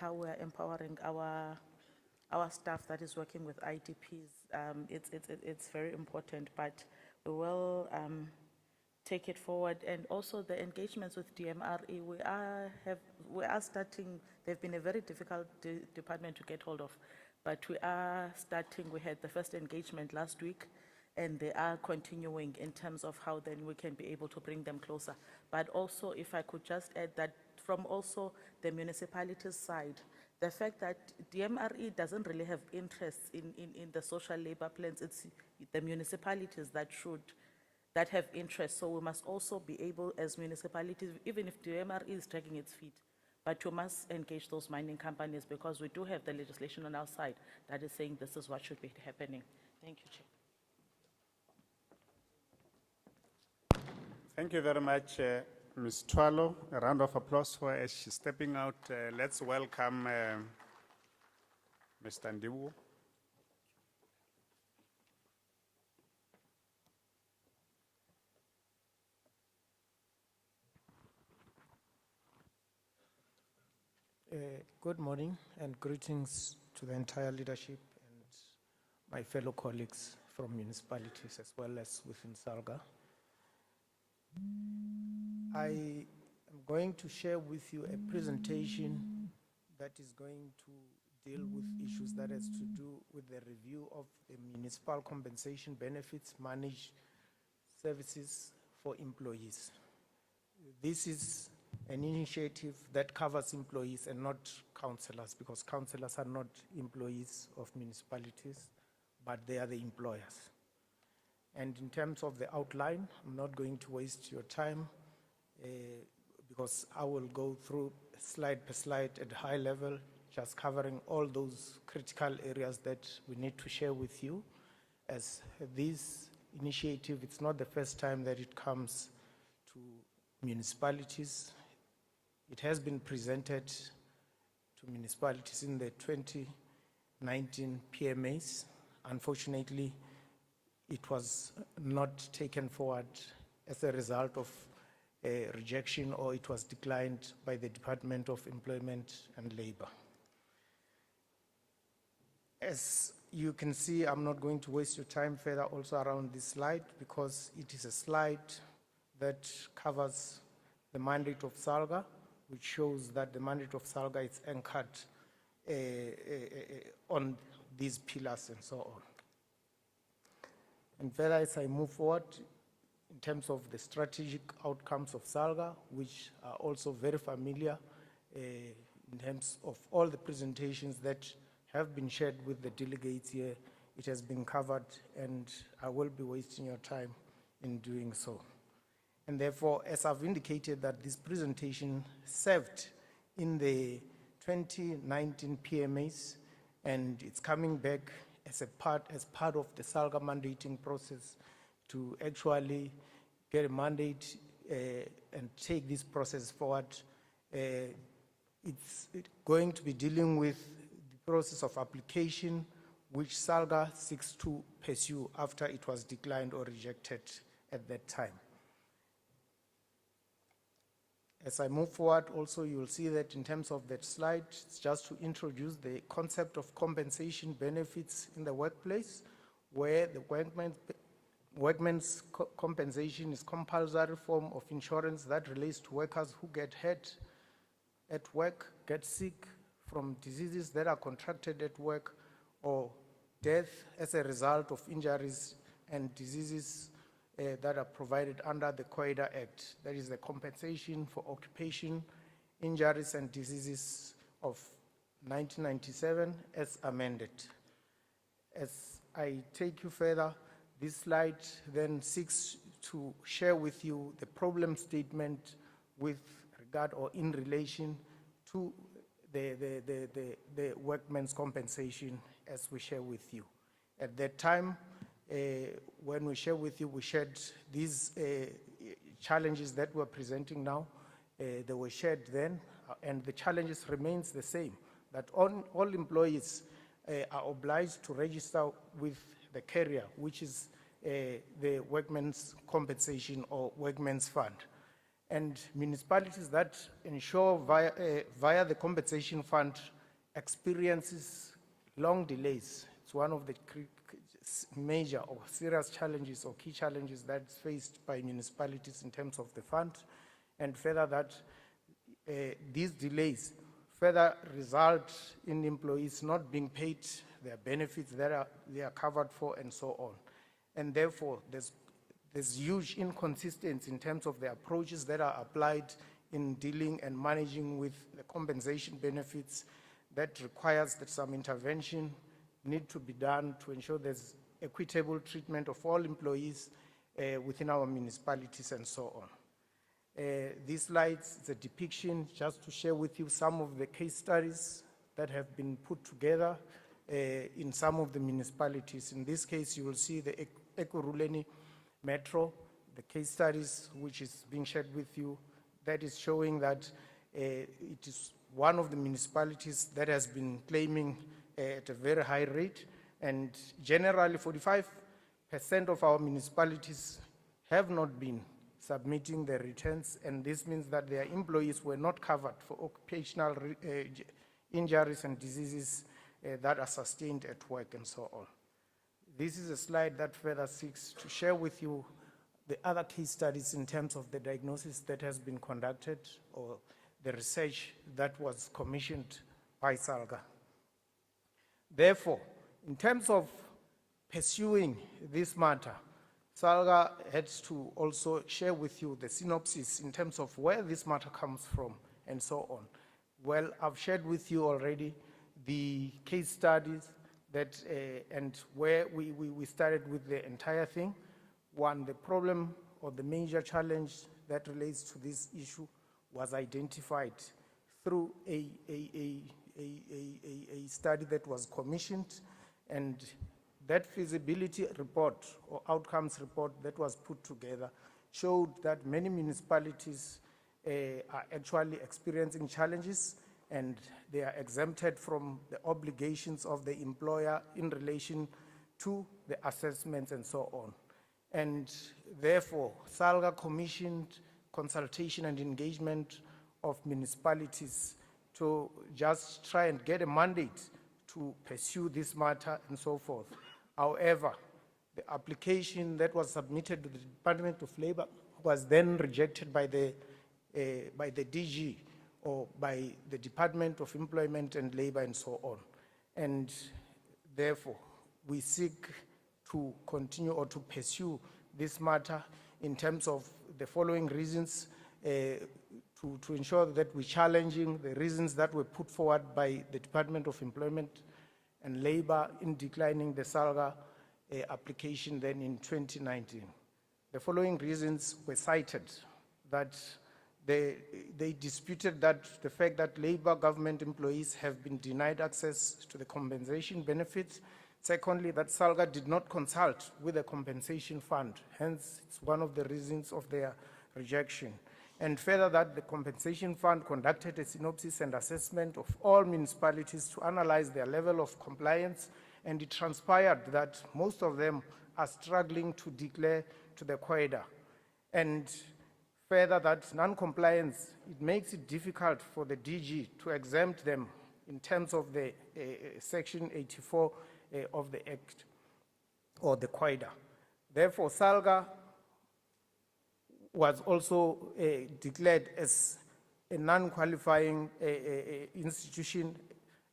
how we're empowering our staff that is working with IDPs. It's very important, but we will take it forward. And also the engagements with DMRE, we are starting. They've been a very difficult department to get hold of, but we are starting. We had the first engagement last week, and they are continuing in terms of how then we can be able to bring them closer. But also, if I could just add that from also the municipalities' side, the fact that DMRE doesn't really have interest in the social labor plans, it's the municipalities that have interest. So we must also be able, as municipalities, even if DMRE is dragging its feet, but you must engage those mining companies, because we do have the legislation on our side that is saying this is what should be happening. Thank you, Chair. Thank you very much, Ms. Twalo. A round of applause for her as she's stepping out. Let's welcome Mr. Ndiwu. Good morning and greetings to the entire leadership and my fellow colleagues from municipalities as well as within SALGA. I am going to share with you a presentation that is going to deal with issues that has to do with the review of the municipal compensation benefits managed services for employees. This is an initiative that covers employees and not councillors, because councillors are not employees of municipalities, but they are the employers. And in terms of the outline, I'm not going to waste your time because I will go through slide per slide at a high level, just covering all those critical areas that we need to share with you. As this initiative, it's not the first time that it comes to municipalities. It has been presented to municipalities in the 2019 PMAs. Unfortunately, it was not taken forward as a result of a rejection, or it was declined by the Department of Employment and Labor. As you can see, I'm not going to waste your time further also around this slide, because it is a slide that covers the mandate of SALGA, which shows that the mandate of SALGA is anchored on these pillars and so on. And further, as I move forward, in terms of the strategic outcomes of SALGA, which are also very familiar in terms of all the presentations that have been shared with the delegates here, it has been covered, and I will be wasting your time in doing so. And therefore, as I've indicated, that this presentation served in the 2019 PMAs, and it's coming back as part of the SALGA mandating process to actually get a mandate and take this process forward. It's going to be dealing with the process of application, which SALGA seeks to pursue after it was declined or rejected at that time. As I move forward, also you will see that in terms of that slide, it's just to introduce the concept of compensation benefits in the workplace, where the workman's compensation is compulsory form of insurance that relates to workers who get hurt at work, get sick from diseases that are contracted at work, or death as a result of injuries and diseases that are provided under the COIDA Act. That is the Compensation for Occupation, Injuries and Diseases of 1997 as amended. As I take you further, this slide then seeks to share with you the problem statement with regard or in relation to the workman's compensation as we share with you. At that time, when we share with you, we shared these challenges that we're presenting now. They were shared then, and the challenges remains the same, that all employees are obliged to register with the carrier, which is the workman's compensation or workman's fund. and municipalities that ensure via the compensation fund experiences long delays. It's one of the major or serious challenges or key challenges that's faced by municipalities in terms of the fund, and further that these delays further result in employees not being paid their benefits that they are covered for and so on. And therefore, there's huge inconsistency in terms of the approaches that are applied in dealing and managing with the compensation benefits that requires that some intervention need to be done to ensure there's equitable treatment of all employees within our municipalities and so on. This slide is a depiction just to share with you some of the case studies that have been put together in some of the municipalities. In this case, you will see the Ekurhuleni Metro, the case studies which is being shared with you, that is showing that it is one of the municipalities that has been claiming at a very high rate, and generally 45% of our municipalities have not been submitting their returns, and this means that their employees were not covered for occupational injuries and diseases that are sustained at work and so on. This is a slide that further seeks to share with you the other case studies in terms of the diagnosis that has been conducted or the research that was commissioned by SALGA. Therefore, in terms of pursuing this matter, SALGA had to also share with you the synopsis in terms of where this matter comes from and so on. Well, I've shared with you already the case studies that, and where we started with the entire thing. One, the problem or the major challenge that relates to this issue was identified through a study that was commissioned, and that feasibility report or outcomes report that was put together showed that many municipalities are actually experiencing challenges, and they are exempted from the obligations of the employer in relation to the assessments and so on. And therefore, SALGA commissioned consultation and engagement of municipalities to just try and get a mandate to pursue this matter and so forth. However, the application that was submitted to the Department of Labor was then rejected by the DG or by the Department of Employment and Labor and so on. And therefore, we seek to continue or to pursue this matter in terms of the following reasons, to ensure that we're challenging the reasons that were put forward by the Department of Employment and Labor in declining the SALGA application then in 2019. The following reasons were cited: that they disputed that the fact that labor government employees have been denied access to the compensation benefits. Secondly, that SALGA did not consult with the compensation fund, hence it's one of the reasons of their rejection. And further, that the compensation fund conducted a synopsis and assessment of all municipalities to analyze their level of compliance, and it transpired that most of them are struggling to declare to the COEDA. And further, that non-compliance, it makes it difficult for the DG to exempt them in terms of the Section 84 of the Act or the COEDA. Therefore, SALGA was also declared as a non-qualifying institution,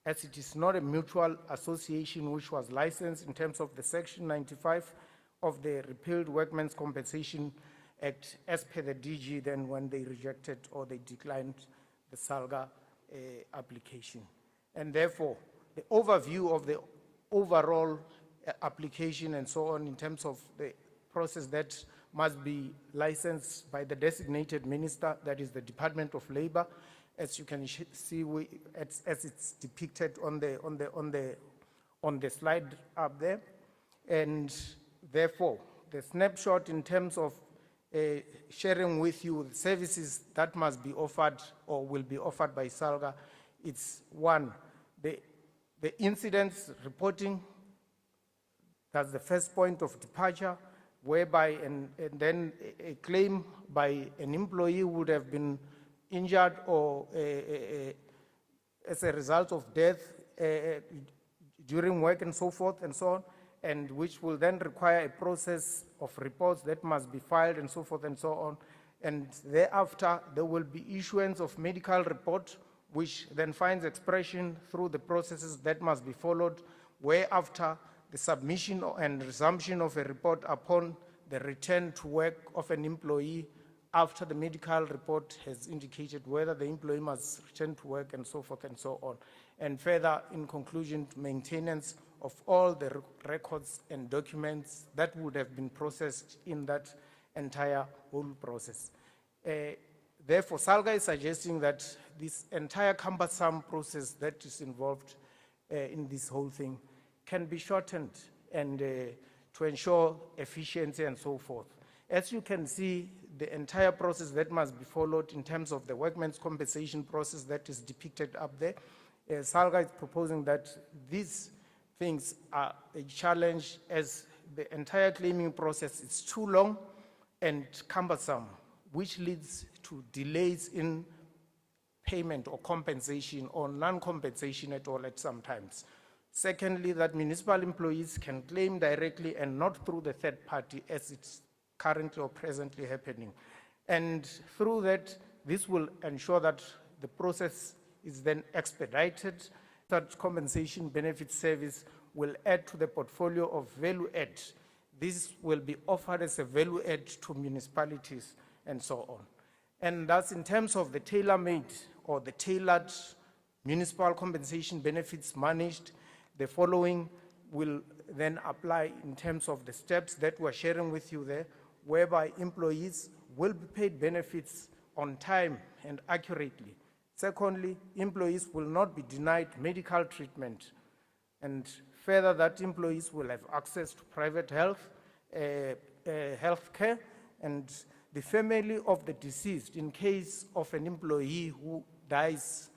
as it is not a mutual association which was licensed in terms of the Section 95 of the repealed Workmen's Compensation Act, as per the DG then when they rejected or they declined the SALGA application. And therefore, the overview of the overall application and so on in terms of the process that must be licensed by the designated minister, that is the Department of Labor, as you can see, as it's depicted on the slide up there. And therefore, the snapshot in terms of sharing with you the services that must be offered or will be offered by SALGA, it's one, the incidents reporting, that's the first point of departure. whereby, and then a claim by an employee would have been injured or as a result of death during work and so forth and so on, and which will then require a process of reports that must be filed and so forth and so on. And thereafter, there will be issuance of medical report, which then finds expression through the processes that must be followed, whereafter the submission and resumption of a report upon the return to work of an employee after the medical report has indicated whether the employee must return to work and so forth and so on. And further, in conclusion, maintenance of all the records and documents that would have been processed in that entire whole process. Therefore, SALGA is suggesting that this entire cumbersome process that is involved in this whole thing can be shortened and to ensure efficiency and so forth. As you can see, the entire process that must be followed in terms of the workmen's compensation process that is depicted up there, SALGA is proposing that these things are a challenge as the entire claiming process is too long and cumbersome, which leads to delays in payment or compensation or non-compensation at all at some times. Secondly, that municipal employees can claim directly and not through the third party as it's currently or presently happening. And through that, this will ensure that the process is then expedited. That compensation benefit service will add to the portfolio of value add. This will be offered as a value add to municipalities and so on. And thus, in terms of the tailor-made or the tailored municipal compensation benefits managed, the following will then apply in terms of the steps that we're sharing with you there, whereby employees will be paid benefits on time and accurately. Secondly, employees will not be denied medical treatment. And further, that employees will have access to private health care, and the family of the deceased, in case of an employee who dies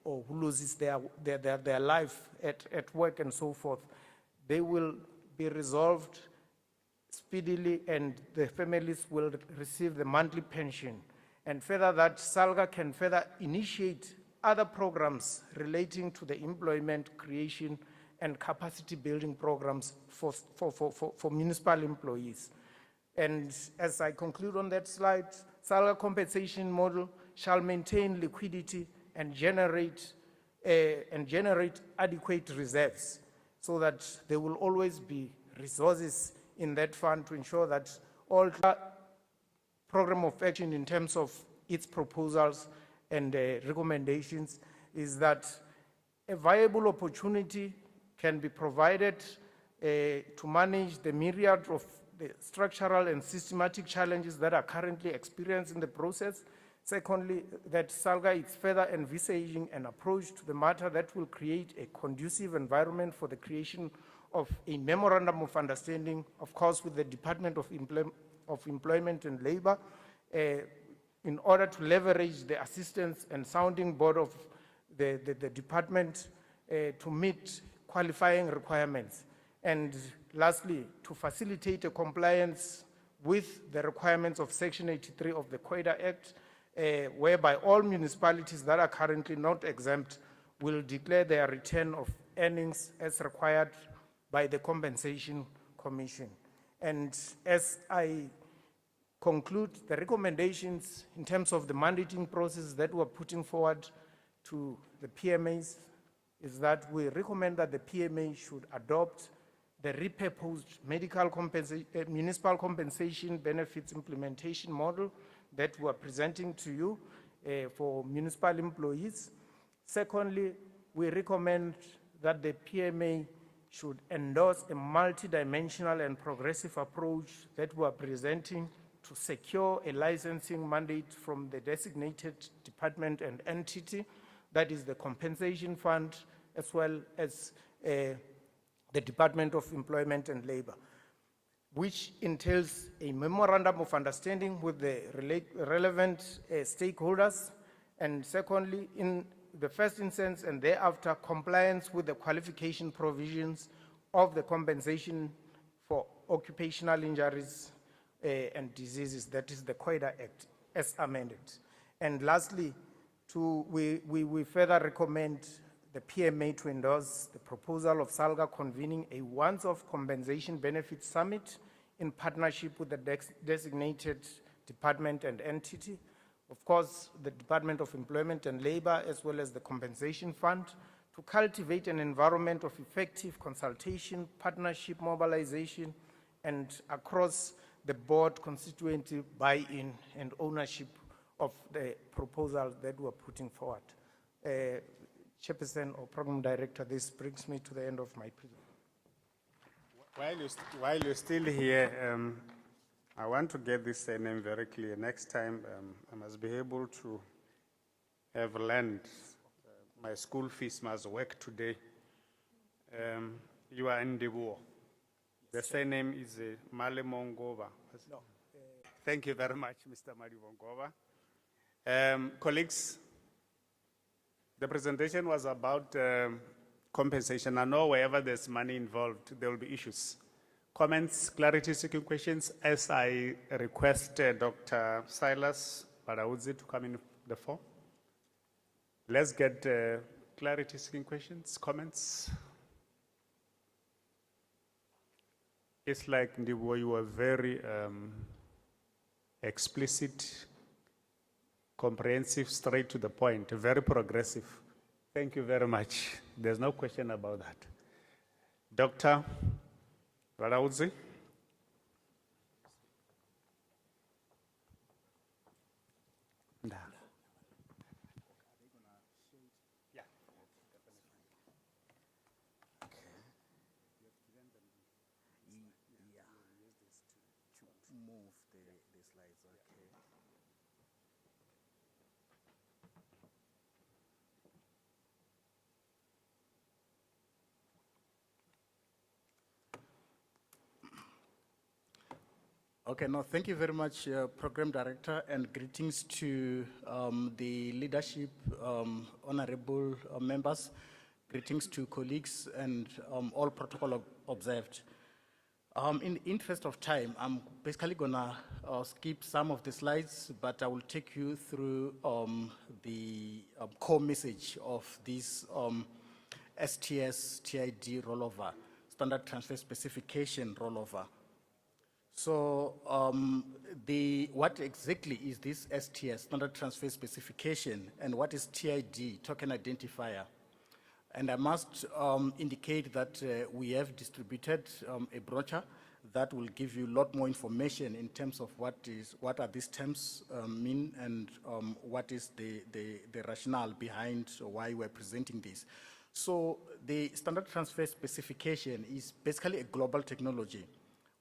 or who loses their life at work and so forth, they will be resolved speedily and the families will receive the monthly pension. And further, that SALGA can further initiate other programs relating to the employment creation and capacity building programs for municipal employees. And as I conclude on that slide, SALGA compensation model shall maintain liquidity and generate adequate reserves so that there will always be resources in that fund to ensure that all program of action in terms of its proposals and recommendations is that a viable opportunity can be provided to manage the myriad of the structural and systematic challenges that are currently experienced in the process. Secondly, that SALGA is further envisaging an approach to the matter that will create a conducive environment for the creation of a memorandum of understanding, of course, with the Department of Employment and Labor, in order to leverage the assistance and sounding board of the department to meet qualifying requirements. And lastly, to facilitate a compliance with the requirements of Section 83 of the COIDA Act, whereby all municipalities that are currently not exempt will declare their return of earnings as required by the Compensation Commission. And as I conclude, the recommendations in terms of the mandating process that we're putting forward to the PMAs is that we recommend that the PMA should adopt the repurposed municipal compensation benefits implementation model that we're presenting to you for municipal employees. Secondly, we recommend that the PMA should endorse a multidimensional and progressive approach that we're presenting to secure a licensing mandate from the designated department and entity, that is the Compensation Fund, as well as the Department of Employment and Labor, which entails a memorandum of understanding with the relevant stakeholders, and secondly, in the first instance and thereafter, compliance with the qualification provisions of the compensation for occupational injuries and diseases, that is the COIDA Act, as amended. And lastly, we further recommend the PMA to endorse the proposal of SALGA convening a once-off compensation benefit summit in partnership with the designated department and entity. Of course, the Department of Employment and Labor, as well as the Compensation Fund, to cultivate an environment of effective consultation, partnership, mobilization, and across the board constituency buy-in and ownership of the proposals that we're putting forward. Chairperson or Program Director, this brings me to the end of my presentation. While you're still here, I want to get this name very clear. Next time, I must be able to have learned my school fees must work today. You are in the war. The surname is Malemongova. No. Thank you very much, Mr. Malemongova. Colleagues, the presentation was about compensation. I know wherever there's money involved, there will be issues. Comments, clarity seeking questions, as I request Dr. Silas Baraudzi to come in the floor. Let's get clarity seeking questions, comments. It's like Ndibo, you were very explicit, comprehensive, straight to the point, very progressive. Thank you very much. There's no question about that. Dr. Baraudzi. Okay, no, thank you very much, Program Director, and greetings to the leadership, honorable members, greetings to colleagues, and all protocol observed. In the interest of time, I'm basically gonna skip some of the slides, but I will take you through the core message of this STS-TID rollover, Standard Transfer Specification rollover. So what exactly is this STS, Standard Transfer Specification, and what is TID, Token Identifier? And I must indicate that we have distributed a brochure that will give you a lot more information in terms of what are these terms mean, and what is the rationale behind why we're presenting this. So the Standard Transfer Specification is basically a global technology.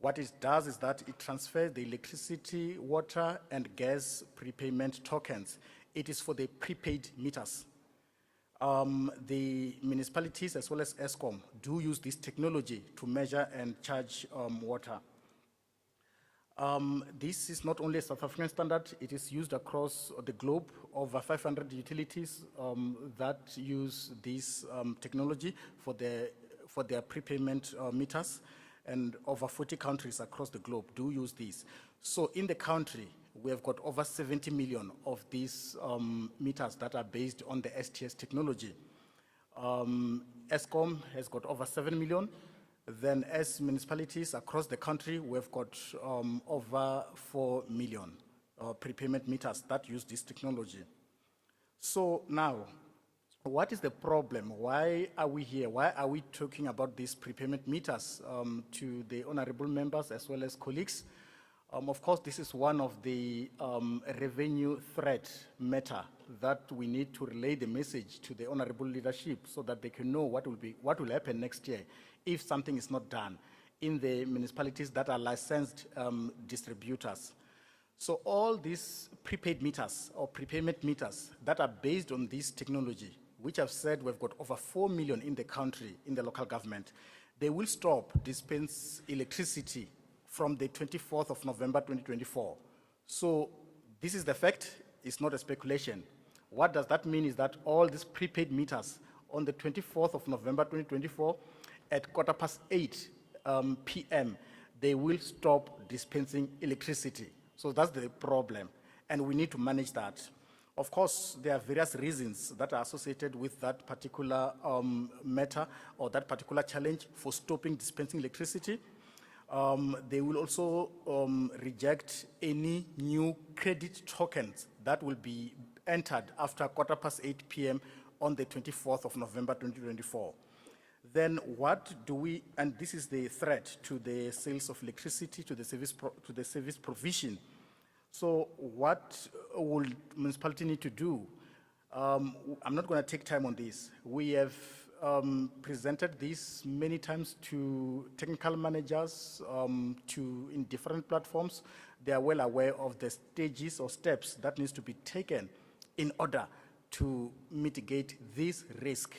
What it does is that it transfers the electricity, water, and gas prepayment tokens. It is for the prepaid meters. The municipalities as well as ESCOM do use this technology to measure and charge water. This is not only a South African standard, it is used across the globe. Over 500 utilities that use this technology for their prepayment meters. And over 40 countries across the globe do use this. So in the country, we have got over 70 million of these meters that are based on the STS technology. ESCOM has got over 7 million. Then as municipalities across the country, we've got over 4 million prepayment meters that use this technology. So now, what is the problem? Why are we here? Why are we talking about these prepayment meters to the honorable members as well as colleagues? Of course, this is one of the revenue threat matter that we need to relay the message to the honorable leadership so that they can know what will happen next year if something is not done in the municipalities that are licensed distributors. So all these prepaid meters or prepayment meters that are based on this technology, which I've said we've got over 4 million in the country, in the local government, they will stop dispense electricity from the 24th of November 2024. So this is the fact, it's not a speculation. What does that mean is that all these prepaid meters on the 24th of November 2024 at 8:15 p.m., they will stop dispensing electricity. So that's the problem, and we need to manage that. Of course, there are various reasons that are associated with that particular matter or that particular challenge for stopping dispensing electricity. They will also reject any new credit tokens that will be entered after 8:15 p.m. on the 24th of November 2024. Then what do we, and this is the threat to the sales of electricity, to the service provision. So what will municipality need to do? I'm not going to take time on this. We have presented this many times to technical managers in different platforms. They are well aware of the stages or steps that needs to be taken in order to mitigate this risk.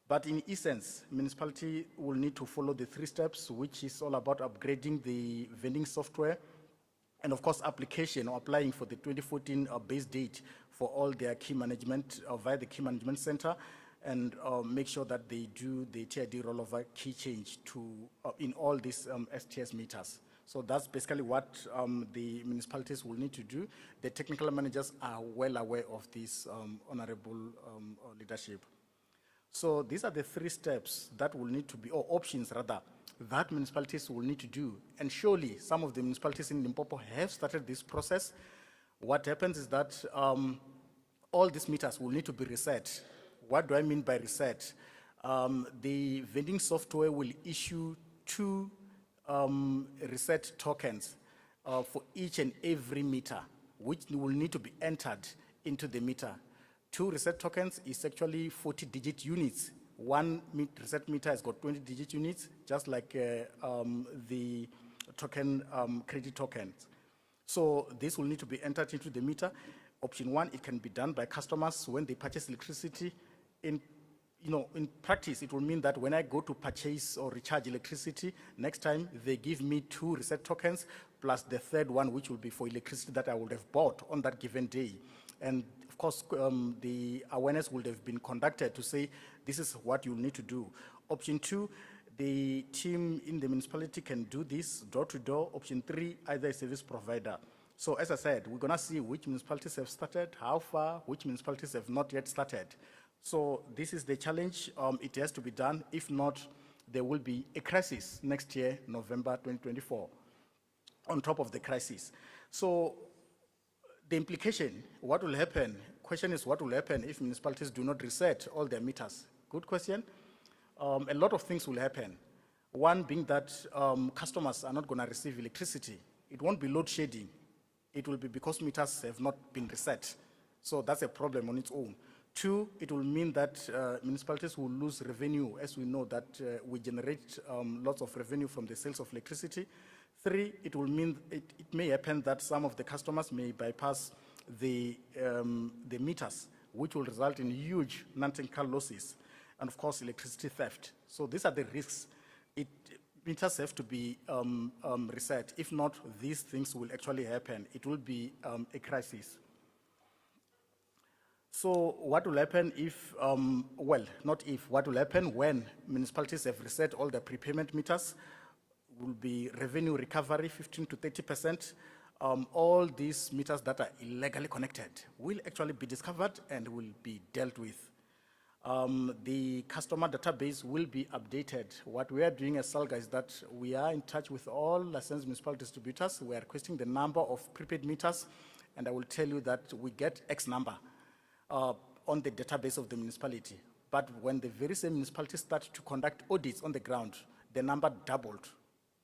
But in essence, municipality will need to follow the 3 steps, which is all about upgrading the vending software, and of course, application or applying for the 2014 base date for all their key management via the key management center, and make sure that they do the TID rollover key change to in all these STS meters. So that's basically what the municipalities will need to do. The technical managers are well aware of this honorable leadership. So these are the 3 steps that will need to be, or options rather, that municipalities will need to do. And surely some of the municipalities in Limpopo have started this process. What happens is that all these meters will need to be reset. What do I mean by reset? The vending software will issue 2 reset tokens for each and every meter, which will need to be entered into the meter. 2 reset tokens is actually 40-digit units. One reset meter has got 20-digit units, just like the token, credit tokens. So this will need to be entered into the meter. Option 1, it can be done by customers when they purchase electricity. In practice, it will mean that when I go to purchase or recharge electricity, next time they give me 2 reset tokens, plus the 3rd one, which will be for electricity that I would have bought on that given day. And of course, the awareness would have been conducted to say, this is what you need to do. Option 2, the team in the municipality can do this door to door. Option 3, either a service provider. So as I said, we're gonna see which municipalities have started, how far, which municipalities have not yet started. So this is the challenge. It has to be done. If not, there will be a crisis next year, November 2024, on top of the crisis. So the implication, what will happen? Question is, what will happen if municipalities do not reset all their meters? Good question. A lot of things will happen. One being that customers are not going to receive electricity. It won't be load shedding. It will be because meters have not been reset. So that's a problem on its own. 2, it will mean that municipalities will lose revenue, as we know that we generate lots of revenue from the sales of electricity. 3, it will mean it may happen that some of the customers may bypass the meters, which will result in huge non-technical losses, and of course electricity theft. So these are the risks. Meters have to be reset. If not, these things will actually happen. It will be a crisis. So what will happen if, well, not if, what will happen when municipalities have reset all the prepayment meters? Will be revenue recovery, 15 to 30%. All these meters that are illegally connected will actually be discovered and will be dealt with. The customer database will be updated. What we are doing as SALGA is that we are in touch with all licensed municipal distributors. We are requesting the number of prepaid meters, and I will tell you that we get X number on the database of the municipality. But when the very same municipalities start to conduct audits on the ground, the number doubled.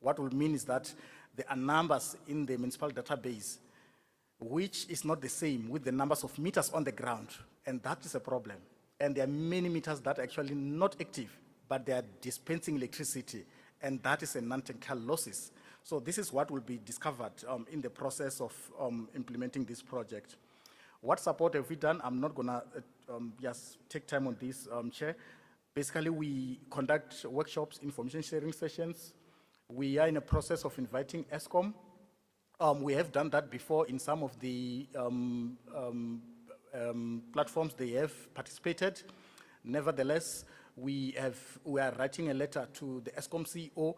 What will mean is that there are numbers in the municipal database which is not the same with the numbers of meters on the ground, and that is a problem. And there are many meters that are actually not active, but they are dispensing electricity, and that is a non-technical losses. So this is what will be discovered in the process of implementing this project. What support have we done? I'm not gonna just take time on this, Chair. Basically, we conduct workshops, information sharing sessions. We are in a process of inviting ESCOM. We have done that before in some of the platforms they have participated. Nevertheless, we are writing a letter to the ESCOM CEO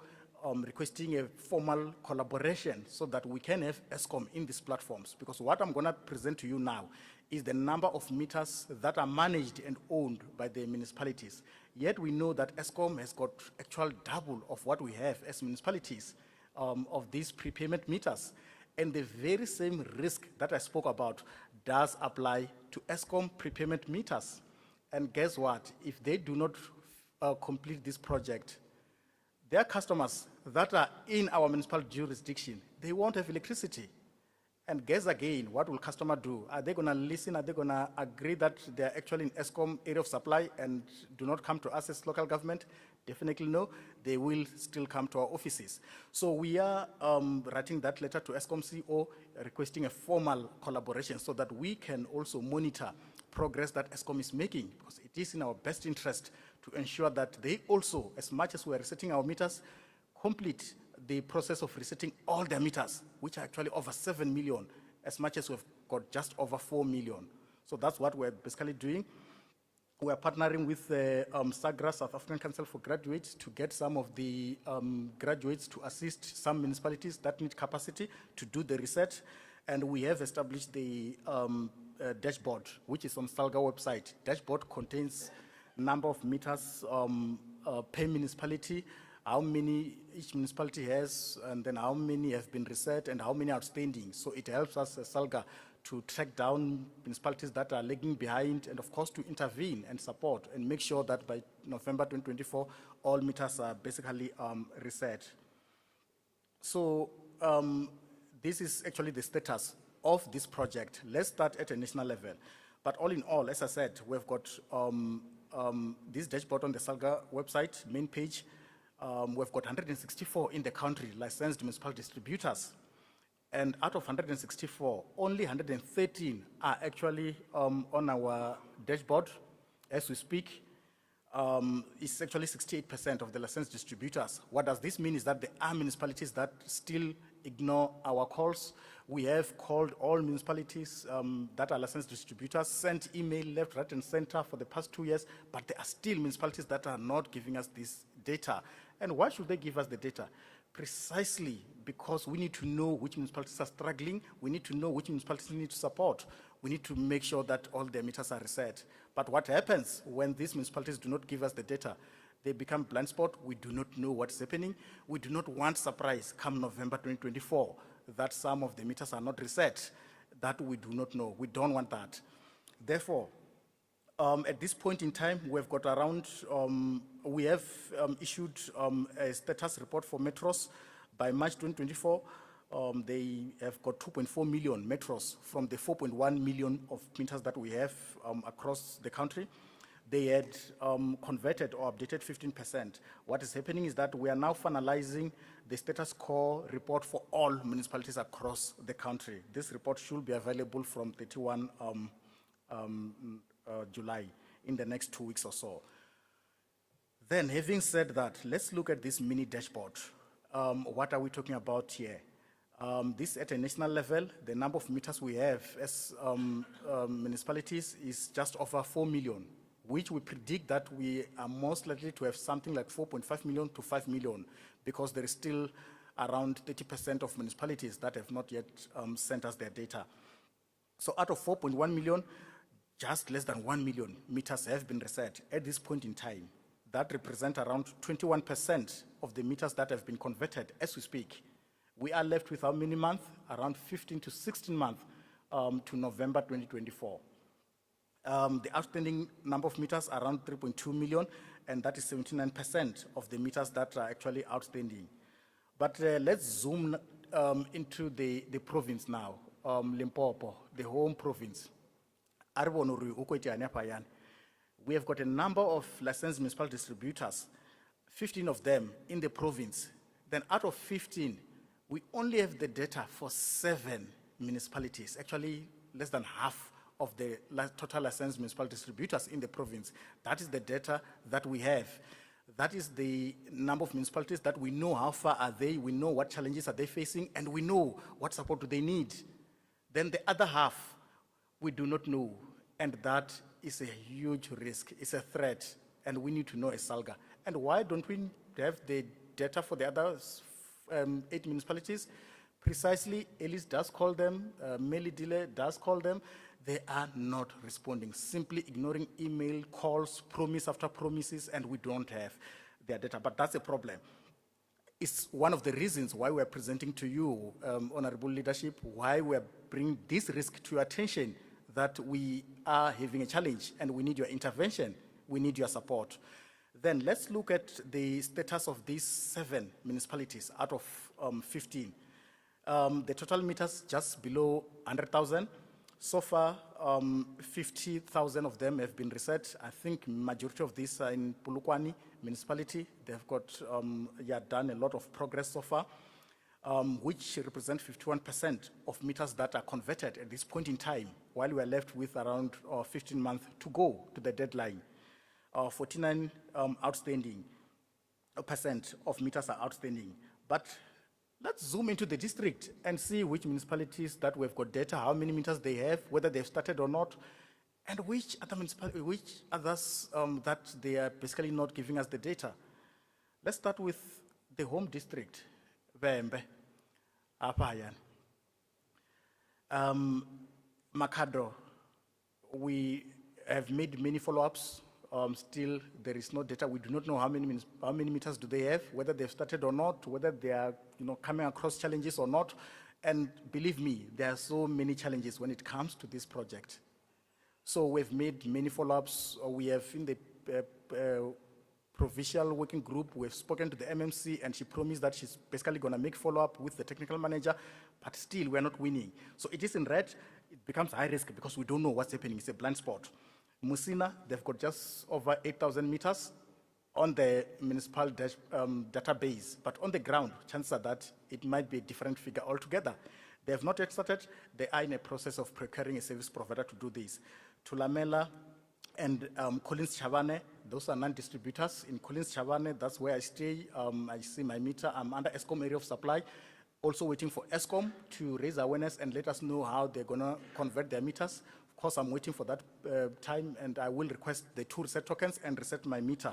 requesting a formal collaboration so that we can have ESCOM in these platforms. Because what I'm going to present to you now is the number of meters that are managed and owned by the municipalities. Yet we know that ESCOM has got actual double of what we have as municipalities of these prepayment meters. And the very same risk that I spoke about does apply to ESCOM prepayment meters. And guess what? If they do not complete this project, their customers that are in our municipal jurisdiction, they won't have electricity. And guess again, what will customer do? Are they going to listen? Are they going to agree that they are actually in ESCOM area of supply and do not come to us as local government? Definitely no. They will still come to our offices. So we are writing that letter to ESCOM CEO requesting a formal collaboration so that we can also monitor progress that ESCOM is making, because it is in our best interest to ensure that they also, as much as we are resetting our meters, complete the process of resetting all their meters, which are actually over 7 million, as much as we've got just over 4 million. So that's what we're basically doing. We're partnering with SAGRA, South African Council for Graduates, to get some of the graduates to assist some municipalities that need capacity to do the reset. And we have established the dashboard, which is on SALGA website. Dashboard contains number of meters per municipality, how many each municipality has, and then how many have been reset and how many outstanding. So it helps us as SALGA to track down municipalities that are lagging behind, and of course to intervene and support and make sure that by November 2024, all meters are basically reset. So this is actually the status of this project. Let's start at a national level. But all in all, as I said, we've got this dashboard on the SALGA website, main page. We've got 164 in the country, licensed municipal distributors. And out of 164, only 113 are actually on our dashboard as we speak. It's actually 68% of the licensed distributors. What does this mean is that there are municipalities that still ignore our calls. We have called all municipalities that are licensed distributors, sent email left, right, and center for the past 2 years, but there are still municipalities that are not giving us this data. And why should they give us the data? Precisely because we need to know which municipalities are struggling, we need to know which municipalities need to support, we need to make sure that all their meters are reset. But what happens when these municipalities do not give us the data? They become blind spot, we do not know what's happening, we do not want surprise come November 2024 that some of the meters are not reset, that we do not know, we don't want that. Therefore, at this point in time, we've got around, we have issued a status report for metros. By March 2024, they have got 2.4 million metros from the 4.1 million of meters that we have across the country. They had converted or updated 15%. What is happening is that we are now finalizing the status quo report for all municipalities across the country. This report should be available from 31 July, in the next 2 weeks or so. Then, having said that, let's look at this mini dashboard. What are we talking about here? This at a national level, the number of meters we have as municipalities is just over 4 million, which we predict that we are most likely to have something like 4.5 million to 5 million, because there is still around 30% of municipalities that have not yet sent us their data. So out of 4.1 million, just less than 1 million meters have been reset at this point in time. That represents around 21% of the meters that have been converted as we speak. We are left with how many months? Around 15 to 16 months to November 2024. The outstanding number of meters around 3.2 million, and that is 79% of the meters that are actually outstanding. But let's zoom into the province now, Limpopo, the home province. We have got a number of licensed municipal distributors, 15 of them in the province. Then out of 15, we only have the data for 7 municipalities, actually less than half of the total licensed municipal distributors in the province. That is the data that we have. That is the number of municipalities that we know how far are they, we know what challenges are they facing, and we know what support do they need. Then the other half, we do not know, and that is a huge risk, it's a threat, and we need to know as SALGA. And why don't we have the data for the other 8 municipalities. Precisely, Ellis does call them, Melidile does call them. They are not responding, simply ignoring email, calls, promise after promises, and we don't have their data. But that's a problem. It's one of the reasons why we're presenting to you, honorable leadership, why we're bringing this risk to your attention, that we are having a challenge and we need your intervention, we need your support. Then let's look at the status of these 7 municipalities out of 15. The total meters just below 100,000. So far, 50,000 of them have been reset. I think majority of these are in Polokwane municipality. They've got, done a lot of progress so far, which represent 51% of meters that are converted at this point in time, while we are left with around 15 months to go to the deadline. 49 outstanding percent of meters are outstanding. But let's zoom into the district and see which municipalities that we've got data, how many meters they have, whether they've started or not, and which others that they are basically not giving us the data. Let's start with the home district, Vembe, Apayan. Makado, we have made many follow-ups. Still, there is no data. We do not know how many meters do they have, whether they've started or not, whether they are coming across challenges or not. And believe me, there are so many challenges when it comes to this project. So we've made many follow-ups. We have in the provincial working group, we've spoken to the MMC, and she promised that she's basically going to make follow-up with the technical manager, but still we're not winning. So it is in red. It becomes high risk because we don't know what's happening. It's a blind spot. Musina, they've got just over 8,000 meters on the municipal database, but on the ground, chances are that it might be a different figure altogether. They have not yet started. They are in a process of procuring a service provider to do this. Tulamela and Collins Chavane, those are non-distributors. In Collins Chavane, that's where I stay. I see my meter. I'm under ESCOM area of supply. Also waiting for ESCOM to raise awareness and let us know how they're going to convert their meters. Of course, I'm waiting for that time, and I will request the 2 reset tokens and reset my meter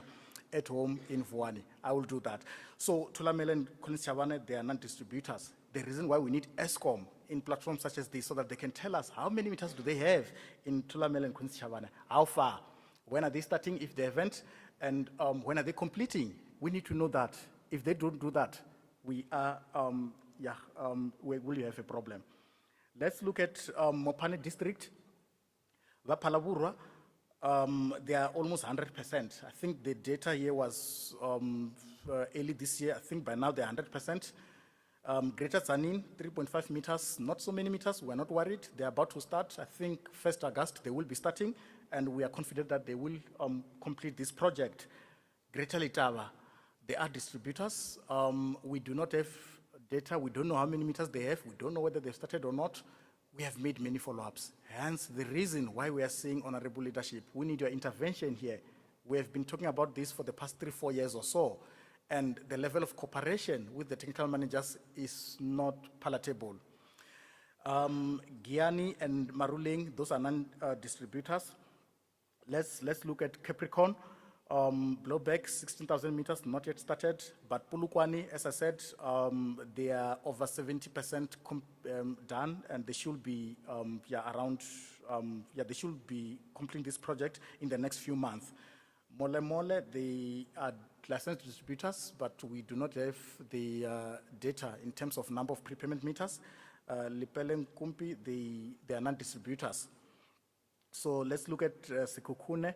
at home in Vuani. I will do that. So Tulamela and Collins Chavane, they are non-distributors. The reason why we need ESCOM in platforms such as this, so that they can tell us how many meters do they have in Tulamela and Collins Chavane, how far, when are they starting, if they haven't, and when are they completing. We need to know that. If they don't do that, we are, we will have a problem. Let's look at Mopane district. Vapalaburwa, they are almost 100%. I think the data here was early this year. I think by now they're 100%. Greater Zanin, 3.5 meters, not so many meters. We're not worried. They're about to start. I think 1st August they will be starting, and we are confident that they will complete this project. Greater Letaba, they are distributors. We do not have data. We don't know how many meters they have. We don't know whether they've started or not. We have made many follow-ups. Hence, the reason why we are saying honorable leadership, we need your intervention here. We have been talking about this for the past 3-4 years or so, and the level of cooperation with the technical managers is not palatable. Giani and Maruling, those are non-distributors. Let's look at Capricorn. Blowback, 16,000 meters, not yet started, but Polokwane, as I said, they are over 70% done, and they should be, they should be completing this project in the next few months. Mole, they are licensed distributors, but we do not have the data in terms of number of prepayment meters. Lipele and Kumpi, they are non-distributors. So let's look at Sekukune.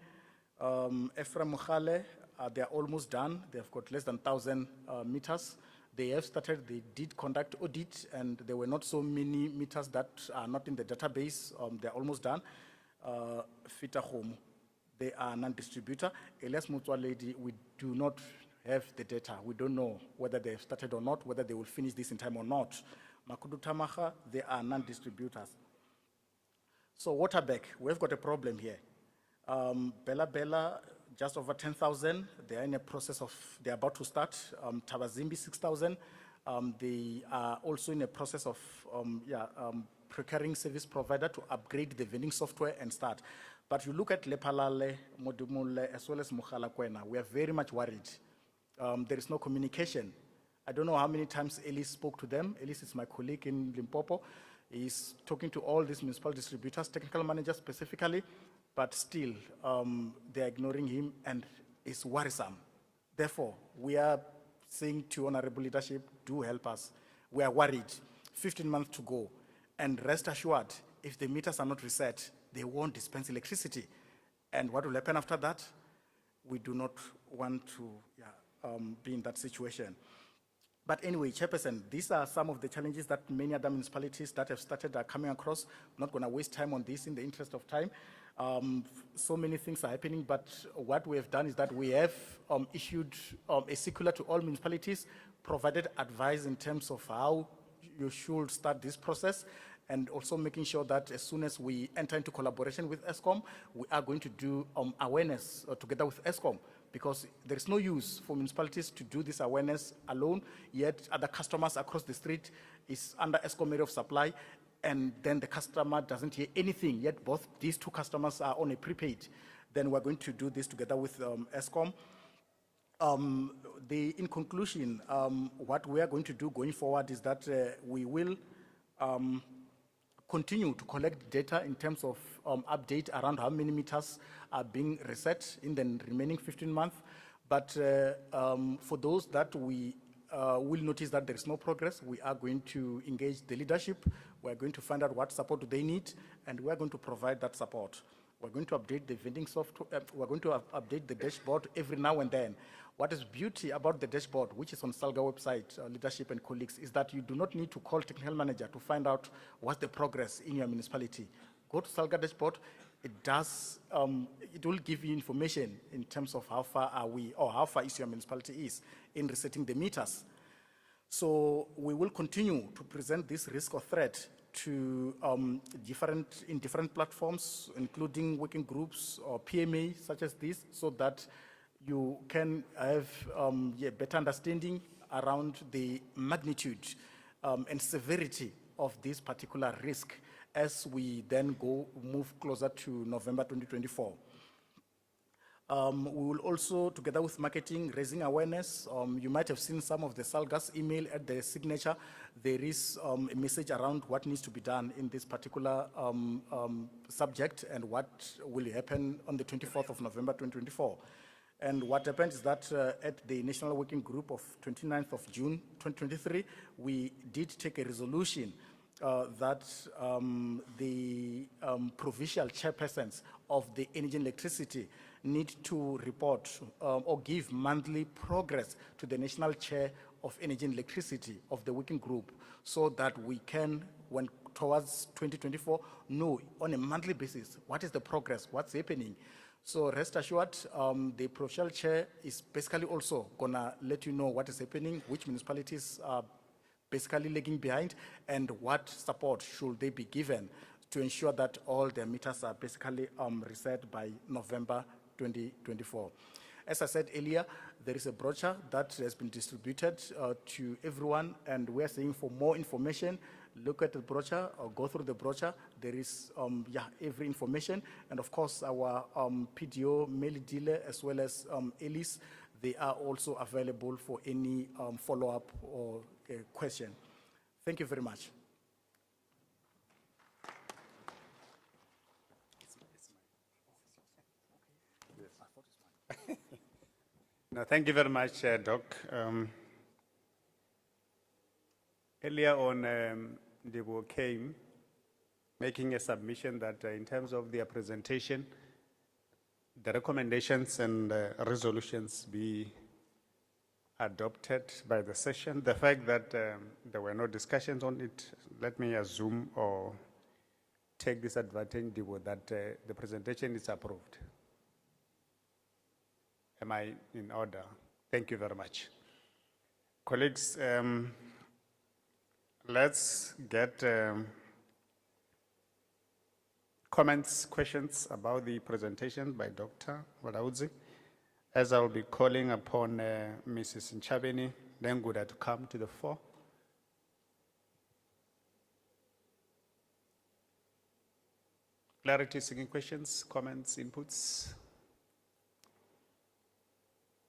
Ephraim Mukhale, they are almost done. They've got less than 1,000 meters. They have started, they did conduct audit, and there were not so many meters that are not in the database. They're almost done. Fita Home, they are non-distributor. Elias Mutua Lady, we do not have the data. We don't know whether they've started or not, whether they will finish this in time or not. Makudu Tamaha, they are non-distributors. So Waterbeck, we've got a problem here. Bella, just over 10,000. They are in a process of, they're about to start. Tabazimbi, 6,000. They are also in a process of procuring service provider to upgrade the vending software and start. But you look at Lepalale, Modumule, as well as Mukhalakwena, we are very much worried. There is no communication. I don't know how many times Elise spoke to them. Elise is my colleague in Limpopo. He's talking to all these municipal distributors, technical managers specifically, but still they're ignoring him, and it's worrisome. Therefore, we are saying to honorable leadership, do help us. We are worried. 15 months to go. And rest assured, if the meters are not reset, they won't dispense electricity. And what will happen after that? We do not want to be in that situation. But anyway, Chairperson, these are some of the challenges that many other municipalities that have started are coming across. I'm not going to waste time on this in the interest of time. So many things are happening, but what we have done is that we have issued a circular to all municipalities, provided advice in terms of how you should start this process, and also making sure that as soon as we enter into collaboration with ESCOM, we are going to do awareness together with ESCOM, because there is no use for municipalities to do this awareness alone, yet other customers across the street is under ESCOM area of supply, and then the customer doesn't hear anything, yet both these two customers are on a prepaid. Then we're going to do this together with ESCOM. In conclusion, what we are going to do going forward is that we will continue to collect data in terms of update around how many meters are being reset in the remaining 15 months. But for those that we will notice that there is no progress, we are going to engage the leadership. We're going to find out what support do they need, and we're going to provide that support. We're going to update the vending software. We're going to update the dashboard every now and then. What is beauty about the dashboard, which is on SALGA website, leadership and colleagues, is that you do not need to call technical manager to find out what's the progress in your municipality. Go to SALGA dashboard. It will give you information in terms of how far are we, or how far is your municipality is in resetting the meters. So we will continue to present this risk or threat to different platforms, including working groups or PMA such as this, so that you can have a better understanding around the magnitude and severity of this particular risk as we then move closer to November 2024. We will also, together with marketing, raising awareness. You might have seen some of the SALGA's email at the signature. There is a message around what needs to be done in this particular subject and what will happen on the 24th of November 2024. And what happened is that at the National Working Group of 29th of June 2023, we did take a resolution that the provincial chairpersons of the energy and electricity need to report or give monthly progress to the national chair of energy and electricity of the working group, so that we can, when towards 2024, know on a monthly basis what is the progress, what's happening. So rest assured, the provincial chair is basically also gonna let you know what is happening, which municipalities are basically lagging behind, and what support should they be given to ensure that all their meters are basically reset by November 2024. As I said earlier, there is a brochure that has been distributed to everyone, and we are saying for more information, look at the brochure or go through the brochure. There is every information, and of course our PDO, Melidile, as well as Elise, they are also available for any follow-up or question. Thank you very much. No, thank you very much, Doc. Earlier on, Debo came making a submission that in terms of their presentation, the recommendations and resolutions be adopted by the session. The fact that there were no discussions on it, let me assume or take this advantage, Debo, that the presentation is approved. Am I in order? Thank you very much. Colleagues, let's get comments, questions about the presentation by Dr. Wadaudzi, as I'll be calling upon Mrs. Nchabeni Lenguda to come to the fore. Clarity seeking questions, comments, inputs?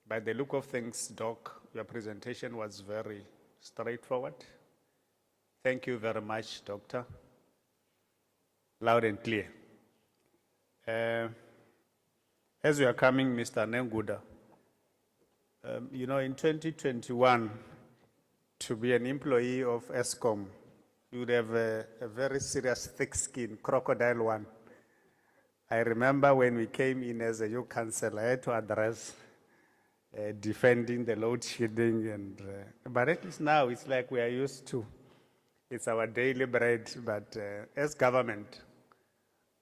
By the look of things, Doc, your presentation was very straightforward. Thank you very much, Doctor. Loud and clear. As we are coming, Mr. Nenguda, you know, in 2021, to be an employee of ESCOM, you would have a very serious thick skin, crocodile one. I remember when we came in as a youth council, I had to address defending the load shedding, and but at least now it's like we are used to. It's our daily bread, but as government,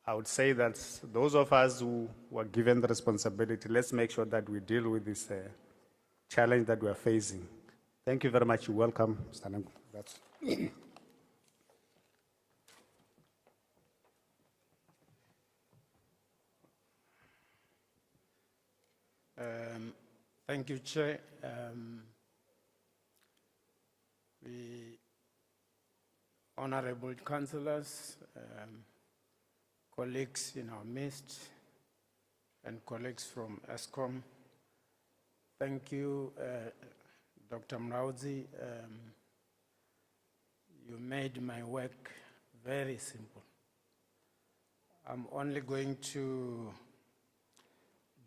I would say that those of us who were given the responsibility, let's make sure that we deal with this challenge that we are facing. Thank you very much. You're welcome, Mr. Nangu. That's Thank you, Chair. We honorable councillors, colleagues in our midst, and colleagues from ESCOM. Thank you, Dr. Mrauzi. You made my work very simple. I'm only going to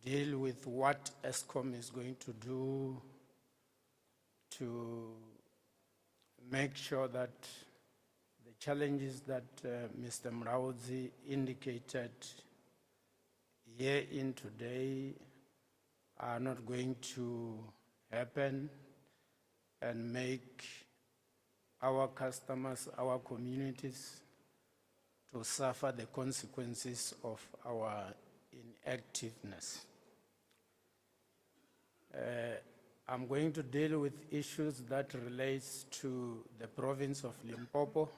deal with what ESCOM is going to do to make sure that the challenges that Mr. Mrauzi indicated here in today are not going to happen and make our customers, our communities to suffer the consequences of our inactiveness. I'm going to deal with issues that relates to the province of Limpopo.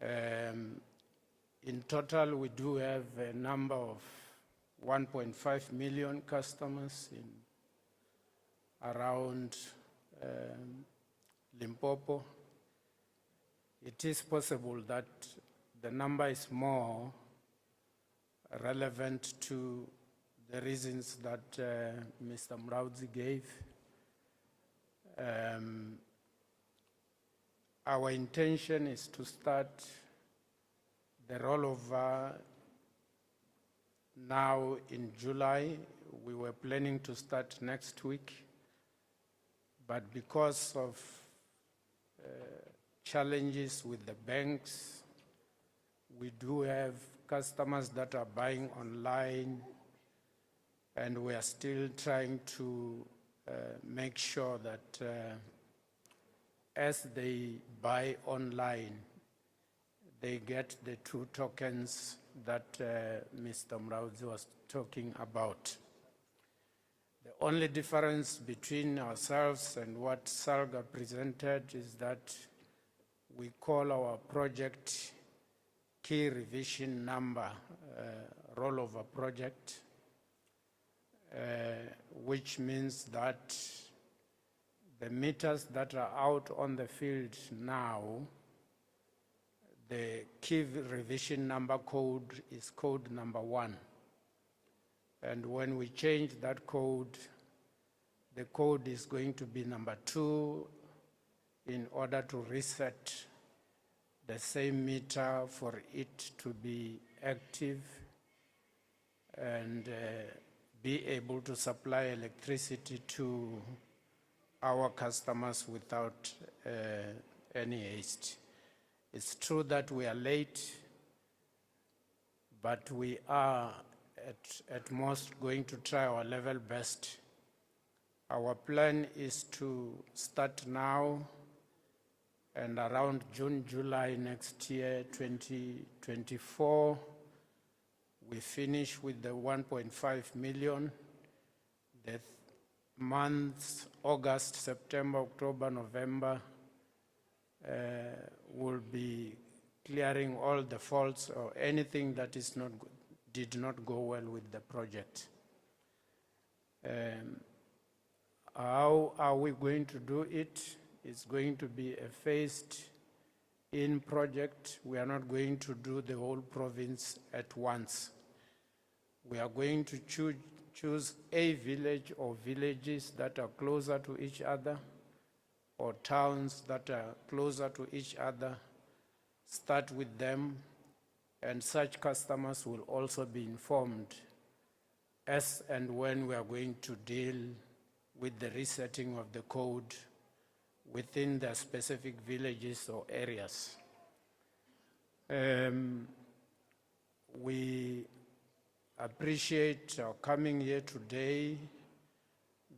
In total, we do have a number of 1.5 million customers in around Limpopo. It is possible that the number is more relevant to the reasons that Mr. Mrauzi gave. Our intention is to start the rollover now in July. We were planning to start next week, but because of challenges with the banks, we do have customers that are buying online, and we are still trying to make sure that as they buy online, they get the 2 tokens that Mr. Mrauzi was talking about. The only difference between ourselves and what SALGA presented is that we call our project key revision number rollover project, which means that the meters that are out on the field now, the key revision number code is code number 1. And when we change that code, the code is going to be number 2 in order to reset the same meter for it to be active and be able to supply electricity to our customers without any haste. It's true that we are late, but we are at most going to try our level best. Our plan is to start now, and around June, July next year, 2024, we finish with the 1.5 million. The months, August, September, October, November, will be clearing all the faults or anything that did not go well with the project. How are we going to do it? It's going to be a phased-in project. We are not going to do the whole province at once. We are going to choose a village or villages that are closer to each other, or towns that are closer to each other, start with them, and such customers will also be informed as and when we are going to deal with the resetting of the code within the specific villages or areas. We appreciate our coming here today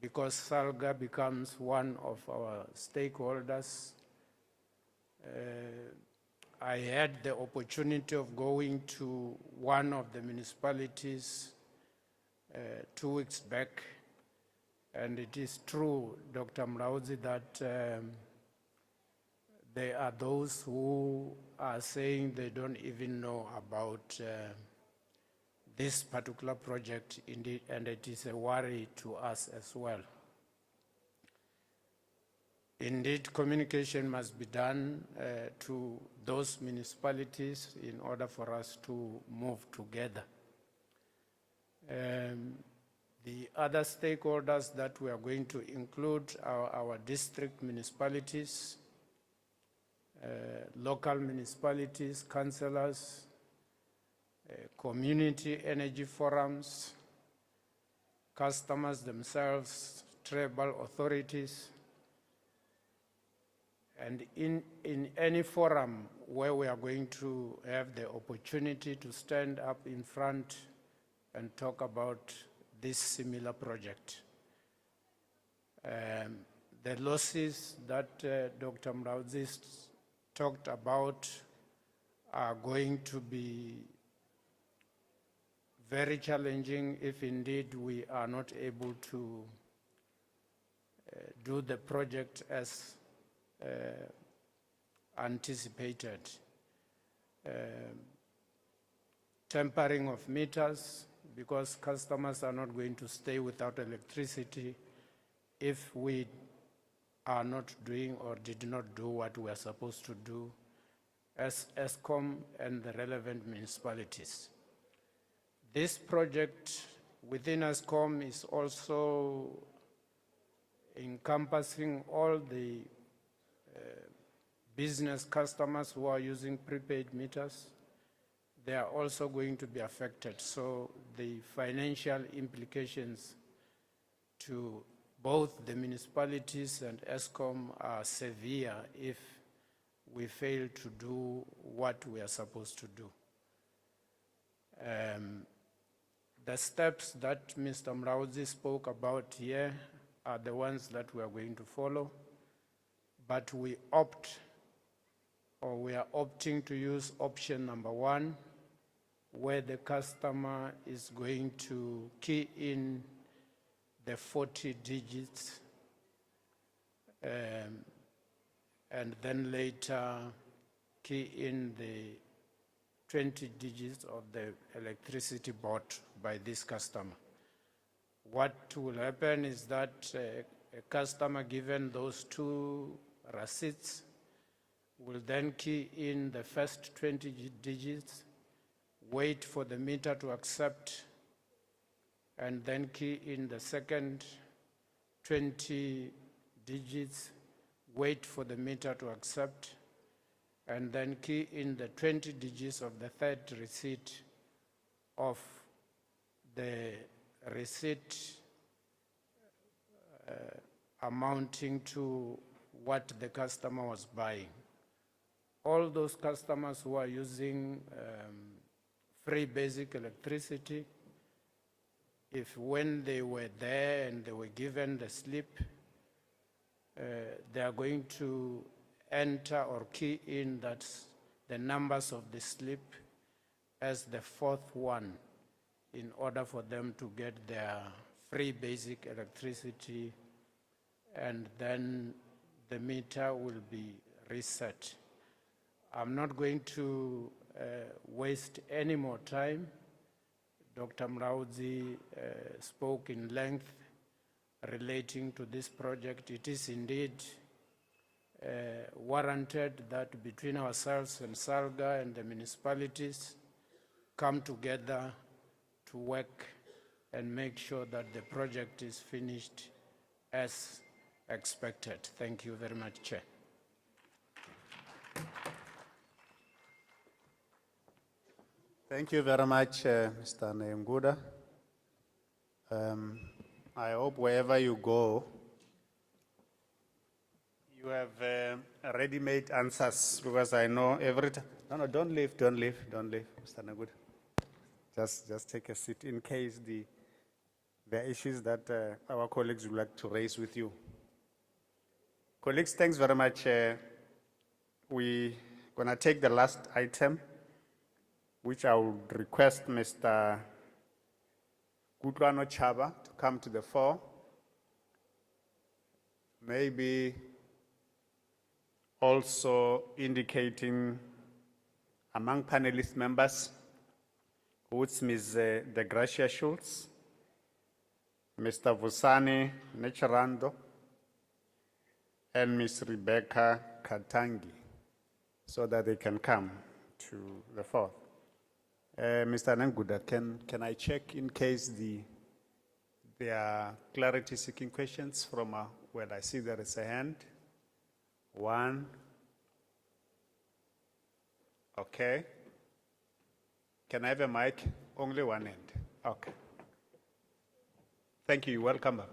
because SALGA becomes one of our stakeholders. I had the opportunity of going to one of the municipalities 2 weeks back, and it is true, Dr. Mlaudzi, that there are those who are saying they don't even know about this particular project, indeed, and it is a worry to us as well. Indeed, communication must be done to those municipalities in order for us to move together. The other stakeholders that we are going to include are our district municipalities, local municipalities, councillors, community energy forums, customers themselves, tribal authorities, and in any forum where we are going to have the opportunity to stand up in front and talk about this similar project. The losses that Dr. Mlaudzi talked about are going to be very challenging if indeed we are not able to do the project as anticipated. Tempering of meters, because customers are not going to stay without electricity if we are not doing or did not do what we are supposed to do as ESCOM and the relevant municipalities. This project within ESCOM is also encompassing all the business customers who are using prepaid meters. They are also going to be affected. So the financial implications to both the municipalities and ESCOM are severe if we fail to do what we are supposed to do. The steps that Mr. Mlaudzi spoke about here are the ones that we are going to follow, but we are opting to use option number 1, where the customer is going to key in the 40 digits and then later key in the 20 digits of the electricity bought by this customer. What will happen is that a customer given those 2 receipts will then key in the first 20 digits, wait for the meter to accept, and then key in the second 20 digits, wait for the meter to accept, and then key in the 20 digits of the third receipt of the receipt amounting to what the customer was buying. All those customers who are using free basic electricity, if when they were there and they were given the slip, they are going to enter or key in that the numbers of the slip as the 4th one in order for them to get their free basic electricity, and then the meter will be reset. I'm not going to waste any more time. Dr. Mlaudzi spoke in length relating to this project. It is indeed warranted that between ourselves and SALGA and the municipalities come together to work and make sure that the project is finished as expected. Thank you very much, Chair. Thank you very much, Mr. Nemguda. I hope wherever you go, you have ready-made answers, because I know every time. No, don't leave, Mr. Nemguda. Just take a seat in case there are issues that our colleagues would like to raise with you. Colleagues, thanks very much. We're going to take the last item, which I would request Mr. Kutlwano Chaba to come to the fore. Maybe also indicating among panelist members, who's Ms. De Gracia Schultz, Mr. Vusani Necherando, and Ms. Rebecca Katangi, so that they can come to the fore. Mr. Nanguda, can I check in case there are clarity-seeking questions from, well, I see there is a hand. One. Okay. Can I have a mic? Only one hand. Okay. Thank you. Welcome back.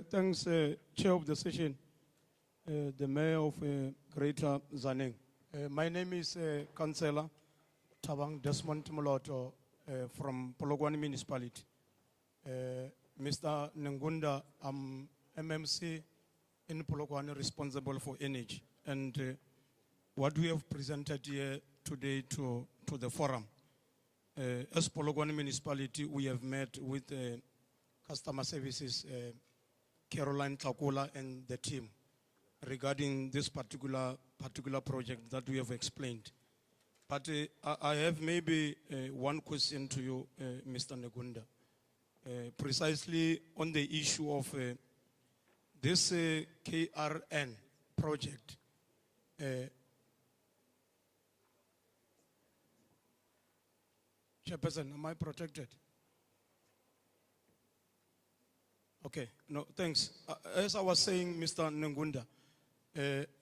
Thanks, Chair of the session, the Mayor of Greater Zaneng. My name is Councillor Tabang Desmond Moloto from Polokwane Municipality. Mr. Nengunda, I'm MMC in Polokwane responsible for energy. And what we have presented here today to the forum, as Polokwane Municipality, we have met with Customer Services, Caroline Takula and the team regarding this particular project that we have explained. But I have maybe one question to you, Mr. Negunda, precisely on the issue of this KRN project. Chairperson, am I protected? Okay, no, thanks. As I was saying, Mr. Nengunda,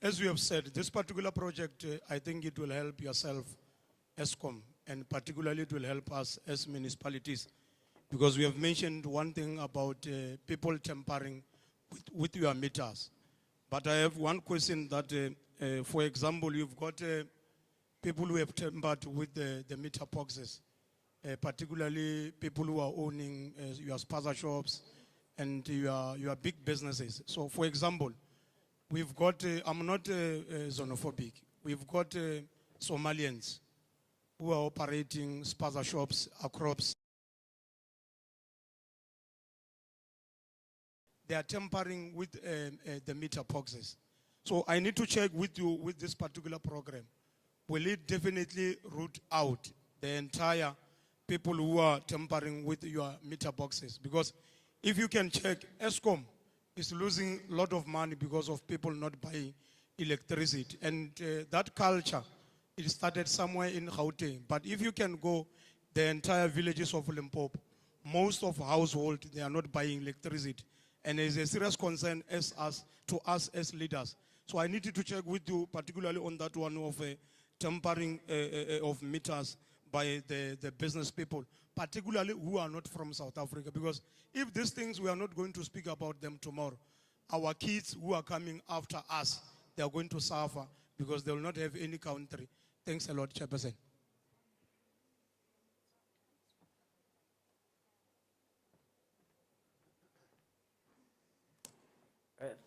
as we have said, this particular project, I think it will help yourself, ESCOM, and particularly it will help us as municipalities, because we have mentioned one thing about people tampering with your meters. But I have one question that, for example, you've got people who have tampered with the meter boxes, particularly people who are owning your spaza shops and your big businesses. So, for example, we've got, I'm not xenophobic, we've got Somalians who are operating spaza shops across. They are tampering with the meter boxes. So I need to check with you with this particular program. Will it definitely root out the entire people who are tampering with your meter boxes? Because if you can check, ESCOM is losing a lot of money because of people not buying electricity. And that culture, it started somewhere in Gauteng. But if you can go the entire villages of Limpopo, most of households, they are not buying electricity. And there's a serious concern to us as leaders. So I needed to check with you, particularly on that one of tampering of meters by the business people, particularly who are not from South Africa. Because if these things, we are not going to speak about them tomorrow, our kids who are coming after us, they are going to suffer because they will not have any country. Thanks a lot, Chairperson.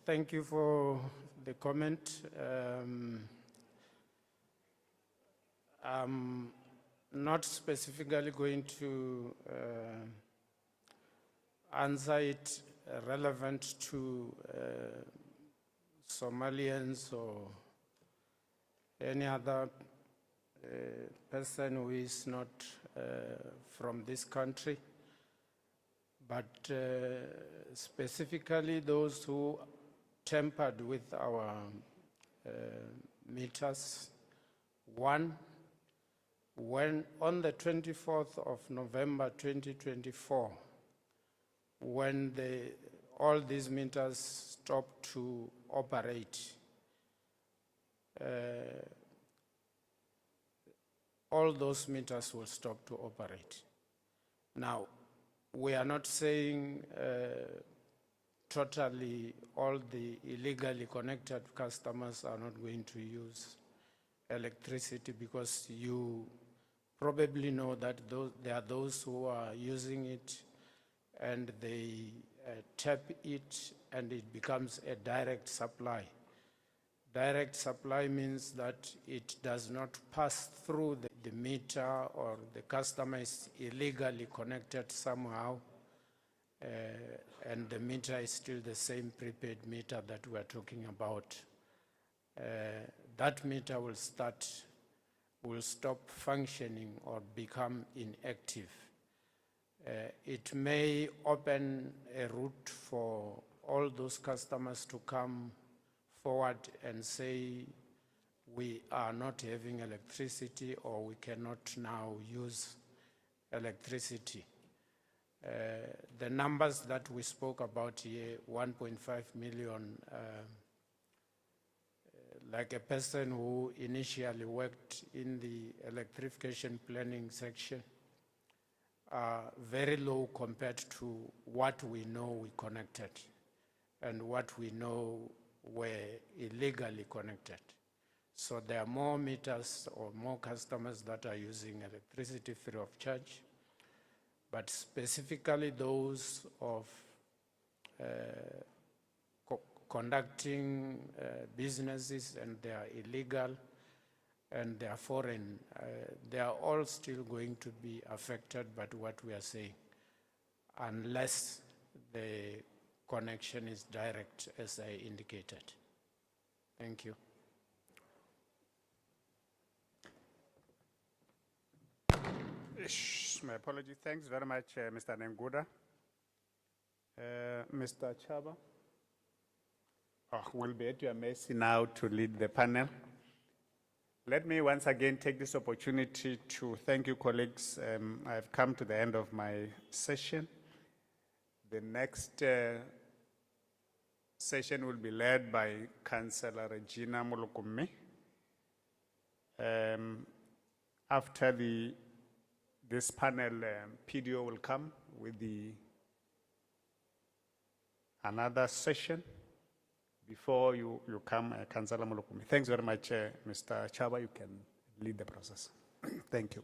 Thank you for the comment. I'm not specifically going to answer it relevant to Somalians or any other person who is not from this country. But specifically those who tampered with our meters, One, when on the 24th of November 2024, when all these meters stop to operate, all those meters will stop to operate. Now, we are not saying totally all the illegally connected customers are not going to use electricity, because you probably know that there are those who are using it and they tap it and it becomes a direct supply. Direct supply means that it does not pass through the meter, or the customer is illegally connected somehow, and the meter is still the same prepaid meter that we are talking about. That meter will stop functioning or become inactive. It may open a route for all those customers to come forward and say, we are not having electricity, or we cannot now use electricity. The numbers that we spoke about here, 1.5 million, like a person who initially worked in the electrification planning section, are very low compared to what we know we connected and what we know were illegally connected. So there are more meters or more customers that are using electricity free of charge, but specifically those of conducting businesses, and they are illegal and they are foreign, they are all still going to be affected by what we are saying, unless the connection is direct, as I indicated. Thank you. My apology. Thanks very much, Mr. Nenguda. Mr. Chaba, will be at your mercy now to lead the panel. Let me once again take this opportunity to thank you, colleagues. I've come to the end of my session. The next session will be led by Councillor Regina Molokumi. After this panel, PDO will come with another session. Before you come, Councillor Molokumi. Thanks very much, Mr. Chaba. You can lead the process. Thank you.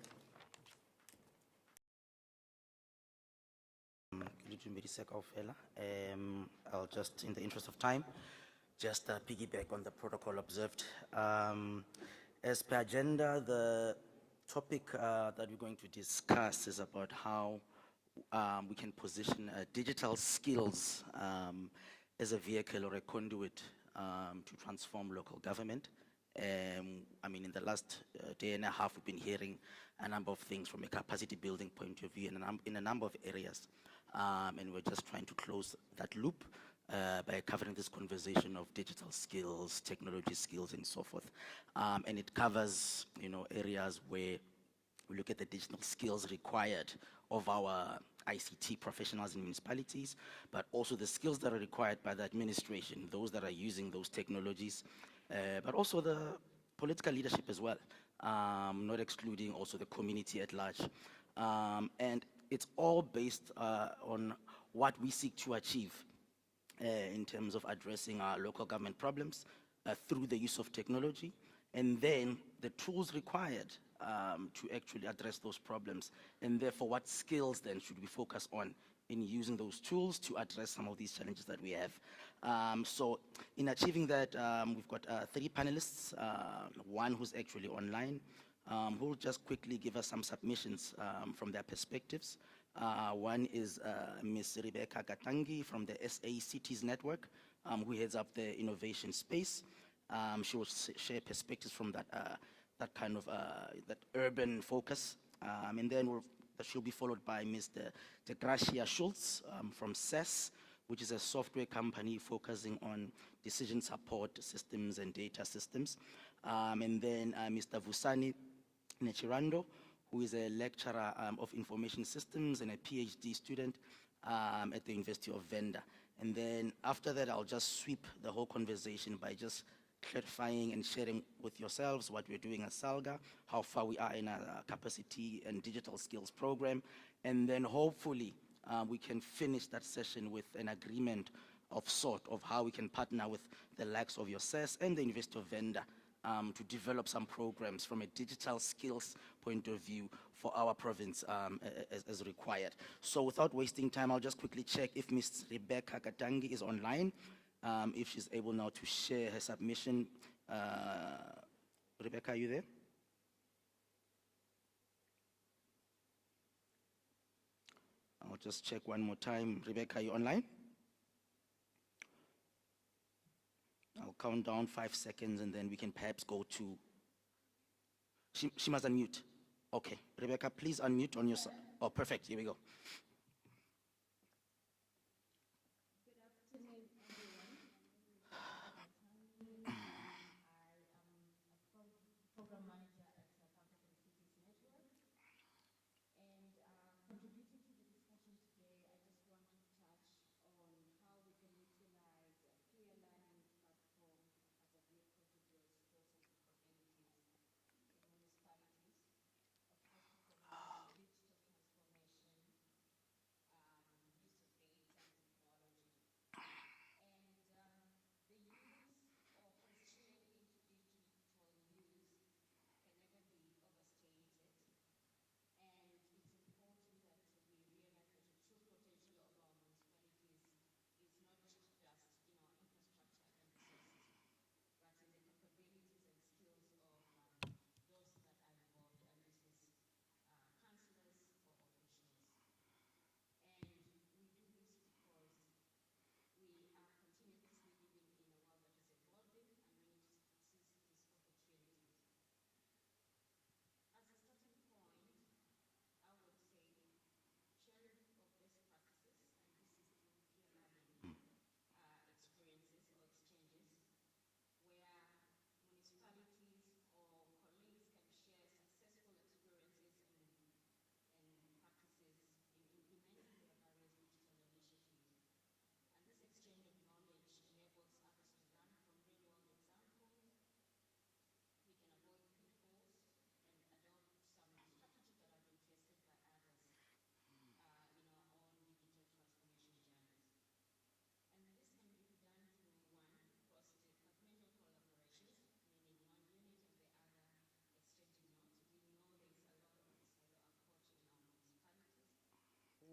I'll just, in the interest of time, just piggyback on the protocol observed. As per agenda, the topic that we're going to discuss is about how we can position digital skills as a vehicle or a conduit to transform local government. I mean, in the last day and a half, we've been hearing a number of things from a capacity building point of view in a number of areas. And we're just trying to close that loop by covering this conversation of digital skills, technology skills, and so forth. And it covers, areas where we look at the digital skills required of our ICT professionals in municipalities, but also the skills that are required by the administration, those that are using those technologies, but also the political leadership as well, not excluding also the community at large. And it's all based on what we seek to achieve in terms of addressing our local government problems through the use of technology, and then the tools required to actually address those problems, and therefore what skills then should we focus on in using those tools to address some of these challenges that we have. So in achieving that, we've got 3 panelists, one who's actually online, who will just quickly give us some submissions from their perspectives. One is Ms. Rebecca Gatangi from the SA Cities Network, who heads up the innovation space. She will share perspectives from that kind of that urban focus, and then she'll be followed by Mr. De Gracia Schultz from SES, which is a software company focusing on decision support systems and data systems. And then Mr. Vusani Nechirando, who is a lecturer of information systems and a PhD student at the University of Venda. And then after that, I'll just sweep the whole conversation by just clarifying and sharing with yourselves what we're doing at SALGA, how far we are in our capacity and digital skills program, and then hopefully we can finish that session with an agreement of sort of how we can partner with the likes of your SES and the University of Venda to develop some programs from a digital skills point of view for our province as required. So without wasting time, I'll just quickly check if Ms. Rebecca Katangi is online, if she's able now to share her submission. Rebecca, are you there? I'll just check one more time. Rebecca, are you online? I'll count down 5 seconds and then we can perhaps go to, she must unmute. Okay, Rebecca, please unmute on your side. Oh, perfect, here we go.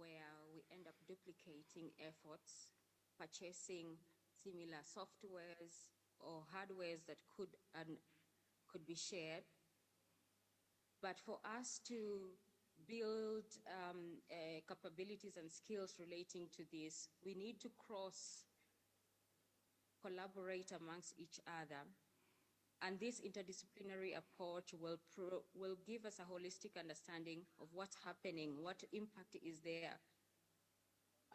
where we end up duplicating efforts, purchasing similar softwares or hardwares that could be shared. But for us to build capabilities and skills relating to this, we need to collaborate amongst each other. And this interdisciplinary approach will give us a holistic understanding of what's happening, what impact is there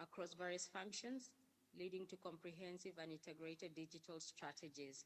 across various functions, leading to comprehensive and integrated digital strategies.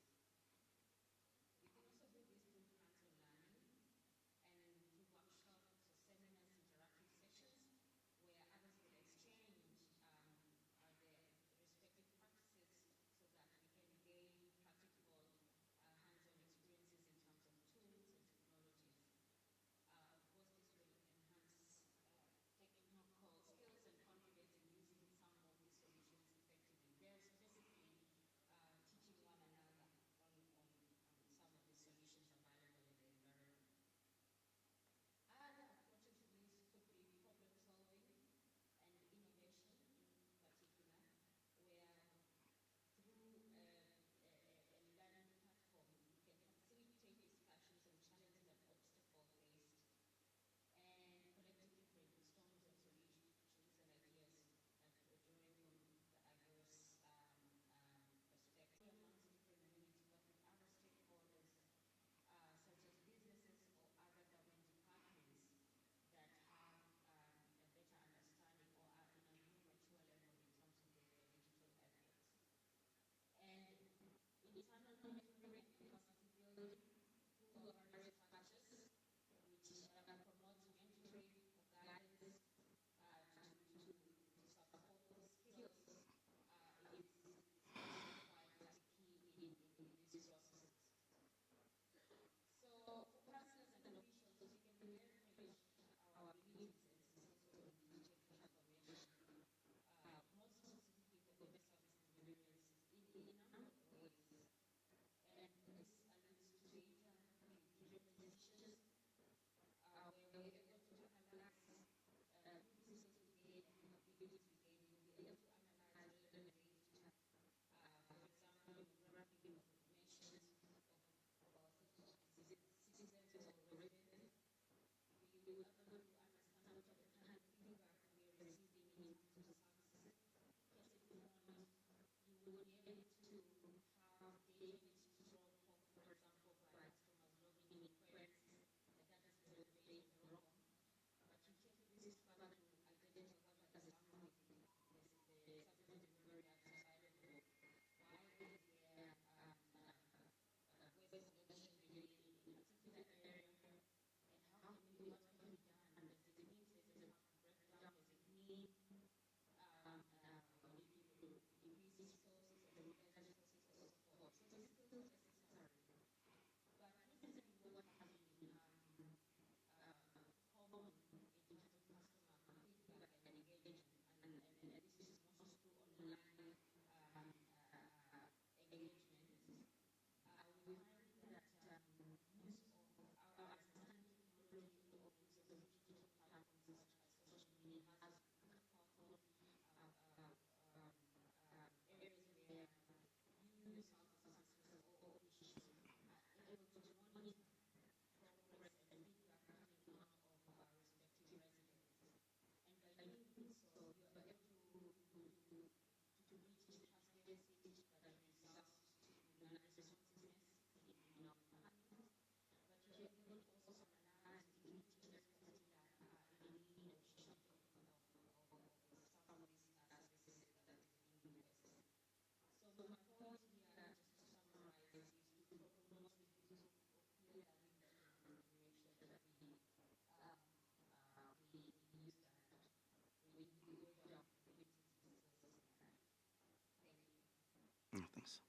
No, thanks.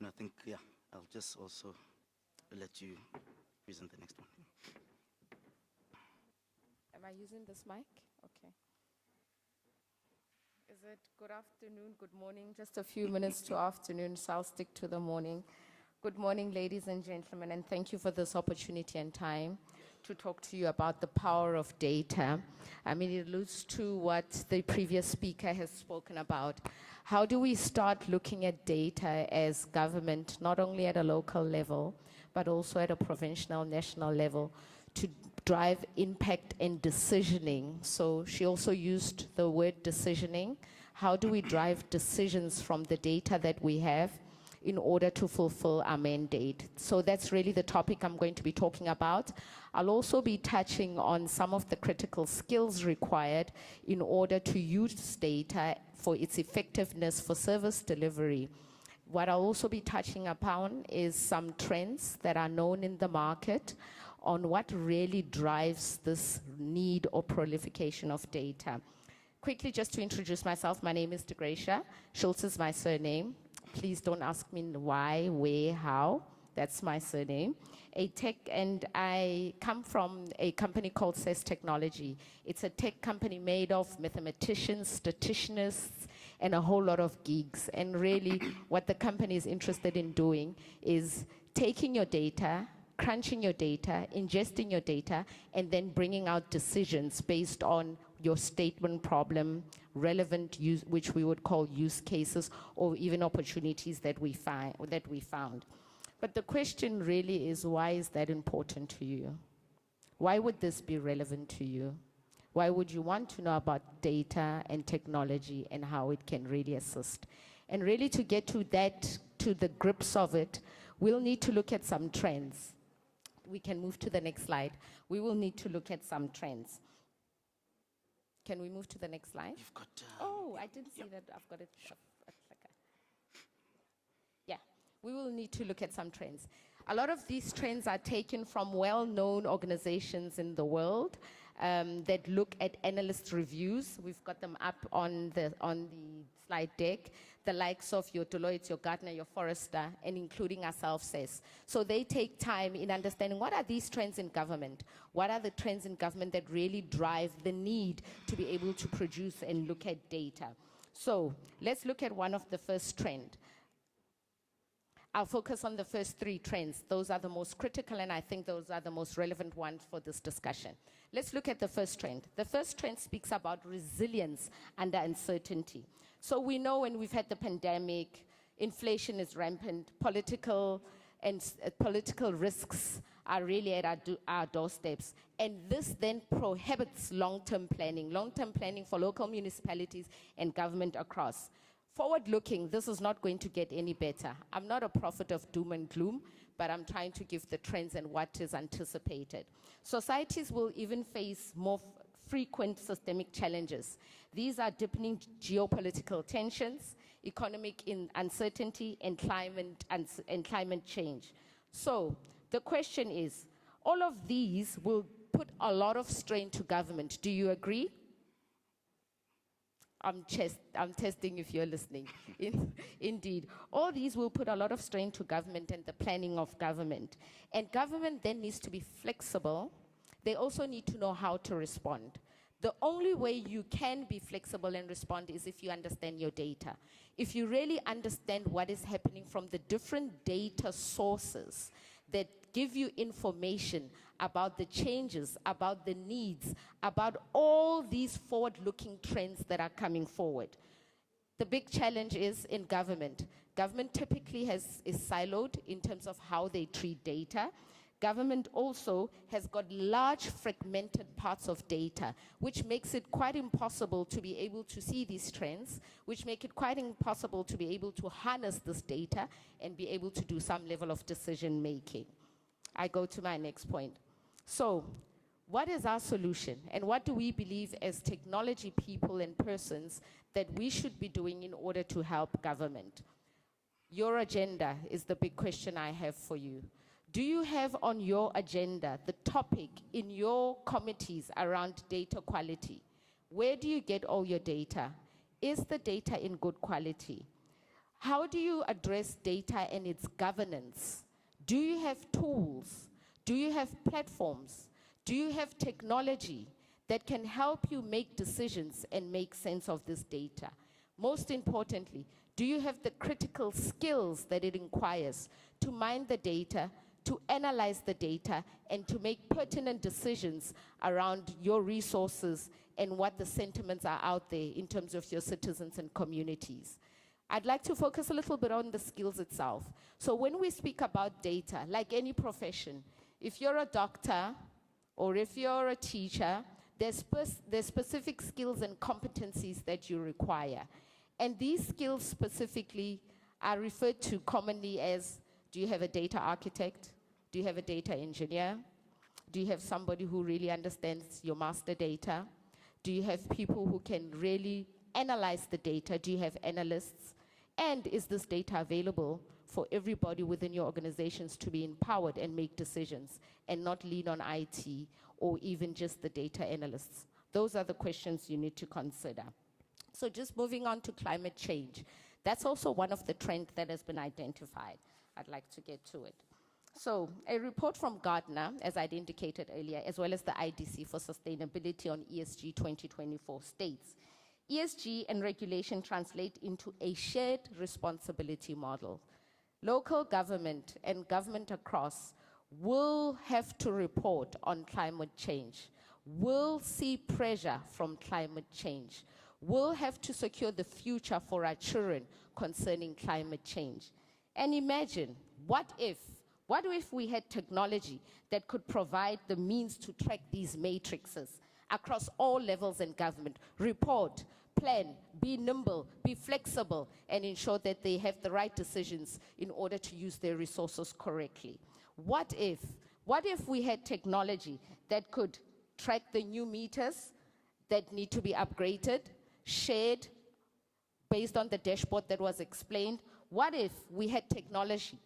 No, I think, yeah, I'll just also let you present the next one. Am I using this mic? Okay. Is it good afternoon, good morning? Just a few minutes to afternoon, so I'll stick to the morning. Good morning, ladies and gentlemen, and thank you for this opportunity and time to talk to you about the power of data. I mean, it alludes to what the previous speaker has spoken about. How do we start looking at data as government, not only at a local level, but also at a provincial, national level, to drive impact and decisioning? So she also used the word decisioning. How do we drive decisions from the data that we have in order to fulfill our mandate? So that's really the topic I'm going to be talking about. I'll also be touching on some of the critical skills required in order to use data for its effectiveness for service delivery. What I'll also be touching upon is some trends that are known in the market on what really drives this need or proliferation of data. Quickly, just to introduce myself, my name is DeGracia. Schultz is my surname. Please don't ask me why, where, how. That's my surname. And I come from a company called SES Technology. It's a tech company made of mathematicians, statisticians, and a whole lot of geeks. And really, what the company is interested in doing is taking your data, crunching your data, ingesting your data, and then bringing out decisions based on your statement problem, relevant use, which we would call use cases, or even opportunities that we found. But the question really is, why is that important to you? Why would this be relevant to you? Why would you want to know about data and technology and how it can really assist? And really, to get to that, to the grips of it, we'll need to look at some trends. We can move to the next slide. We will need to look at some trends. Can we move to the next slide? You've got... Oh, I didn't see that. I've got it. Okay. Yeah, we will need to look at some trends. A lot of these trends are taken from well-known organizations in the world that look at analyst reviews. We've got them up on the slide deck. The likes of your Deloitte, your Gartner, your Forrester, and including ourselves says. So they take time in understanding what are these trends in government? What are the trends in government that really drive the need to be able to produce and look at data? So let's look at one of the first trend. I'll focus on the first three trends. Those are the most critical, and I think those are the most relevant ones for this discussion. Let's look at the first trend. The first trend speaks about resilience under uncertainty. So we know when we've had the pandemic, inflation is rampant, political risks are really at our doorsteps. And this then prohibits long-term planning for local municipalities and government across. Forward-looking, this is not going to get any better. I'm not a prophet of doom and gloom, but I'm trying to give the trends and what is anticipated. Societies will even face more frequent systemic challenges. These are deepening geopolitical tensions, economic uncertainty, and climate change. So the question is, all of these will put a lot of strain to government. Do you agree? I'm testing if you're listening. Indeed. All these will put a lot of strain to government and the planning of government. And government then needs to be flexible. They also need to know how to respond. The only way you can be flexible and respond is if you understand your data. If you really understand what is happening from the different data sources that give you information about the changes, about the needs, about all these forward-looking trends that are coming forward. The big challenge is in government. Government typically is siloed in terms of how they treat data. Government also has got large fragmented parts of data, which makes it quite impossible to be able to see these trends, which make it quite impossible to be able to harness this data and be able to do some level of decision making. I go to my next point. So, what is our solution? And what do we believe as technology people and persons that we should be doing in order to help government? Your agenda is the big question I have for you. Do you have on your agenda the topic in your committees around data quality? Where do you get all your data? Is the data in good quality? How do you address data and its governance? Do you have tools? Do you have platforms? Do you have technology that can help you make decisions and make sense of this data? Most importantly, do you have the critical skills that it requires to mine the data, to analyze the data, and to make pertinent decisions around your resources and what the sentiments are out there in terms of your citizens and communities? I'd like to focus a little bit on the skills itself. So when we speak about data, like any profession, if you're a doctor or if you're a teacher, there's specific skills and competencies that you require. And these skills specifically are referred to commonly as, do you have a data architect? Do you have a data engineer? Do you have somebody who really understands your master data? Do you have people who can really analyze the data? Do you have analysts? And is this data available for everybody within your organizations to be empowered and make decisions and not lean on IT or even just the data analysts? Those are the questions you need to consider. So just moving on to climate change. That's also one of the trends that has been identified. I'd like to get to it. So a report from Gartner, as I'd indicated earlier, as well as the IDC for Sustainability on ESG 2024 states, ESG and regulation translate into a shared responsibility model. Local government and government across will have to report on climate change, will see pressure from climate change, will have to secure the future for our children concerning climate change. And imagine, what if we had technology that could provide the means to track these matrices across all levels in government, report, plan, be nimble, be flexible, and ensure that they have the right decisions in order to use their resources correctly? What if we had technology that could track the new meters that need to be upgraded, shared based on the dashboard that was explained? What if we had technology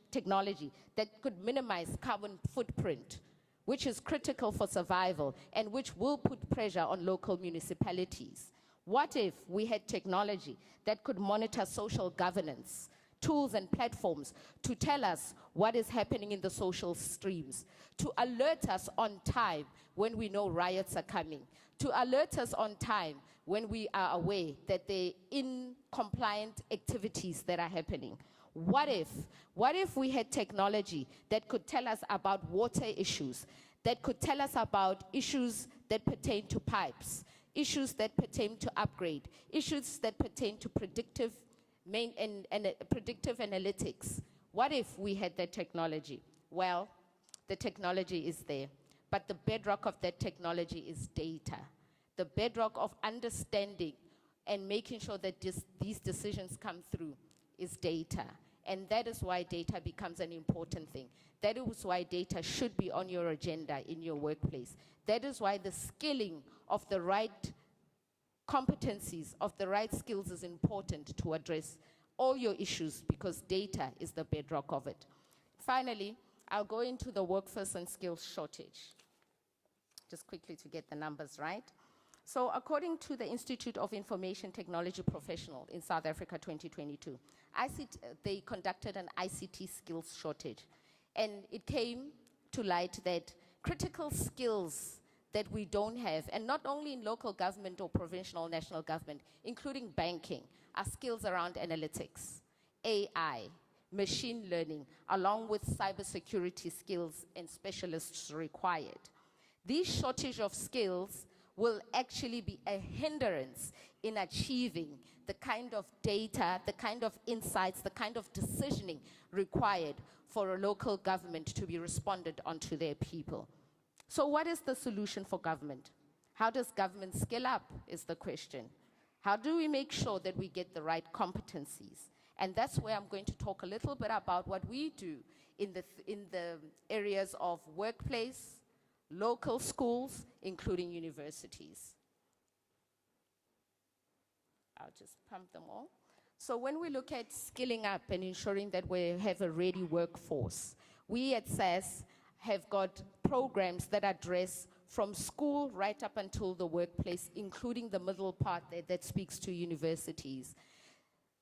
that could minimize carbon footprint, which is critical for survival and which will put pressure on local municipalities? What if we had technology that could monitor social governance, tools and platforms to tell us what is happening in the social streams, to alert us on time when we know riots are coming, to alert us on time when we are aware that there are incompliant activities that are happening? What if we had technology that could tell us about water issues, that could tell us about issues that pertain to pipes, issues that pertain to upgrade, issues that pertain to predictive analytics? What if we had that technology? Well, the technology is there, but the bedrock of that technology is data. The bedrock of understanding and making sure that these decisions come through is data. And that is why data becomes an important thing. That is why data should be on your agenda in your workplace. That is why the skilling of the right competencies, of the right skills is important to address all your issues, because data is the bedrock of it. Finally, I'll go into the workforce and skills shortage, just quickly to get the numbers right. So according to the Institute of Information Technology Professional in South Africa 2022, they conducted an ICT skills shortage. And it came to light that critical skills that we don't have, and not only in local government or provincial or national government, including banking, are skills around analytics, AI, machine learning, along with cybersecurity skills and specialists required. These shortage of skills will actually be a hindrance in achieving the kind of data, the kind of insights, the kind of decisioning required for a local government to be responded onto their people. So what is the solution for government? How does government scale up is the question. How do we make sure that we get the right competencies? And that's where I'm going to talk a little bit about what we do in the areas of workplace, local schools, including universities. I'll just pump them all. So when we look at skilling up and ensuring that we have a ready workforce, we at SAS have got programs that address from school right up until the workplace, including the middle part that speaks to universities.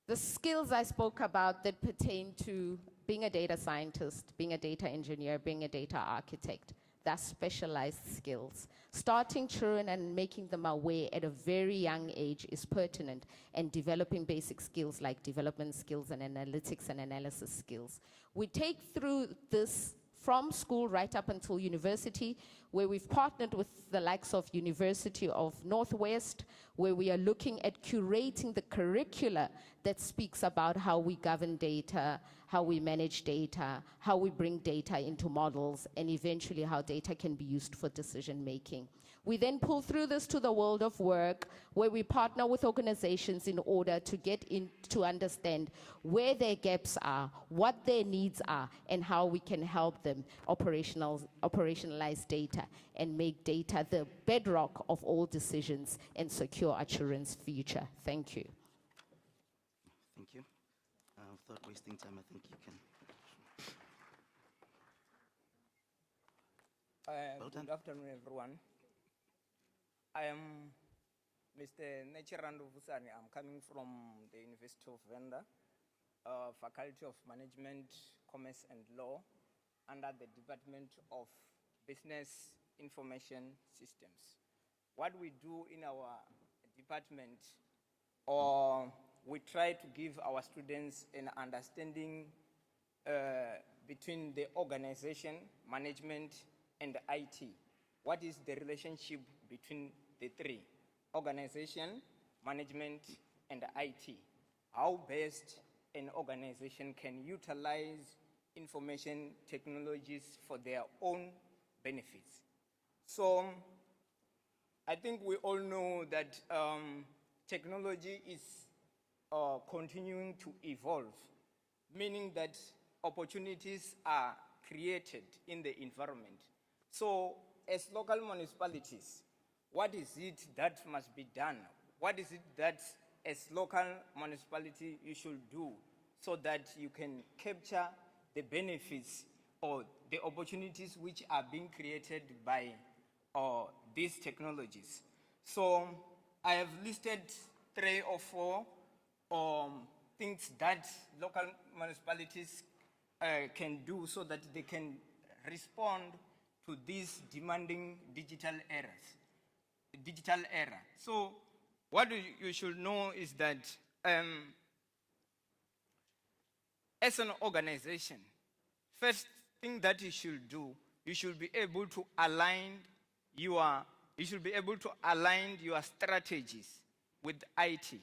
The skills I spoke about that pertain to being a data scientist, being a data engineer, being a data architect, that's specialized skills. Starting children and making them aware at a very young age is pertinent, and developing basic skills like development skills and analytics and analysis skills. We take through this from school right up until university, where we've partnered with the likes of University of Northwest, where we are looking at curating the curricula that speaks about how we govern data, how we manage data, how we bring data into models, and eventually how data can be used for decision making. We then pull through this to the world of work, where we partner with organizations in order to get in to understand where their gaps are, what their needs are, and how we can help them operationalize data and make data the bedrock of all decisions and secure our children's future. Thank you. Thank you. Without wasting time, I think you can. Well done. Good afternoon, everyone. I am Mr. Nechirandu Vusani. I'm coming from the University of Venda, Faculty of Management, Commerce and Law, under the Department of Business Information Systems. What we do in our department, we try to give our students an understanding between the organization, management, and IT. What is the relationship between the three? Organization, management, and IT. How best an organization can utilize information technologies for their own benefits. So I think we all know that technology is continuing to evolve, meaning that opportunities are created in the environment. So as local municipalities, what is it that must be done? What is it that as local municipality you should do so that you can capture the benefits or the opportunities which are being created by these technologies? So I have listed 3 or 4 things that local municipalities can do so that they can respond to these demanding digital era. So what you should know is that as an organization, first thing that you should do, you should be able to align your strategies with IT.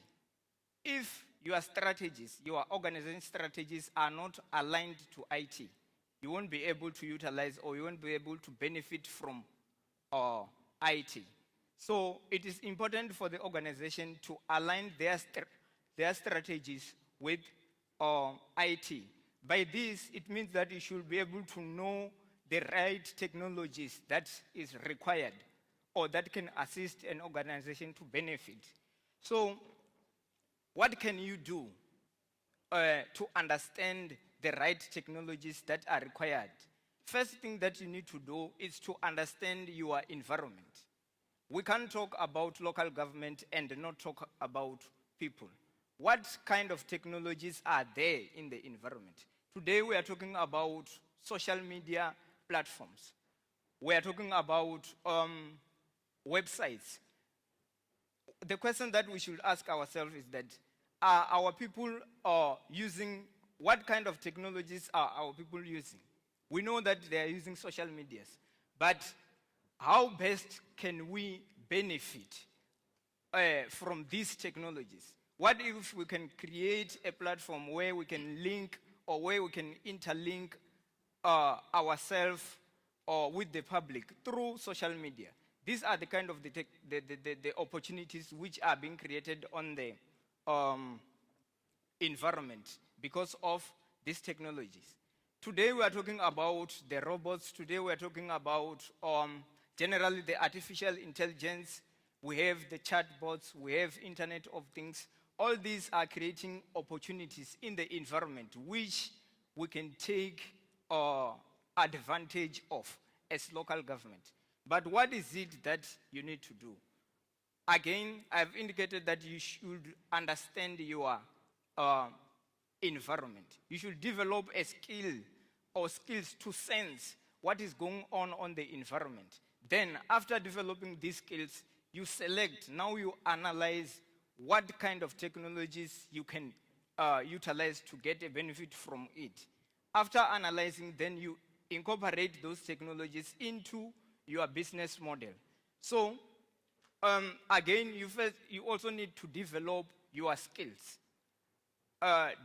If your strategies, your organization strategies are not aligned to IT, you won't be able to utilize or you won't be able to benefit from IT. So it is important for the organization to align their strategies with IT. By this, it means that you should be able to know the right technologies that is required or that can assist an organization to benefit. So what can you do to understand the right technologies that are required? First thing that you need to do is to understand your environment. We can't talk about local government and not talk about people. What kind of technologies are there in the environment? Today we are talking about social media platforms. We are talking about websites. The question that we should ask ourselves is that, are our people using, what kind of technologies are our people using? We know that they are using social medias, but how best can we benefit from these technologies? What if we can create a platform where we can link or where we can interlink ourselves with the public through social media? These are the kind of the opportunities which are being created on the environment because of these technologies. Today we are talking about the robots. Today we are talking about generally the artificial intelligence. We have the chatbots. We have Internet of Things. All these are creating opportunities in the environment which we can take advantage of as local government. But what is it that you need to do? Again, I've indicated that you should understand your environment. You should develop a skill or skills to sense what is going on the environment. Then, after developing these skills, you select, now you analyze what kind of technologies you can utilize to get a benefit from it. After analyzing, then you incorporate those technologies into your business model. So, again, you also need to develop your skills.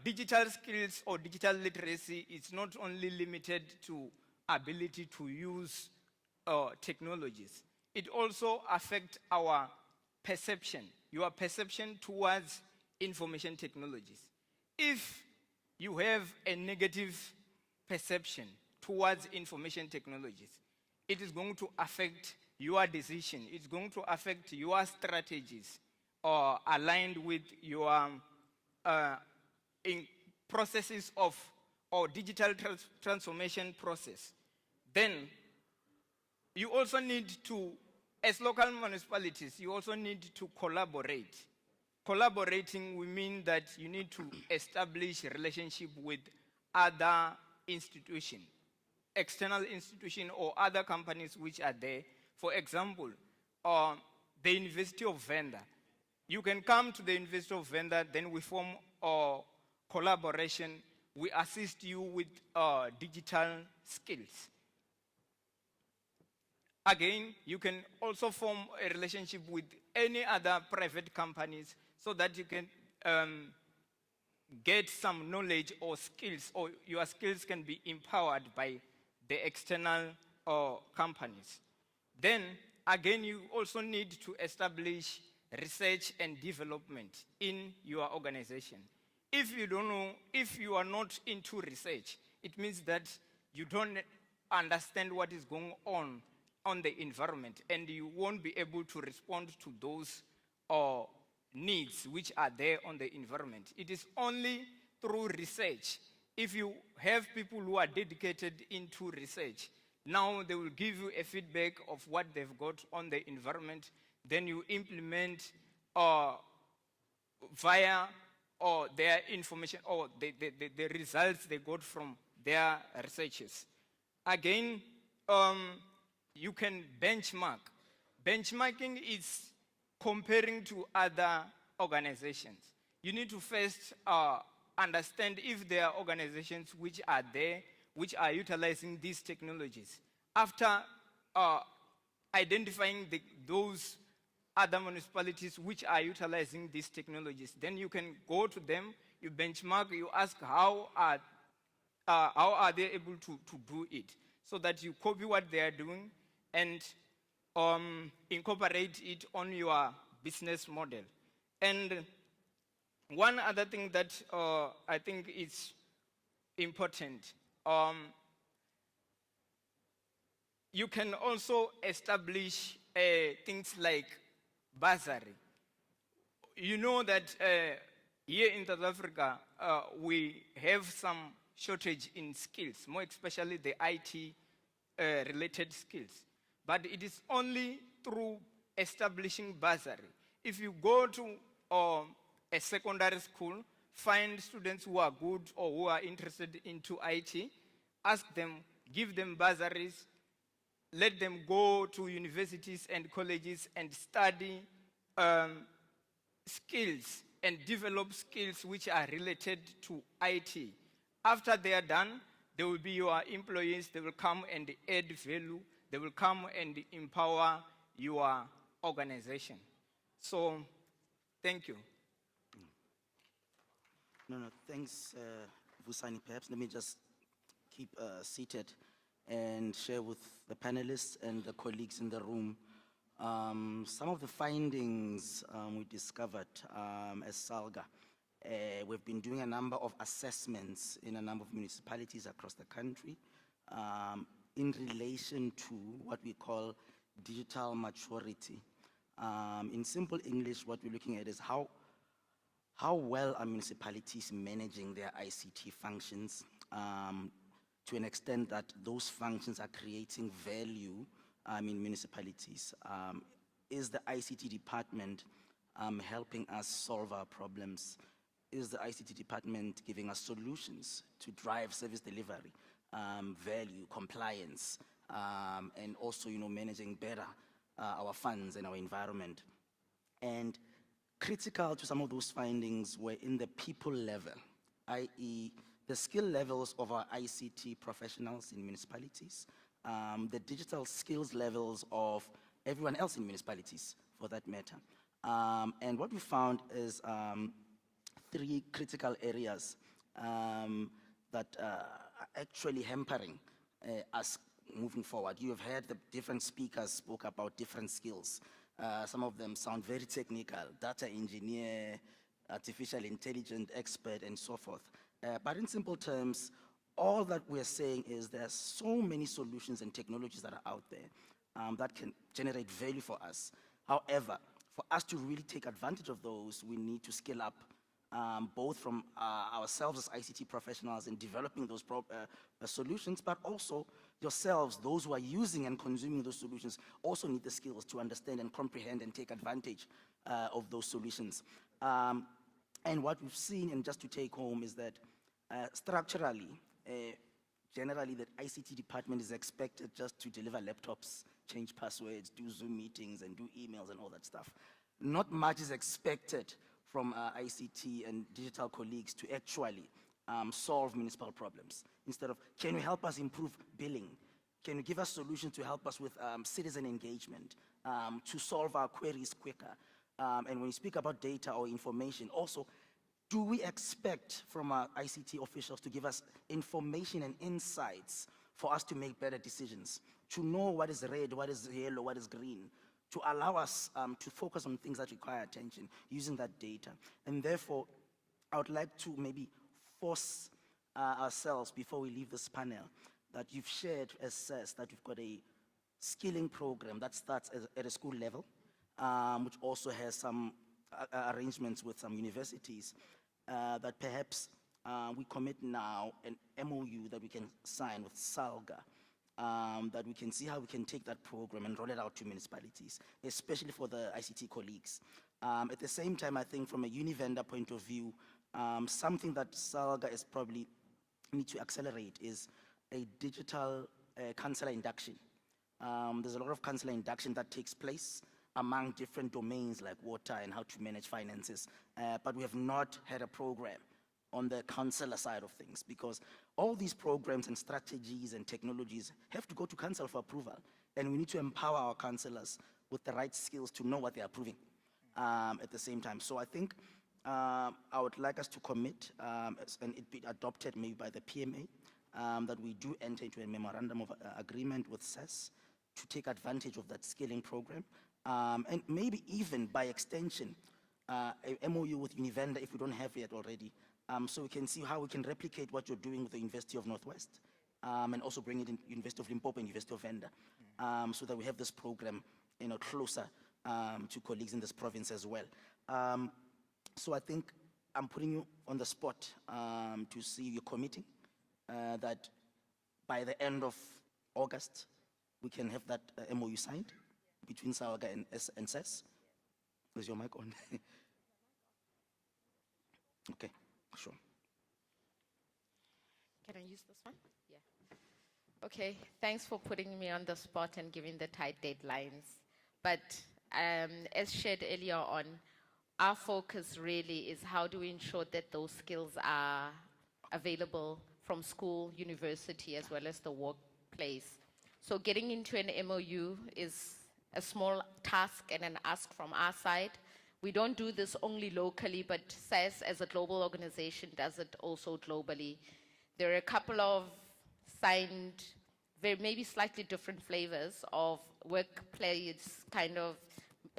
Digital skills or digital literacy is not only limited to ability to use technologies. It also affects our perception, your perception towards information technologies. If you have a negative perception towards information technologies, it is going to affect your decision. It's going to affect your strategies aligned with your in processes of or digital transformation process. Then you also need to, as local municipalities, you also need to collaborate. Collaborating, we mean that you need to establish a relationship with other institutions, external institutions or other companies which are there. For example, the University of Venda. You can come to the University of Venda, then we form a collaboration. We assist you with digital skills. Again, you can also form a relationship with any other private companies so that you can get some knowledge or skills, or your skills can be empowered by the external companies. Then, again, you also need to establish research and development in your organization. If you don't know, if you are not into research, it means that you don't understand what is going on the environment, and you won't be able to respond to those needs which are there on the environment. It is only through research. If you have people who are dedicated into research, now they will give you a feedback of what they've got on the environment, then you implement via their information or the results they got from their researches. Again, you can benchmark. Benchmarking is comparing to other organizations. You need to first understand if there are organizations which are there, which are utilizing these technologies. After identifying those other municipalities which are utilizing these technologies, then you can go to them, you benchmark, you ask how are they able to do it, so that you copy what they are doing and incorporate it on your business model. And one other thing that I think is important, you can also establish things like bursary. You know that here in South Africa, we have some shortage in skills, more especially the IT related skills. But it is only through establishing bursary. If you go to a secondary school, find students who are good or who are interested into IT, ask them, give them bursaries, let them go to universities and colleges and study skills and develop skills which are related to IT. After they are done, they will be your employees, they will come and add value, they will come and empower your organization. So, thank you. No, thanks, Vusani. Perhaps let me just keep seated and share with the panelists and the colleagues in the room some of the findings we discovered as SALGA. We've been doing a number of assessments in a number of municipalities across the country in relation to what we call digital maturity. In simple English, what we're looking at is how well are municipalities managing their ICT functions to an extent that those functions are creating value in municipalities. Is the ICT department helping us solve our problems? Is the ICT department giving us solutions to drive service delivery, value, compliance, and also, managing better our funds and our environment? And critical to some of those findings were in the people level, i.e. the skill levels of our ICT professionals in municipalities, the digital skills levels of everyone else in municipalities, for that matter. And what we found is 3 critical areas that are actually hampering us moving forward. You have heard the different speakers spoke about different skills. Some of them sound very technical, data engineer, artificial intelligence expert, and so forth. But in simple terms, all that we're saying is there's so many solutions and technologies that are out there that can generate value for us. However, for us to really take advantage of those, we need to scale up both from ourselves as ICT professionals in developing those solutions, but also yourselves, those who are using and consuming those solutions, also need the skills to understand and comprehend and take advantage of those solutions. And what we've seen, and just to take home, is that structurally, generally the ICT department is expected just to deliver laptops, change passwords, do Zoom meetings, and do emails and all that stuff. Not much is expected from ICT and digital colleagues to actually solve municipal problems. Instead of, can you help us improve billing? Can you give us solutions to help us with citizen engagement, to solve our queries quicker? And when you speak about data or information, also, do we expect from our ICT officials to give us information and insights for us to make better decisions, to know what is red, what is yellow, what is green, to allow us to focus on things that require attention using that data? And therefore, I would like to maybe force ourselves before we leave this panel that you've shared as says that we've got a skilling program that starts at a school level, which also has some arrangements with some universities, that perhaps we commit now an MOU that we can sign with SALGA, that we can see how we can take that program and roll it out to municipalities, especially for the ICT colleagues. At the same time, I think from a uni-vendor point of view, something that SALGA is probably need to accelerate is a digital councillor induction. There's a lot of councillor induction that takes place among different domains like water and how to manage finances, but we have not had a program on the councillor side of things, because all these programs and strategies and technologies have to go to council for approval, and we need to empower our councillors with the right skills to know what they're approving at the same time. So I think I would like us to commit, and it be adopted maybe by the PMA, that we do enter into a memorandum of agreement with SES to take advantage of that skilling program, and maybe even by extension, a MOU with Univenda if we don't have it already, so we can see how we can replicate what you're doing with the University of Northwest, and also bring it in University of Limpopo and University of Venda, so that we have this program, closer to colleagues in this province as well. So I think I'm putting you on the spot to see you committing that by the end of August, we can have that MOU signed between SALGA and SES. Is your mic on? Okay, sure. Can I use this one? Yeah. Okay, thanks for putting me on the spot and giving the tight deadlines. But as shared earlier on, our focus really is how do we ensure that those skills are available from school, university, as well as the workplace. So getting into an MOU is a small task and an ask from our side. We don't do this only locally, but SES as a global organization does it also globally. There are a couple of signed, maybe slightly different flavors of workplace kind of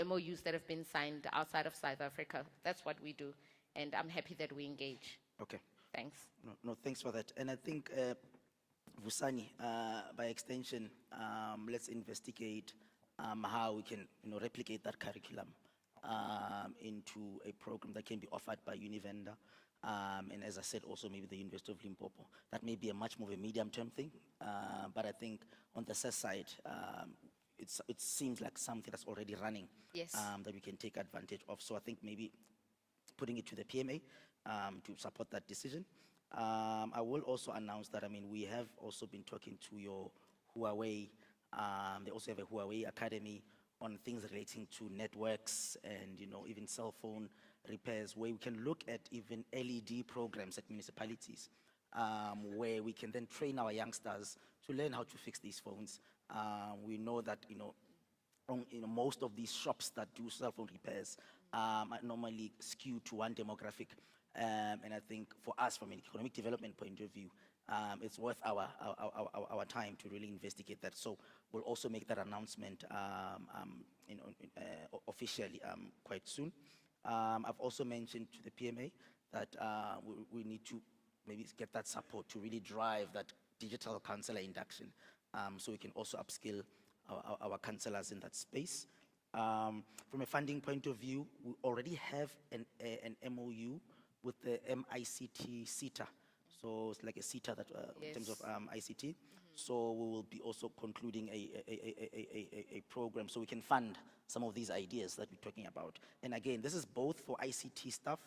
MOUs that have been signed outside of South Africa. That's what we do, and I'm happy that we engage. Okay. Thanks. No, thanks for that. And I think, Vusani, by extension, let's investigate how we can, replicate that curriculum into a program that can be offered by Univenda. And as I said, also maybe the University of Limpopo. That may be a much more of a medium-term thing, but I think on the SES side, it seems like something that's already running. Yes. That we can take advantage of. So I think maybe putting it to the PMA to support that decision. I will also announce that, we have also been talking to your Huawei. They also have a Huawei Academy on things relating to networks and, even cell phone repairs, where we can look at even LED programs at municipalities, where we can then train our youngsters to learn how to fix these phones. We know that, most of these shops that do cell phone repairs are normally skewed to one demographic. And I think for us, from an economic development point of view, it's worth our time to really investigate that. So we'll also make that announcement officially quite soon. I've also mentioned to the PMA that we need to maybe get that support to really drive that digital counselor induction, so we can also upskill our counselors in that space. From a funding point of view, we already have an MOU with the MICT CETA. So it's like a CETA that, in terms of ICT. So we will be also concluding a program so we can fund some of these ideas that we're talking about. And again, this is both for ICT stuff.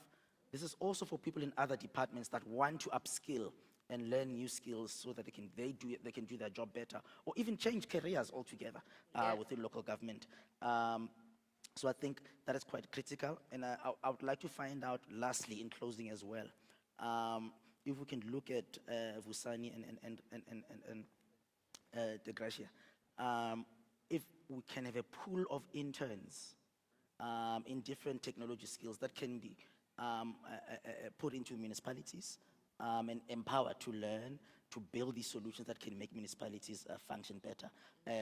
This is also for people in other departments that want to upskill and learn new skills so that they can do their job better, or even change careers altogether within local government. So I think that is quite critical. And I would like to find out, lastly, in closing as well, if we can look at Vusani and De Gracia, if we can have a pool of interns in different technology skills that can be put into municipalities and empowered to learn, to build these solutions that can make municipalities function better,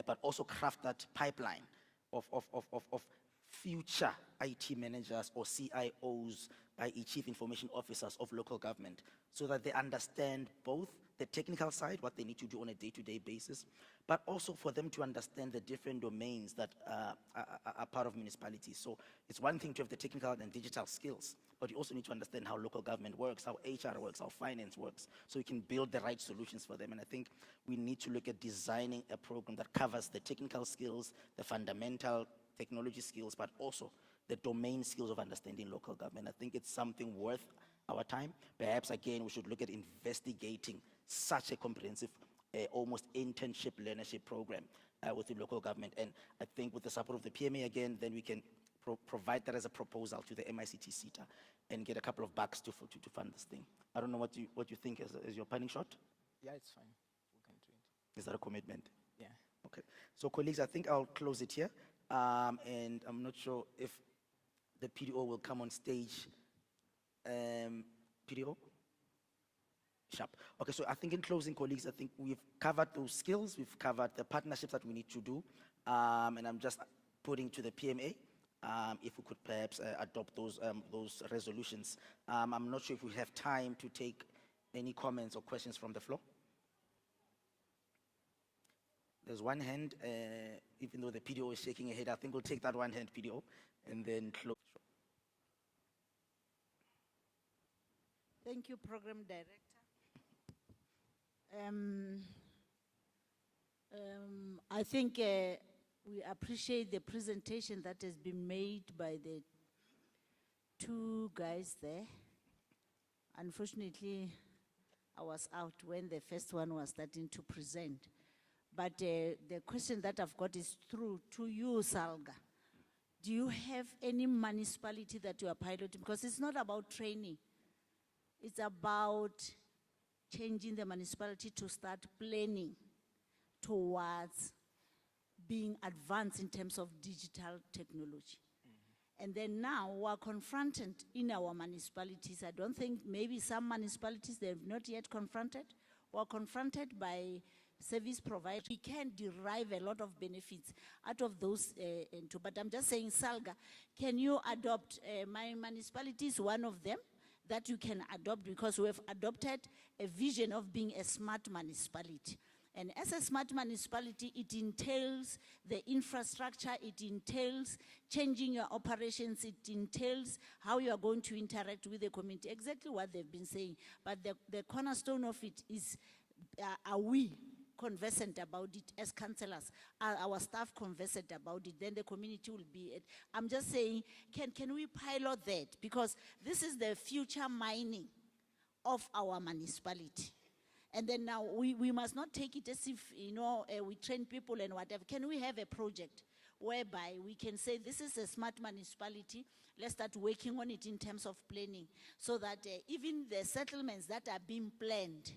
but also craft that pipeline of future IT managers or CIOs, i.e. Chief Information Officers of local government, so that they understand both the technical side, what they need to do on a day-to-day basis, but also for them to understand the different domains that are part of municipalities. So it's one thing to have the technical and digital skills, but you also need to understand how local government works, how HR works, how finance works, so you can build the right solutions for them. And I think we need to look at designing a program that covers the technical skills, the fundamental technology skills, but also the domain skills of understanding local government. I think it's something worth our time. Perhaps, again, we should look at investigating such a comprehensive, almost internship learnership program within local government. And I think with the support of the PMA, again, then we can provide that as a proposal to the MICT CETA and get a couple of bucks to fund this thing. I don't know what you think as your panning shot. Yeah, it's fine. We can do it. Is that a commitment? Yeah. Okay. So, colleagues, I think I'll close it here. And I'm not sure if the PDO will come on stage. PDO? Sharp. Okay, so I think in closing, colleagues, I think we've covered those skills, we've covered the partnerships that we need to do, and I'm just putting to the PMA, if we could perhaps adopt those resolutions. I'm not sure if we have time to take any comments or questions from the floor. There's one hand, even though the PDO is shaking her head, I think we'll take that one hand, PDO, and then close. Thank you, Program Director. I think we appreciate the presentation that has been made by the two guys there. Unfortunately, I was out when the first one was starting to present. But the question that I've got is through to you, SALGA. Do you have any municipality that you are piloting? Because it's not about training. It's about changing the municipality to start planning towards being advanced in terms of digital technology. And then now we're confronted in our municipalities. I don't think maybe some municipalities they have not yet confronted. We're confronted by service providers. We can derive a lot of benefits out of those. But I'm just saying, SALGA, can you adopt, my municipality is one of them that you can adopt because we have adopted a vision of being a smart municipality. And as a smart municipality, it entails the infrastructure, it entails changing your operations, it entails how you are going to interact with the community, exactly what they've been saying. But the cornerstone of it is, are we conversant about it as councillors? Are our staff conversant about it? Then the community will be it. I'm just saying, can we pilot that? Because this is the future mining of our municipality. And then now we must not take it as if, you know, we train people and whatever. Can we have a project whereby we can say this is a smart municipality, let's start working on it in terms of planning so that even the settlements that are being planned,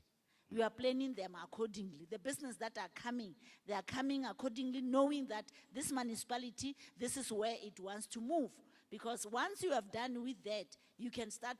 we are planning them accordingly. The business that are coming, they are coming accordingly, knowing that this municipality, this is where it wants to move. Because once you have done with that, you can start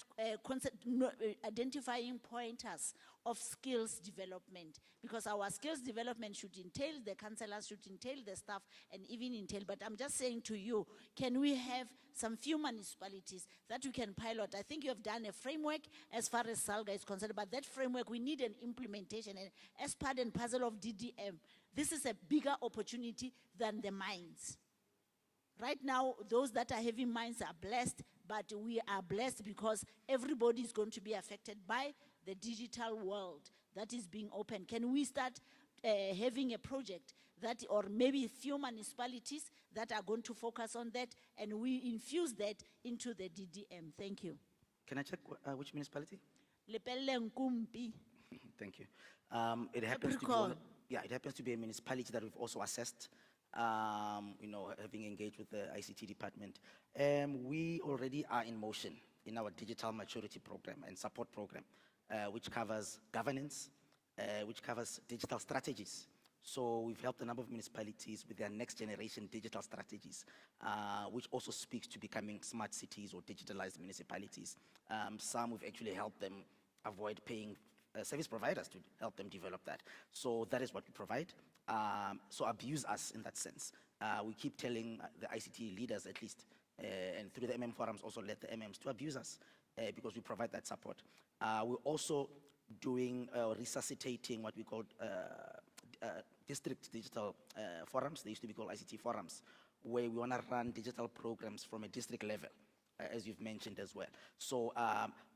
identifying pointers of skills development. Because our skills development should entail the councillors, should entail the staff, and even entail. But I'm just saying to you, can we have some few municipalities that we can pilot? I think you have done a framework as far as SALGA is concerned, but that framework, we need an implementation. And as part and parcel of DDM, this is a bigger opportunity than the mines. Right now, those that are having mines are blessed, but we are blessed because everybody is going to be affected by the digital world that is being opened. Can we start having a project that, or maybe a few municipalities that are going to focus on that, and we infuse that into the DDM? Thank you. Can I check which municipality? Lepelle Nkumpi. Thank you. It happens to be it happens to be a municipality that we've also assessed. You know, having engaged with the ICT department. We already are in motion in our digital maturity program and support program, which covers governance, which covers digital strategies. So we've helped a number of municipalities with their next generation digital strategies, which also speaks to becoming smart cities or digitalized municipalities. Some we've actually helped them avoid paying service providers to help them develop that. So that is what we provide. So abuse us in that sense. We keep telling the ICT leaders at least, and through the MM forums also let the MMs to abuse us because we provide that support. We're also doing, resuscitating what we call district digital forums. They used to be called ICT forums, where we want to run digital programs from a district level, as you've mentioned as well. So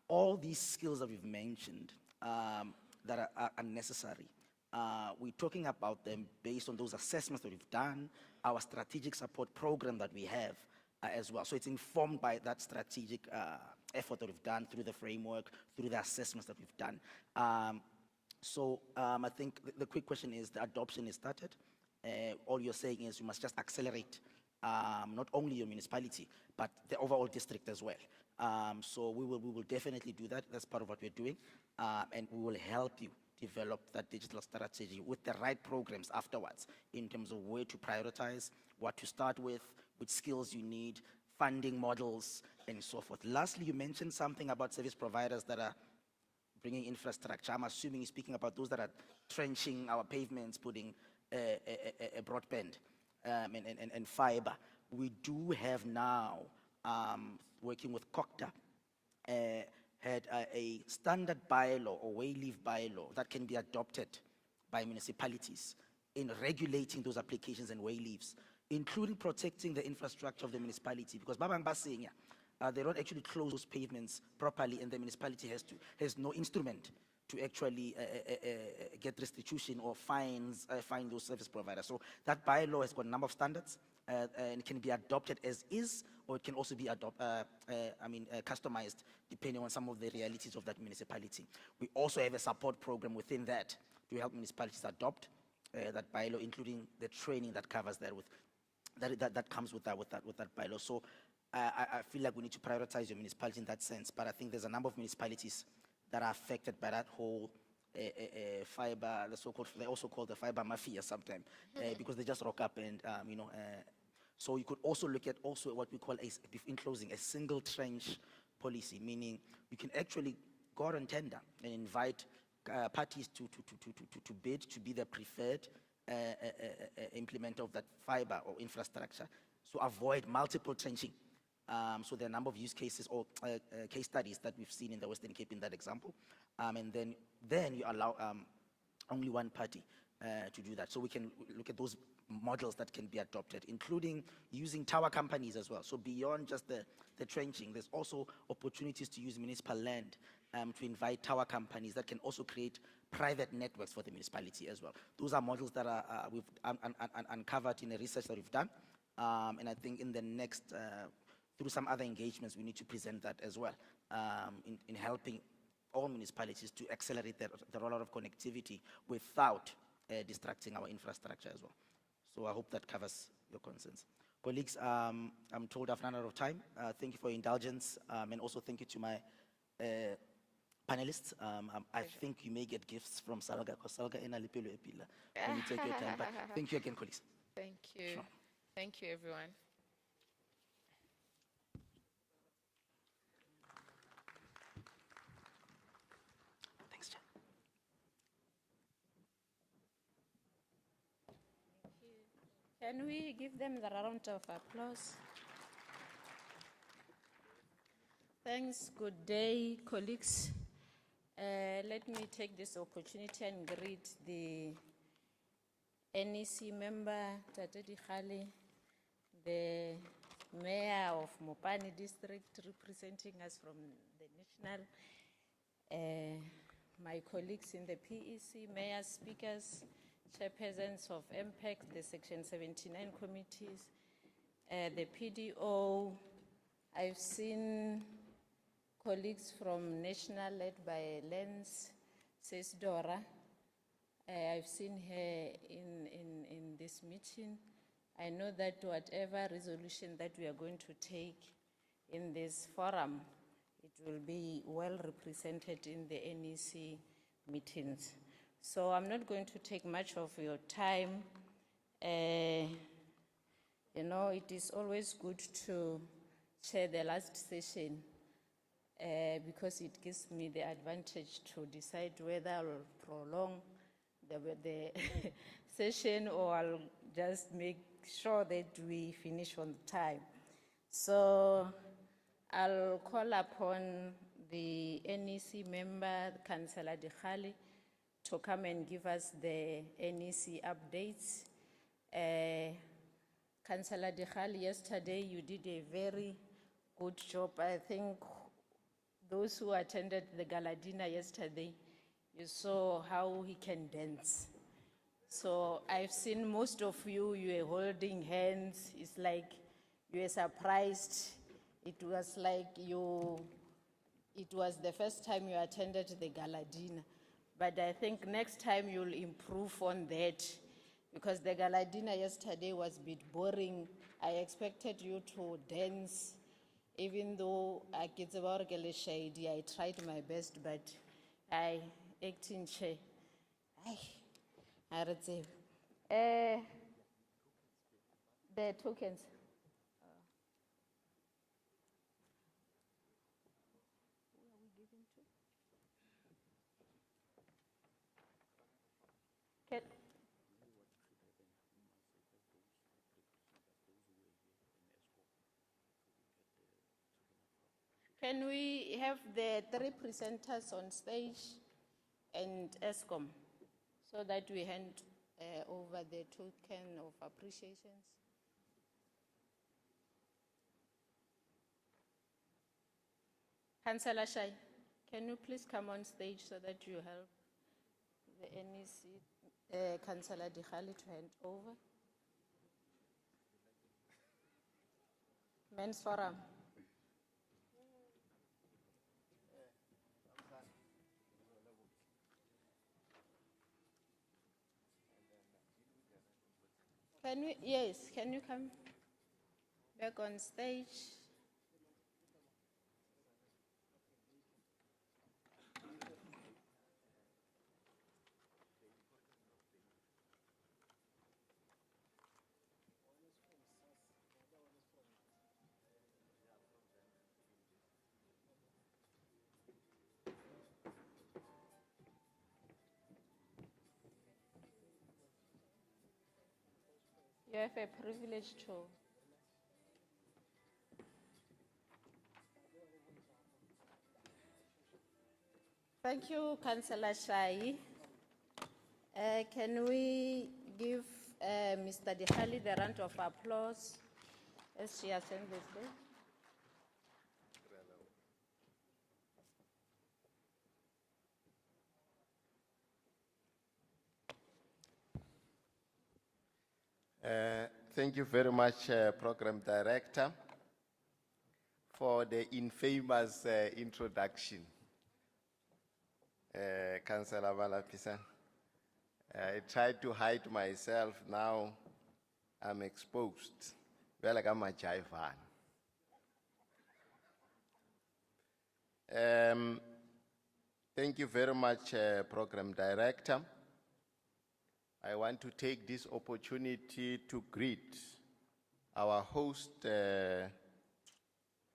all these skills that we've mentioned that are necessary, we're talking about them based on those assessments that we've done, our strategic support program that we have as well. So it's informed by that strategic effort that we've done through the framework, through the assessments that we've done. I think the quick question is the adoption is started. All you're saying is you must just accelerate not only your municipality, but the overall district as well. So we will definitely do that. That's part of what we're doing. And we will help you develop that digital strategy with the right programs afterwards in terms of where to prioritize, what to start with, which skills you need, funding models, and so forth. Lastly, you mentioned something about service providers that are bringing infrastructure. I'm assuming you're speaking about those that are trenching our pavements, putting a broadband and fiber. We do have now, working with COCTA, had a standard bylaw or way-leave bylaw that can be adopted by municipalities in regulating those applications and way-leaves, including protecting the infrastructure of the municipality, because babang basenya, they don't actually close those pavements properly, and the municipality has no instrument to actually get restitution or fine those service providers. So that bylaw has got a number of standards, and it can be adopted as is, or it can also be customized depending on some of the realities of that municipality. We also have a support program within that to help municipalities adopt that bylaw, including the training that covers that that comes with that bylaw. So I feel like we need to prioritize your municipality in that sense, but I think there's a number of municipalities that are affected by that whole fiber, they also call the fiber mafia sometimes, because they just rock up and, so you could also look at also what we call in closing, a single trench policy, meaning you can actually go out on tender and invite parties to bid to be the preferred implementer of that fiber or infrastructure, so avoid multiple trenching. So there are a number of use cases or case studies that we've seen in the Western Cape in that example. And then you allow only one party to do that. So we can look at those models that can be adopted, including using tower companies as well. So beyond just the trenching, there's also opportunities to use municipal land to invite tower companies that can also create private networks for the municipality as well. Those are models that we've uncovered in the research that we've done. And I think in the next, through some other engagements, we need to present that as well, in helping all municipalities to accelerate the rollout of connectivity without distracting our infrastructure as well. So I hope that covers your concerns. Colleagues, I'm told I've run out of time. Thank you for your indulgence, and also thank you to my panelists. I think you may get gifts from SALGA, because SALGA ena lepelo e pila when you take your time. But thank you again, colleagues. Thank you. Sure. Thank you, everyone. Thanks, Chair. Can we give them the round of applause? Thanks. Good day, colleagues. Let me take this opportunity and greet the NEC member, Tate Dikgale, the mayor of Mopani district representing us from the national, my colleagues in the PEC, mayors, speakers, chairpersons of MPEC, the Section 79 committees, the PDO. I've seen colleagues from national led by Lens, says Dora. I've seen her in this meeting. I know that whatever resolution that we are going to take in this forum, it will be well represented in the NEC meetings. So I'm not going to take much of your time. You know, it is always good to share the last session because it gives me the advantage to decide whether I'll prolong the session or I'll just make sure that we finish on time. So I'll call upon the NEC member, Councillor Dikgale, to come and give us the NEC updates. Councillor Dikgale, yesterday you did a very good job. I think those who attended the gala dinner yesterday, you saw how he can dance. So I've seen most of you, you were holding hands. It's like you were surprised. It was like it was the first time you attended the gala dinner. But I think next time you'll improve on that, because the gala dinner yesterday was a bit boring. I expected you to dance, even though I get about shady. I tried my best, but I acting chair. I read the tokens. Can- Can we have the three presenters on stage and ESCOM so that we hand over the token of appreciations? Councillor Shai, can you please come on stage so that you help the NEC, Councillor Dikhali to hand over? Men's Forum. Can you come back on stage? You have a privilege to. Thank you, Councillor Shai. Can we give Mr. Dikhali the round of applause as she ascends the stage? Thank you very much, Program Director, for the infamous introduction. Councillor Malapisa, I tried to hide myself, now I'm exposed. Well, like I'm a Jai fan. Thank you very much, Program Director. I want to take this opportunity to greet our host,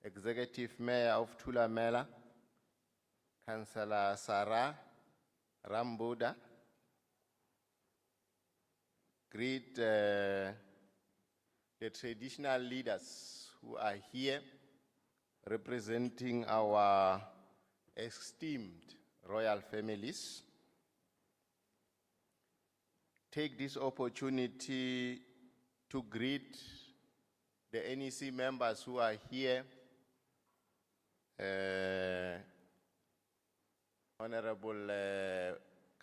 Executive Mayor of Thulamela, Councillor Sarah Rambuda. Greet the traditional leaders who are here representing our esteemed royal families. Take this opportunity to greet the NEC members who are here, Honorable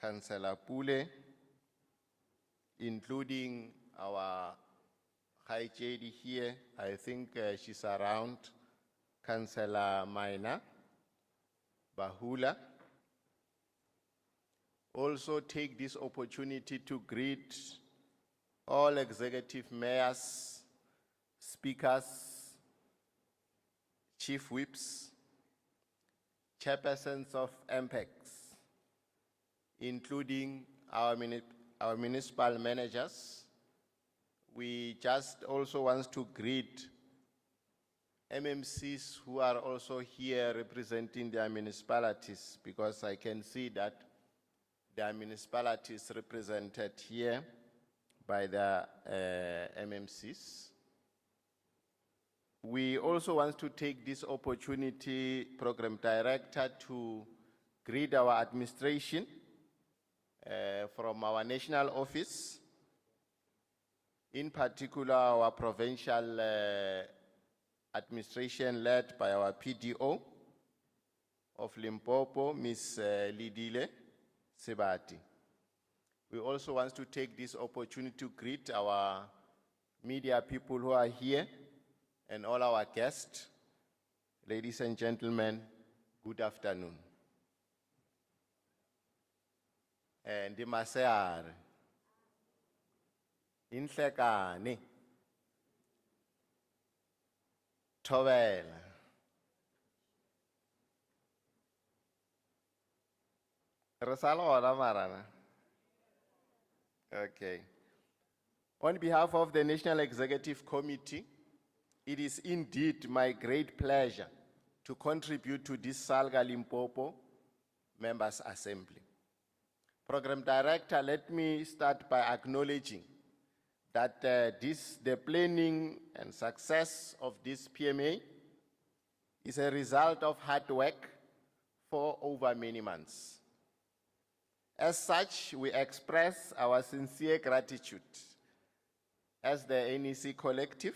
Councillor Pule, including our High JD here, I think she's around, Councillor Maina Bahula. Also take this opportunity to greet all executive mayors, speakers, chief whips, chairpersons of MPECs, including our municipal managers. We just also want to greet MMCs who are also here representing their municipalities, because I can see that there are municipalities represented here by the MMCs. We also want to take this opportunity, Program Director, to greet our administration from our national office, in particular our provincial administration led by our PDO of Limpopo, Ms. Lidile Sebati. We also want to take this opportunity to greet our media people who are here and all our guests. Ladies and gentlemen, good afternoon. And the Masear, Inhlekani, Towel. Okay. On behalf of the National Executive Committee, it is indeed my great pleasure to contribute to this SALGA Limpopo Members Assembly. Program Director, let me start by acknowledging that the planning and success of this PMA is a result of hard work for over many months. As such, we express our sincere gratitude as the NEC collective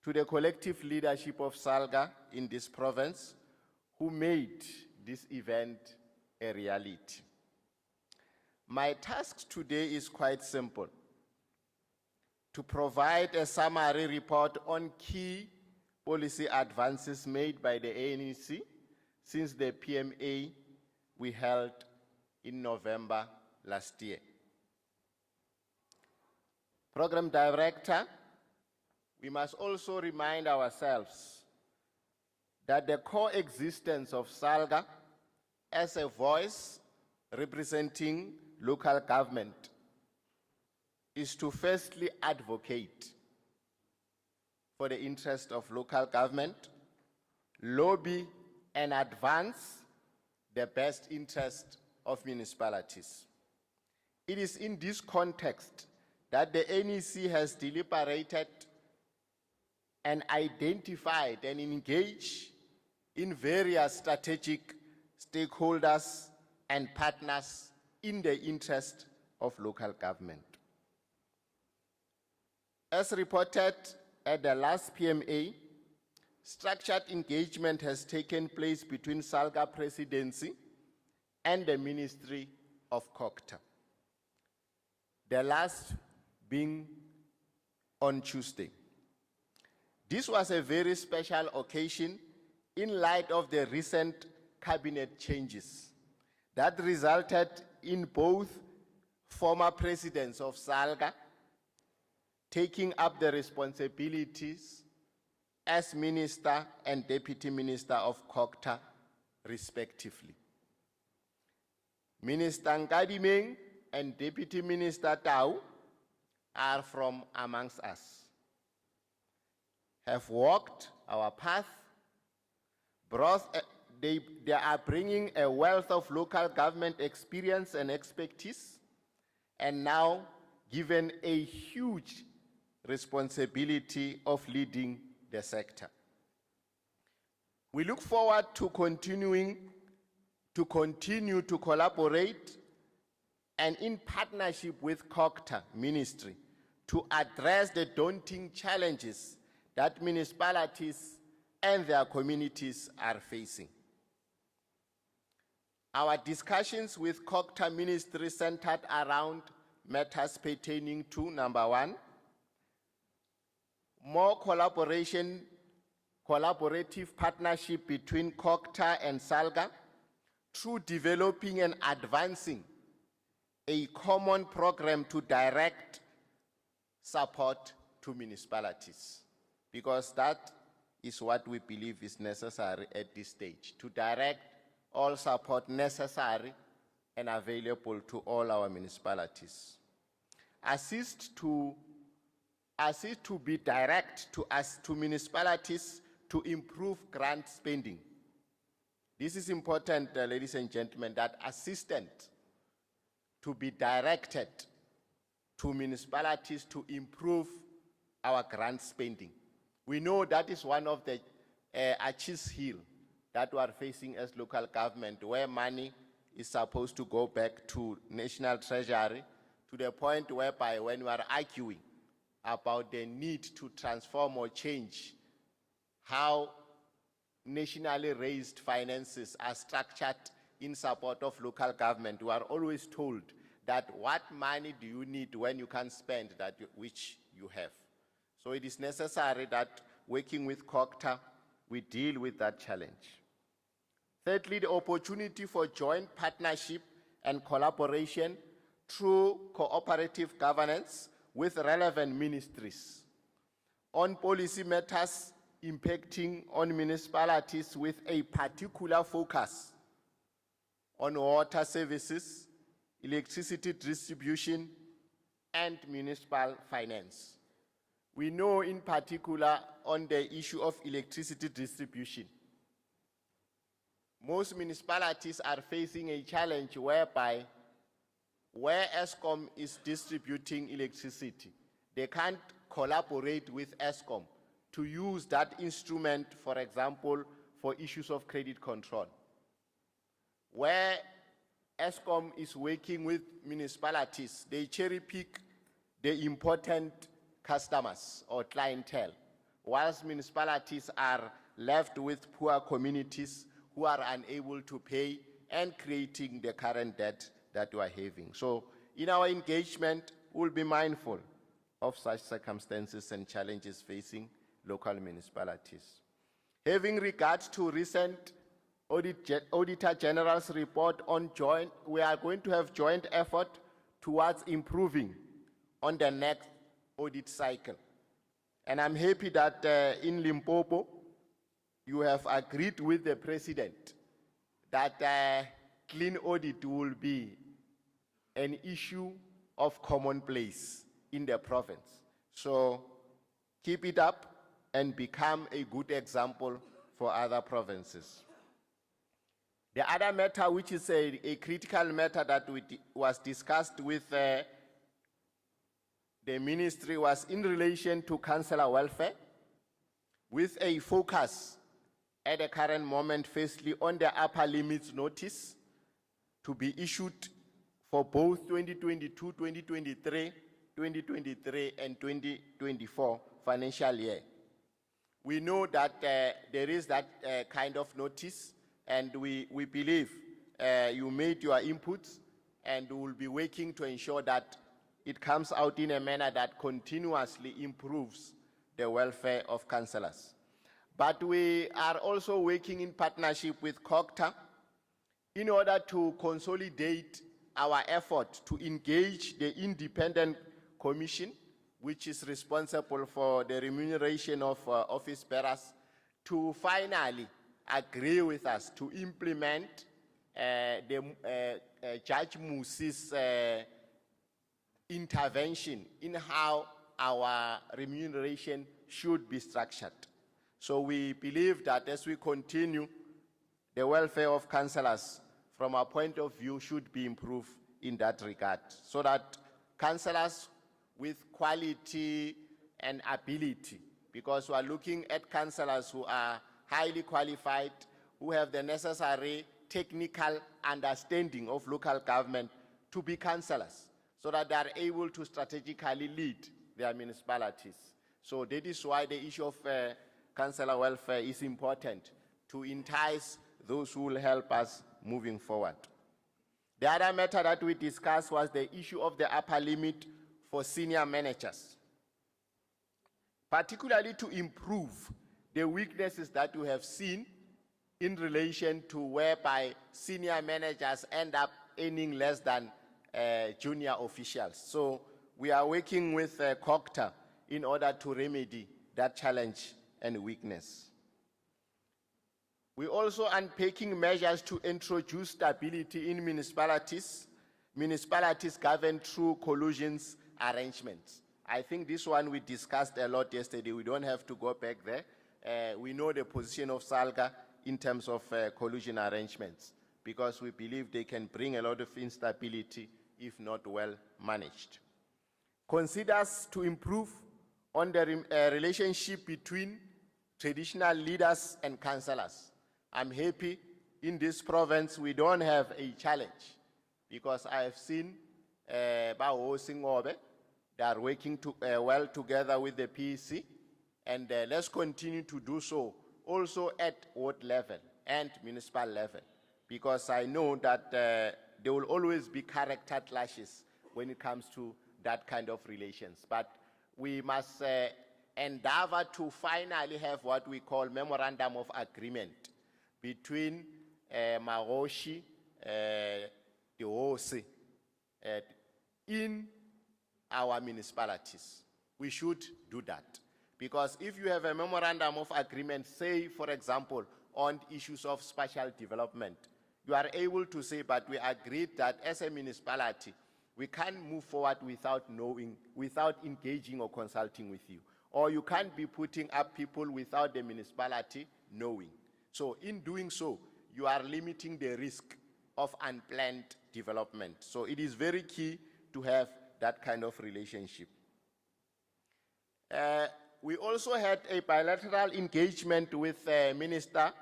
to the collective leadership of SALGA in this province who made this event a reality. My task today is quite simple: to provide a summary report on key policy advances made by the ANC since the PMA we held in November last year. Program Director, we must also remind ourselves that the coexistence of SALGA as a voice representing local government is to firstly advocate for the interest of local government, lobby and advance the best interest of municipalities. It is in this context that the NEC has deliberated and identified and engaged in various strategic stakeholders and partners in the interest of local government. As reported at the last PMA, structured engagement has taken place between SALGA Presidency and the Ministry of COGTA. The last being on Tuesday. This was a very special occasion in light of the recent cabinet changes that resulted in both former presidents of SALGA taking up the responsibilities as Minister and Deputy Minister of COGTA, respectively. Minister Nkadimeng and Deputy Minister Tau are from amongst us, have walked our path, they are bringing a wealth of local government experience and expertise, and now given a huge responsibility of leading the sector. We look forward to continue to collaborate and in partnership with COGTA Ministry to address the daunting challenges that municipalities and their communities are facing. Our discussions with COGTA Ministry centered around matters pertaining to, number one, more collaborative partnership between COGTA and SALGA through developing and advancing a common program to direct support to municipalities, because that is what we believe is necessary at this stage, to direct all support necessary and available to all our municipalities. Assist to be direct to municipalities to improve grant spending. This is important, ladies and gentlemen, that assistance to be directed to municipalities to improve our grant spending. We know that is one of the Achilles heel that we are facing as local government, where money is supposed to go back to National Treasury, to the point whereby when we are arguing about the need to transform or change how nationally raised finances are structured in support of local government, we are always told that what money do you need when you can't spend that which you have. So it is necessary that working with COGTA, we deal with that challenge. Thirdly, the opportunity for joint partnership and collaboration through cooperative governance with relevant ministries on policy matters impacting on municipalities with a particular focus on water services, electricity distribution, and municipal finance. We know in particular on the issue of electricity distribution, most municipalities are facing a challenge whereby where ESCOM is distributing electricity, they can't collaborate with ESCOM to use that instrument, for example, for issues of credit control. Where ESCOM is working with municipalities, they cherry pick the important customers or clientele, whilst municipalities are left with poor communities who are unable to pay and creating the current debt that we are having. So in our engagement, we'll be mindful of such circumstances and challenges facing local municipalities. Having regard to recent Auditor General's report on joint, we are going to have joint effort towards improving on the next audit cycle. And I'm happy that in Limpopo, you have agreed with the President that clean audit will be an issue of commonplace in the province. So keep it up and become a good example for other provinces. The other matter, which is a critical matter that was discussed with the ministry, was in relation to councillor welfare, with a focus at the current moment, firstly, on the upper limits notice to be issued for both 2022, 2023, 2023, and 2024 financial year. We know that there is that kind of notice, and we believe you made your inputs, and we will be working to ensure that it comes out in a manner that continuously improves the welfare of councillors. But we are also working in partnership with COGTA in order to consolidate our effort to engage the independent commission, which is responsible for the remuneration of office bearers, to finally agree with us to implement Judge Musi's intervention in how our remuneration should be structured. So we believe that as we continue, the welfare of councillors from our point of view should be improved in that regard, so that councillors with quality and ability, because we are looking at councillors who are highly qualified, who have the necessary technical understanding of local government to be councillors, so that they are able to strategically lead their municipalities. So that is why the issue of councillor welfare is important, to entice those who will help us moving forward. The other matter that we discussed was the issue of the upper limit for senior managers, particularly to improve the weaknesses that we have seen in relation to whereby senior managers end up earning less than junior officials. So we are working with COGTA in order to remedy that challenge and weakness. We're also unpacking measures to introduce stability in municipalities governed through collusions arrangements. I think this one we discussed a lot yesterday. We don't have to go back there. We know the position of SALGA in terms of collusion arrangements, because we believe they can bring a lot of instability if not well managed. Considers to improve on the relationship between traditional leaders and councillors. I'm happy in this province we don't have a challenge, because I have seen Baho Singobe, they are working well together with the PEC, and let's continue to do so also at ward level and municipal level, because I know that there will always be character clashes when it comes to that kind of relations. But we must endeavor to finally have what we call memorandum of agreement between Maroshi, the Hose, in our municipalities. We should do that. Because if you have a memorandum of agreement, say, for example, on issues of spatial development, you are able to say, but we agreed that as a municipality, we can't move forward without knowing, without engaging or consulting with you. Or you can't be putting up people without the municipality knowing. So in doing so, you are limiting the risk of unplanned development. So it is very key to have that kind of relationship. We also had a bilateral engagement with Minister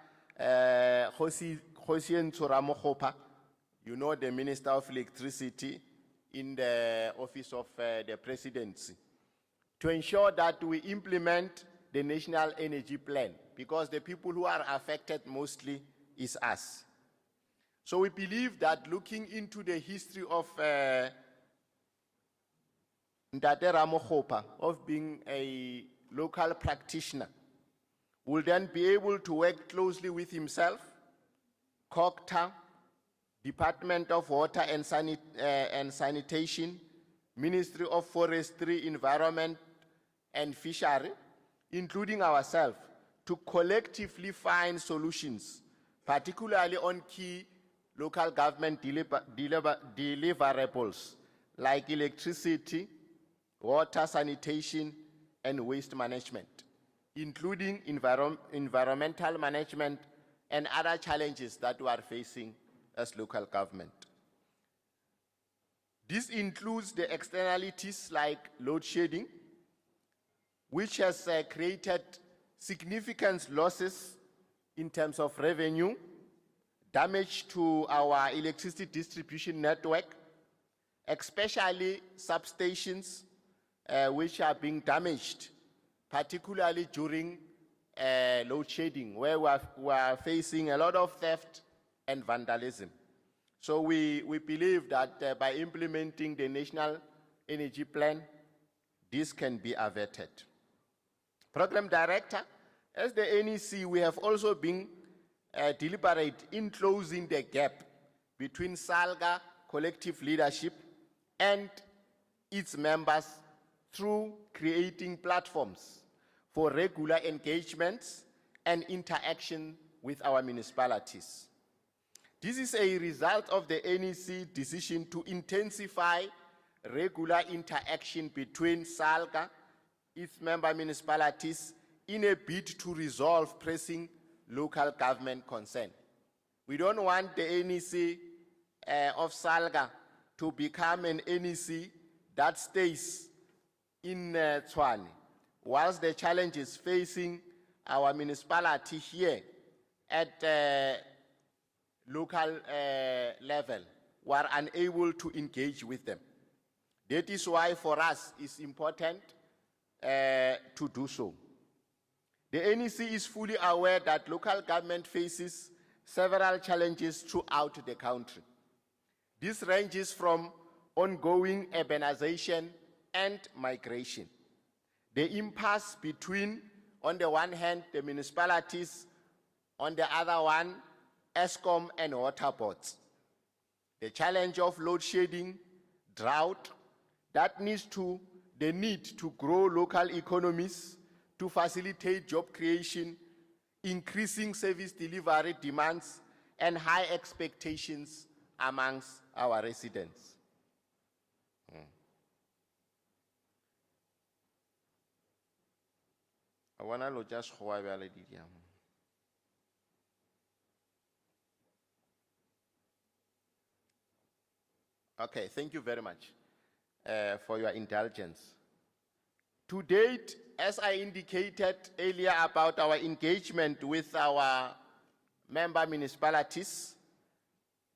Hosien Tsoramogopa, you know, the Minister of Electricity in the Office of the Presidency, to ensure that we implement the National Energy Plan, because the people who are affected mostly is us. So we believe that looking into the history of Ndate Ramogopa, of being a local practitioner, will then be able to work closely with himself, COGTA, Department of Water and Sanitation, Ministry of Forestry, Environment and Fishery, including ourselves, to collectively find solutions, particularly on key local government deliverables like electricity, water, sanitation, and waste management, including environmental management and other challenges that we are facing as local government. This includes the externalities like load shedding, which has created significant losses in terms of revenue, damage to our electricity distribution network, especially substations which are being damaged, particularly during load shedding, where we are facing a lot of theft and vandalism. So we believe that by implementing the National Energy Plan, this can be averted. Program Director, as the NEC, we have also been deliberate in closing the gap between SALGA collective leadership and its members through creating platforms for regular engagements and interaction with our municipalities. This is a result of the NEC decision to intensify regular interaction between SALGA, its member municipalities, in a bid to resolve pressing local government concern. We don't want the NEC of SALGA to become an NEC that stays in Tshwane, whilst the challenges facing our municipality here at local level were unable to engage with them. That is why for us it's important to do so. The NEC is fully aware that local government faces several challenges throughout the country. This ranges from ongoing urbanization and migration, the impasse between, on the one hand, the municipalities, on the other one, ESCOM and water boards, the challenge of load shedding, drought, the need to grow local economies to facilitate job creation, increasing service delivery demands, and high expectations amongst our residents. I want to just Okay, thank you very much for your indulgence. To date, as I indicated earlier about our engagement with our member municipalities,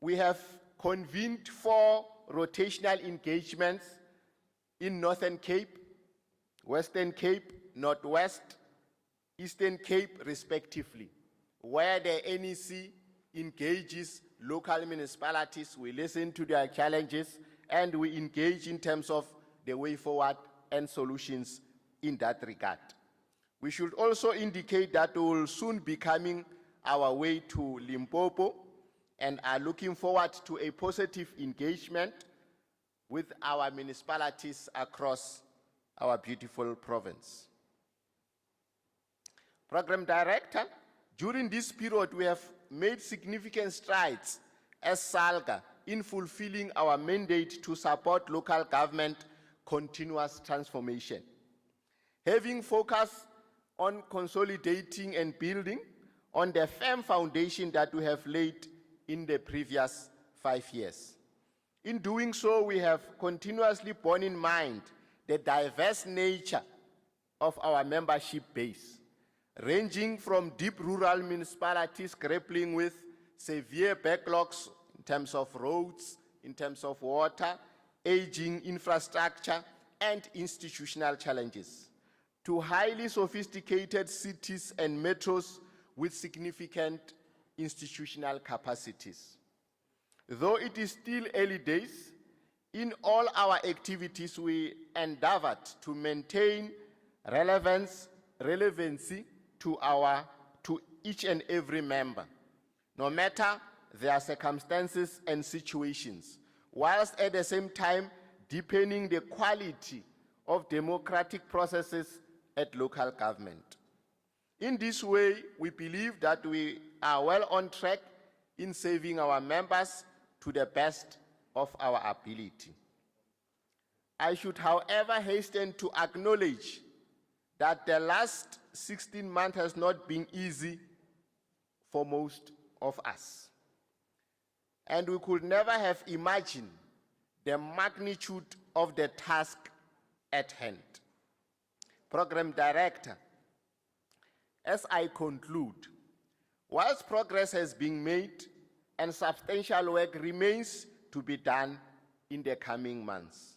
we have convened 4 rotational engagements in Northern Cape, Western Cape, Northwest, Eastern Cape, respectively, where the NEC engages local municipalities, we listen to their challenges, and we engage in terms of the way forward and solutions in that regard. We should also indicate that we will soon be coming our way to Limpopo and are looking forward to a positive engagement with our municipalities across our beautiful province. Program Director, during this period we have made significant strides as SALGA in fulfilling our mandate to support local government continuous transformation. Having focused on consolidating and building on the firm foundation that we have laid in the previous 5 years. In doing so, we have continuously borne in mind the diverse nature of our membership base, ranging from deep rural municipalities grappling with severe backlogs in terms of roads, in terms of water, aging infrastructure, and institutional challenges, to highly sophisticated cities and metros with significant institutional capacities. Though it is still early days, in all our activities we endeavored to maintain relevancy to each and every member, no matter their circumstances and situations, whilst at the same time deepening the quality of democratic processes at local government. In this way, we believe that we are well on track in serving our members to the best of our ability. I should, however, hasten to acknowledge that the last 16 months has not been easy for most of us. And we could never have imagined the magnitude of the task at hand. Program Director, as I conclude, whilst progress has been made and substantial work remains to be done in the coming months,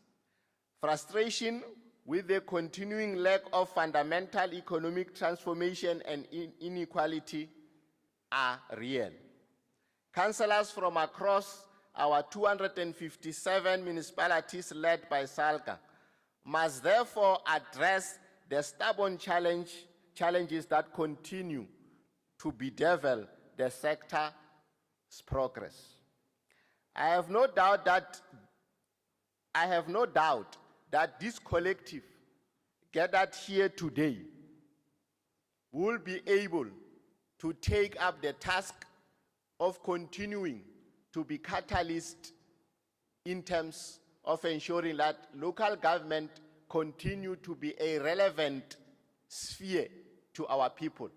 frustration with the continuing lack of fundamental economic transformation and inequality are real. Councillors from across our 257 municipalities led by SALGA must therefore address the stubborn challenges that continue to bedevil the sector's progress. I have no doubt that this collective gathered here today will be able to take up the task of continuing to be catalyst in terms of ensuring that local government continue to be a relevant sphere to our people,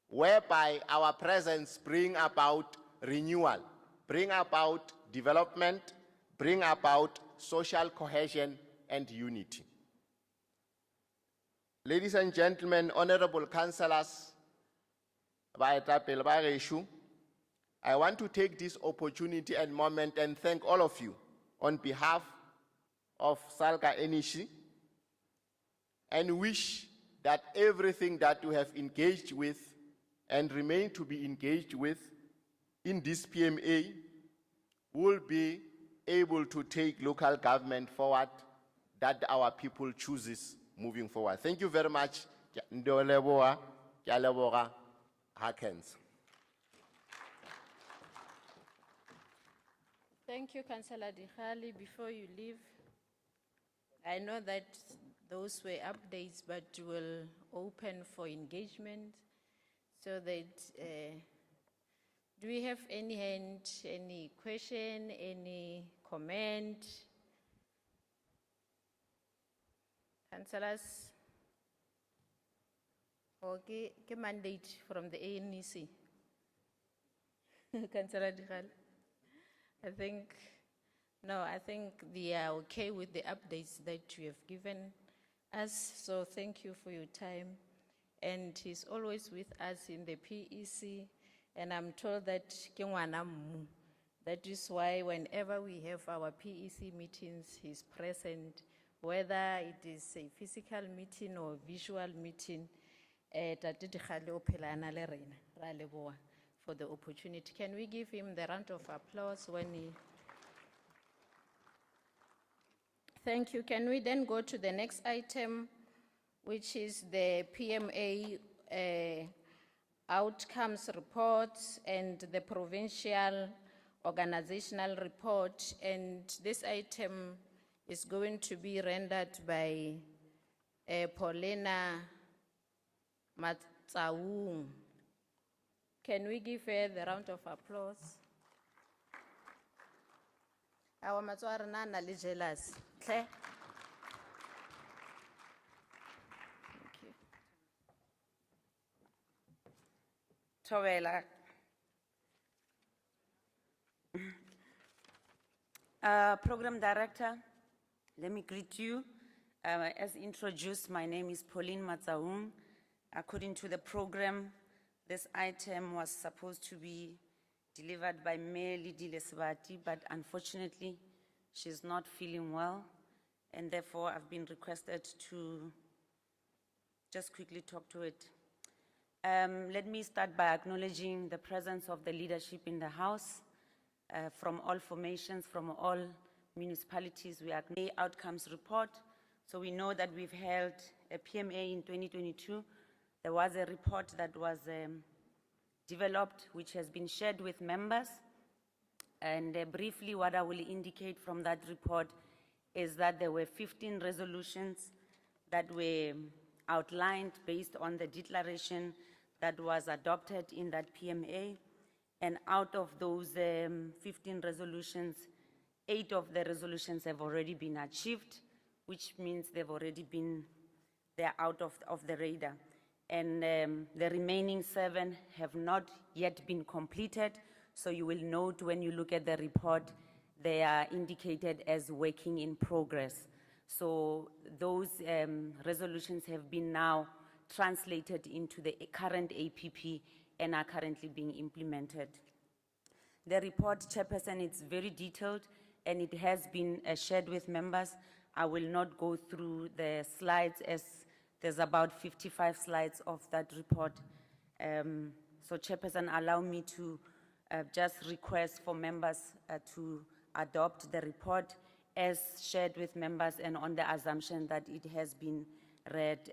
whereby our presence bring about renewal, bring about development, bring about social cohesion and unity. Ladies and gentlemen, honorable councillors, baetapele ba gešo, I want to take this opportunity and moment and thank all of you on behalf of SALGA NEC and wish that everything that you have engaged with and remain to be engaged with in this PMA will be able to take local government forward that our people chooses moving forward. Thank you very much. Ndoleboa, Kyaleboga, Hakens. Thank you, Councillor Dihali. Before you leave, I know that those were updates, but we'll open for engagement so that, do we have any hand, any question, any comment? Councillors? Okay, mandate from the ANC. Councillor Dihali? I think they are okay with the updates that you have given us. So thank you for your time. And he's always with us in the PEC. And I'm told that that is why whenever we have our PEC meetings, he's present, whether it is a physical meeting or visual meeting. For the opportunity. Can we give him the round of applause when he... Thank you. Can we then go to the next item, which is the PMA outcomes reports and the provincial organizational report. And this item is going to be rendered by Paulina Matsaung. Can we give her the round of applause? Our Matswara nana le jealous. Thank you. Thobela. Program Director, let me greet you. As introduced, my name is Pauline Matsaung. According to the program, this item was supposed to be delivered by Mayor Lidile Sebati, but unfortunately, she's not feeling well, and therefore I've been requested to just quickly talk to it. Let me start by acknowledging the presence of the leadership in the House, from all formations, from all municipalities. We acknowledge the outcomes report. So we know that we've held a PMA in 2022. There was a report that was developed, which has been shared with members. And briefly, what I will indicate from that report is that there were 15 resolutions that were outlined based on the declaration that was adopted in that PMA. And out of those 15 resolutions, 8 of the resolutions have already been achieved, which means they're out of the radar. And the remaining 7 have not yet been completed. So you will note when you look at the report, they are indicated as working in progress. So those resolutions have been now translated into the current APP and are currently being implemented. The report, Chairperson, it's very detailed and it has been shared with members. I will not go through the slides as there's about 55 slides of that report. So Chairperson, allow me to just request for members to adopt the report as shared with members and on the assumption that it has been read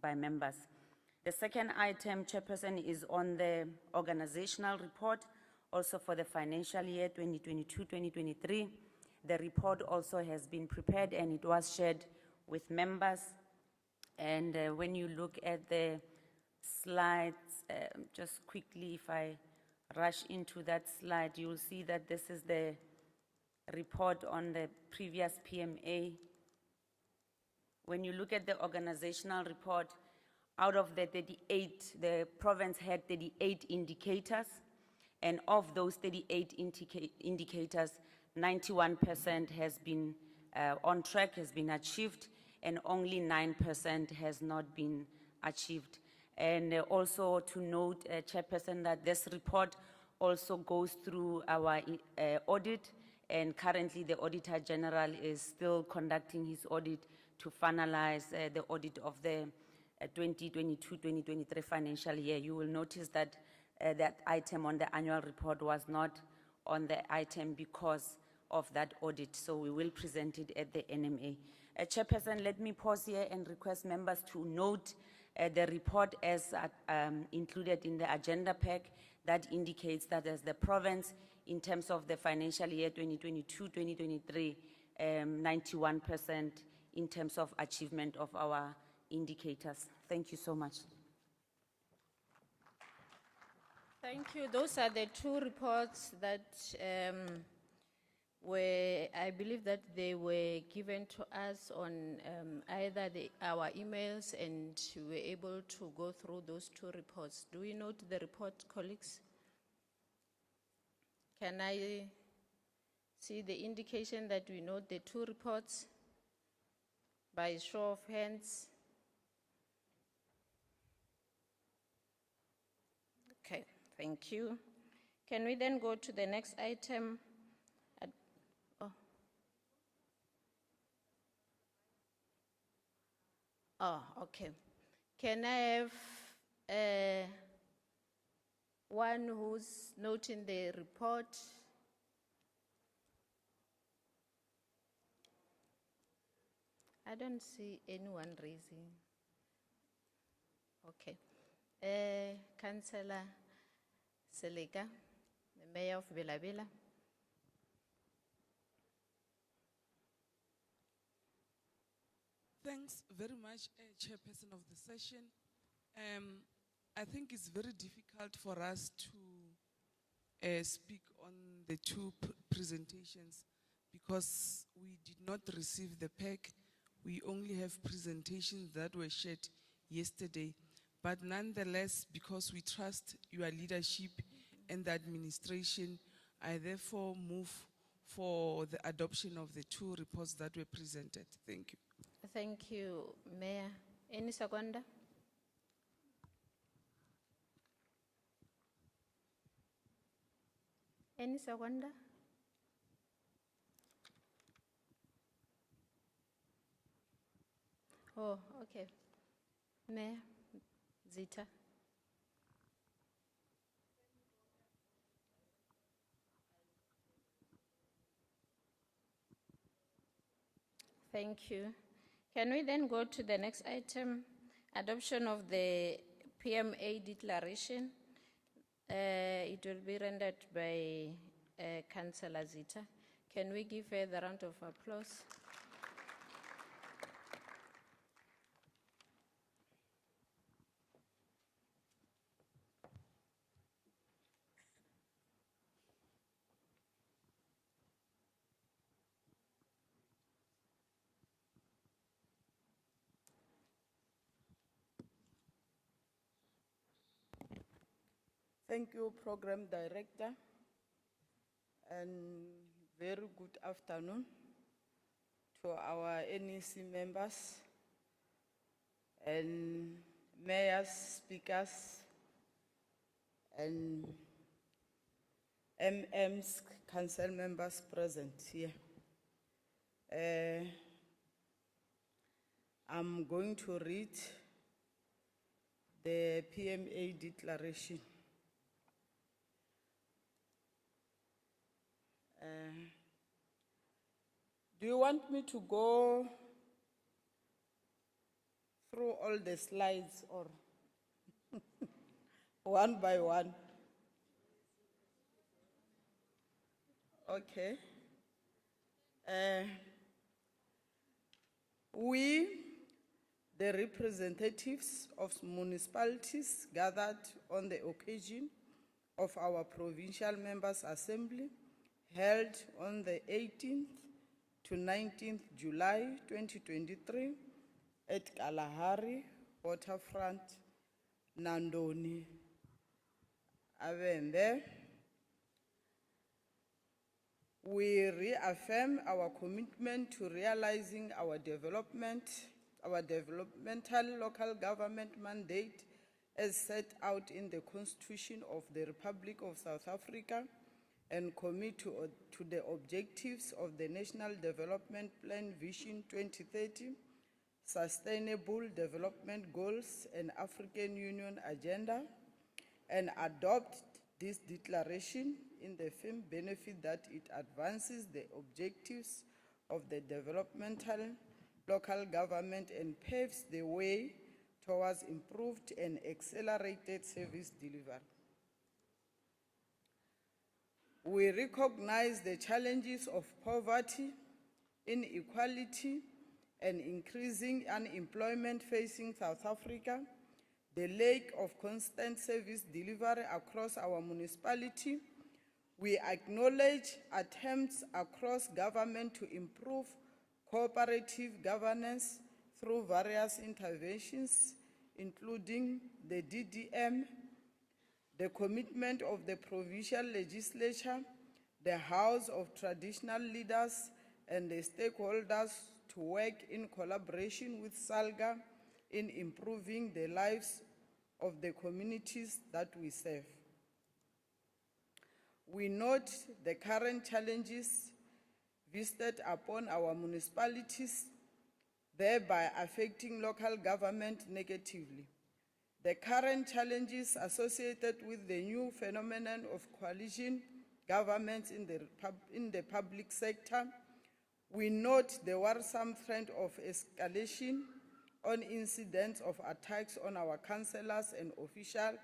by members. The second item, Chairperson, is on the organizational report, also for the financial year 2022-2023. The report also has been prepared and it was shared with members. And when you look at the slides, just quickly, if I rush into that slide, you'll see that this is the report on the previous PMA. When you look at the organizational report, out of the 38, the province had 38 indicators, and of those 38 indicators, 91% has been on track, has been achieved, and only 9% has not been achieved. And also to note, Chairperson, that this report also goes through our audit, and currently the Auditor General is still conducting his audit to finalize the audit of the 2022-2023 financial year. You will notice that that item on the annual report was not on the item because of that audit, so we will present it at the NMA. Chairperson, let me pause here and request members to note the report as included in the agenda pack that indicates that as the province, in terms of the financial year 2022-2023, 91% in terms of achievement of our indicators. Thank you so much. Thank you. Those are the 2 reports that I believe that they were given to us on either our emails, and we were able to go through those 2 reports. Do we note the report, colleagues? Can I see the indication that we note the 2 reports by show of hands? Okay, thank you. Can we then go to the next item? Oh, okay. Can I have one who's noting the report? I don't see anyone raising. Okay. Councillor Seleka, the Mayor of Belabela. Thanks very much, Chairperson of the session. I think it's very difficult for us to speak on the 2 presentations because we did not receive the pack. We only have presentations that were shared yesterday. But nonetheless, because we trust your leadership and the administration, I therefore move for the adoption of the two reports that were presented. Thank you. Thank you, Mayor. Any seconder? Any seconder? Oh, okay. Mayor, Zita. Thank you. Can we then go to the next item, adoption of the PMA declaration? It will be rendered by Councillor Zita. Can we give her the round of applause? Thank you, Program Director, and very good afternoon to our NEC members and mayors, speakers, and MMs, council members present here. I'm going to read the PMA declaration. Do you want me to go through all the slides or one by one? Okay. We, the representatives of municipalities gathered on the occasion of our Provincial Members' Assembly, held on the 18th to 19th July 2023 at Kalahari Waterfront, Nandoni, Avembe. We reaffirm our commitment to realizing our developmental local government mandate as set out in the Constitution of the Republic of South Africa, and commit to the objectives of the National Development Plan Vision 2030, Sustainable Development Goals, and African Union Agenda, and adopt this declaration in the firm benefit that it advances the objectives of the developmental local government and paves the way towards improved and accelerated service delivery. We recognize the challenges of poverty, inequality, and increasing unemployment facing South Africa, the lack of constant service delivery across our municipality. We acknowledge attempts across government to improve cooperative governance through various interventions, including the DDM, the commitment of the provincial legislature, the House of Traditional Leaders, and the stakeholders to work in collaboration with SALGA in improving the lives of the communities that we serve. We note the current challenges visited upon our municipalities, thereby affecting local government negatively. The current challenges associated with the new phenomenon of coalition governments in the public sector. We note the worrisome trend of escalation on incidents of attacks on our councillors and officials.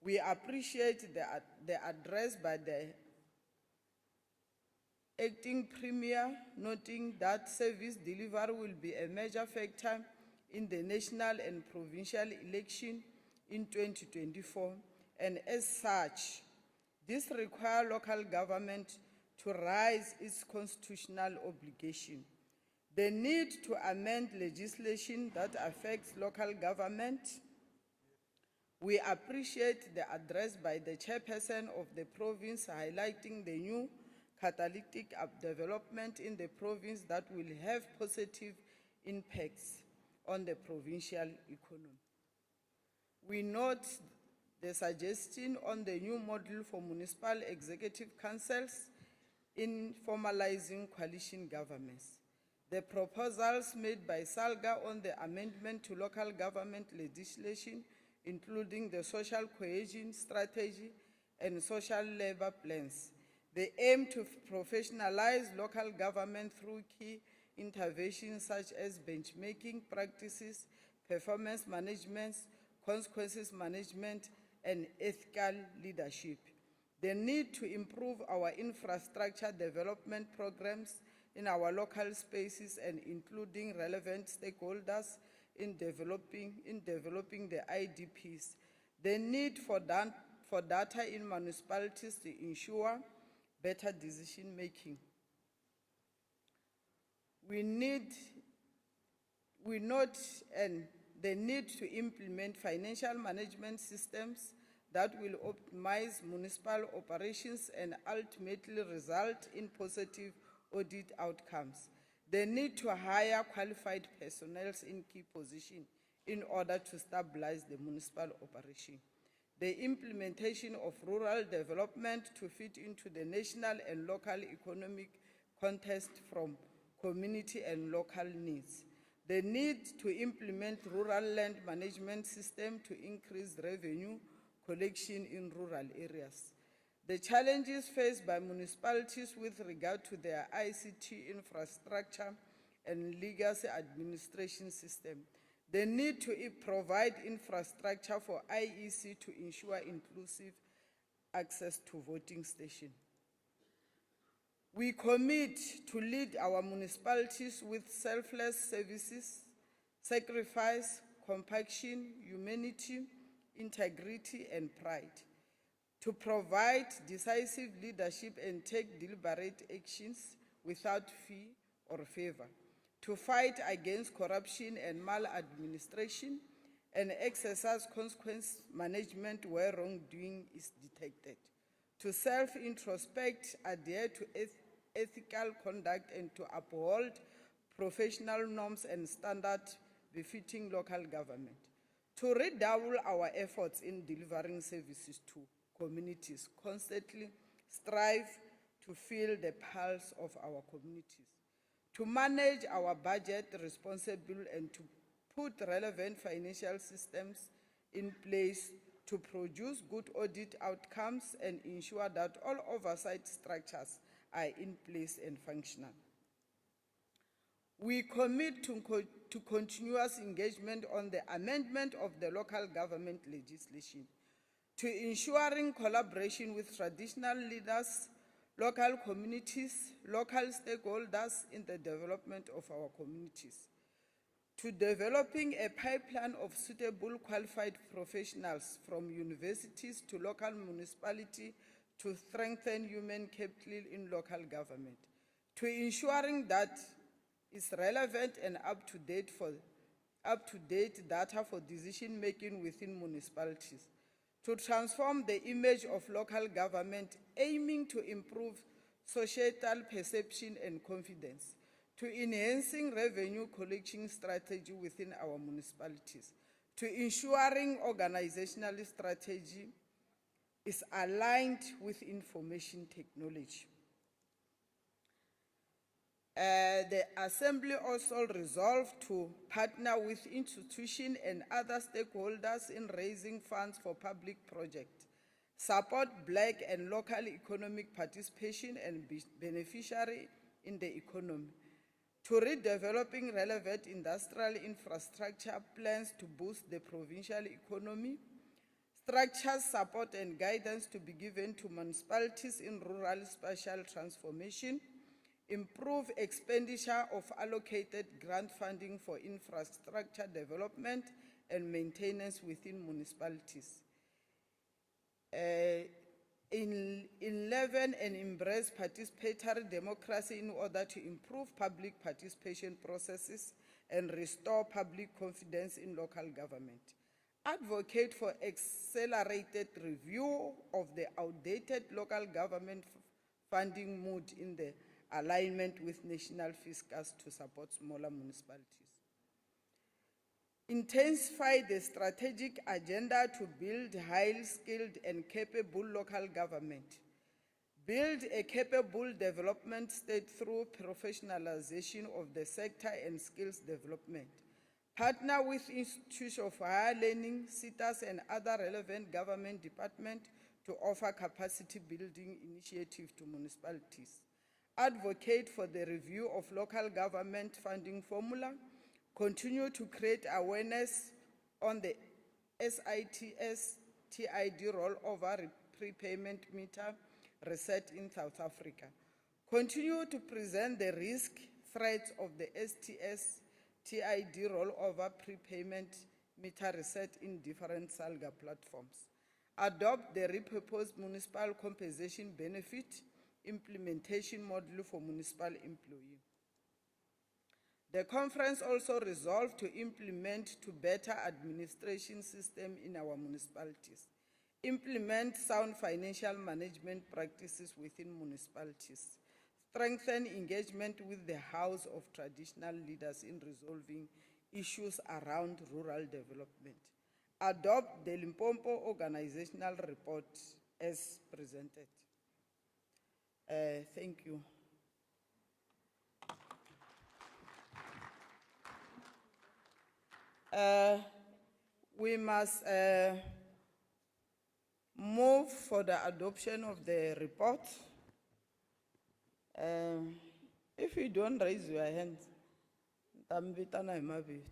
We appreciate the address by the acting premier, noting that service delivery will be a major factor in the national and provincial election in 2024, and as such, this requires local government to raise its constitutional obligation. The need to amend legislation that affects local government. We appreciate the address by the chairperson of the province highlighting the new catalytic development in the province that will have positive impacts on the provincial economy. We note the suggestion on the new model for municipal executive councils in formalizing coalition governments. The proposals made by SALGA on the amendment to local government legislation, including the social cohesion strategy and social labor plans. They aim to professionalize local government through key interventions such as benchmarking practices, performance management, consequences management, and ethical leadership. The need to improve our infrastructure development programs in our local spaces and including relevant stakeholders in developing the IDPs. The need for data in municipalities to ensure better decision making. We note the need to implement financial management systems that will optimize municipal operations and ultimately result in positive audit outcomes. The need to hire qualified personnel in key positions in order to stabilize the municipal operation. The implementation of rural development to fit into the national and local economic context from community and local needs. The need to implement rural land management system to increase revenue collection in rural areas. The challenges faced by municipalities with regard to their ICT infrastructure and legacy administration system. The need to provide infrastructure for IEC to ensure inclusive access to voting stations. We commit to lead our municipalities with selfless services, sacrifice, compassion, humanity, integrity, and pride, to provide decisive leadership and take deliberate actions without fee or favor, to fight against corruption and maladministration, and exercise consequence management where wrongdoing is detected, to self-introspect, adhere to ethical conduct, and to uphold professional norms and standards befitting local government, to redouble our efforts in delivering services to communities, constantly strive to feel the pulse of our communities, to manage our budget responsibly and to put relevant financial systems in place to produce good audit outcomes and ensure that all oversight structures are in place and functional. We commit to continuous engagement on the amendment of the local government legislation, to ensuring collaboration with traditional leaders, local communities, local stakeholders in the development of our communities, to developing a pipeline of suitable qualified professionals from universities to local municipality to strengthen human capital in local government, to ensuring that is relevant and up-to-date data for decision making within municipalities, to transform the image of local government aiming to improve societal perception and confidence, to enhancing revenue collection strategy within our municipalities, to ensuring organizational strategy is aligned with information technology. The Assembly also resolved to partner with institutions and other stakeholders in raising funds for public projects, support Black and local economic participation and beneficiary in the economy, to redeveloping relevant industrial infrastructure plans to boost the provincial economy, structures, support and guidance to be given to municipalities in rural spatial transformation, improve expenditure of allocated grant funding for infrastructure development and maintenance within municipalities. 11, and embrace participatory democracy in order to improve public participation processes and restore public confidence in local government. Advocate for accelerated review of the outdated local government funding mood in the alignment with national fiscus to support smaller municipalities. Intensify the strategic agenda to build highly skilled and capable local government. Build a capable development state through professionalization of the sector and skills development. Partner with institutions of higher learning, SETAs, and other relevant government departments to offer capacity building initiatives to municipalities. Advocate for the review of local government funding formula. Continue to create awareness on the SITS TID rollover prepayment meter reset in South Africa. Continue to present the risk threats of the STS TID rollover prepayment meter reset in different SALGA platforms. Adopt the repurposed municipal compensation benefit implementation model for municipal employees. The conference also resolved to implement to better administration system in our municipalities. Implement sound financial management practices within municipalities. Strengthen engagement with the House of Traditional Leaders in resolving issues around rural development. Adopt the Limpopo organizational report as presented. Thank you. We must move for the adoption of the report. If you don't raise your hands, tambitana imabito.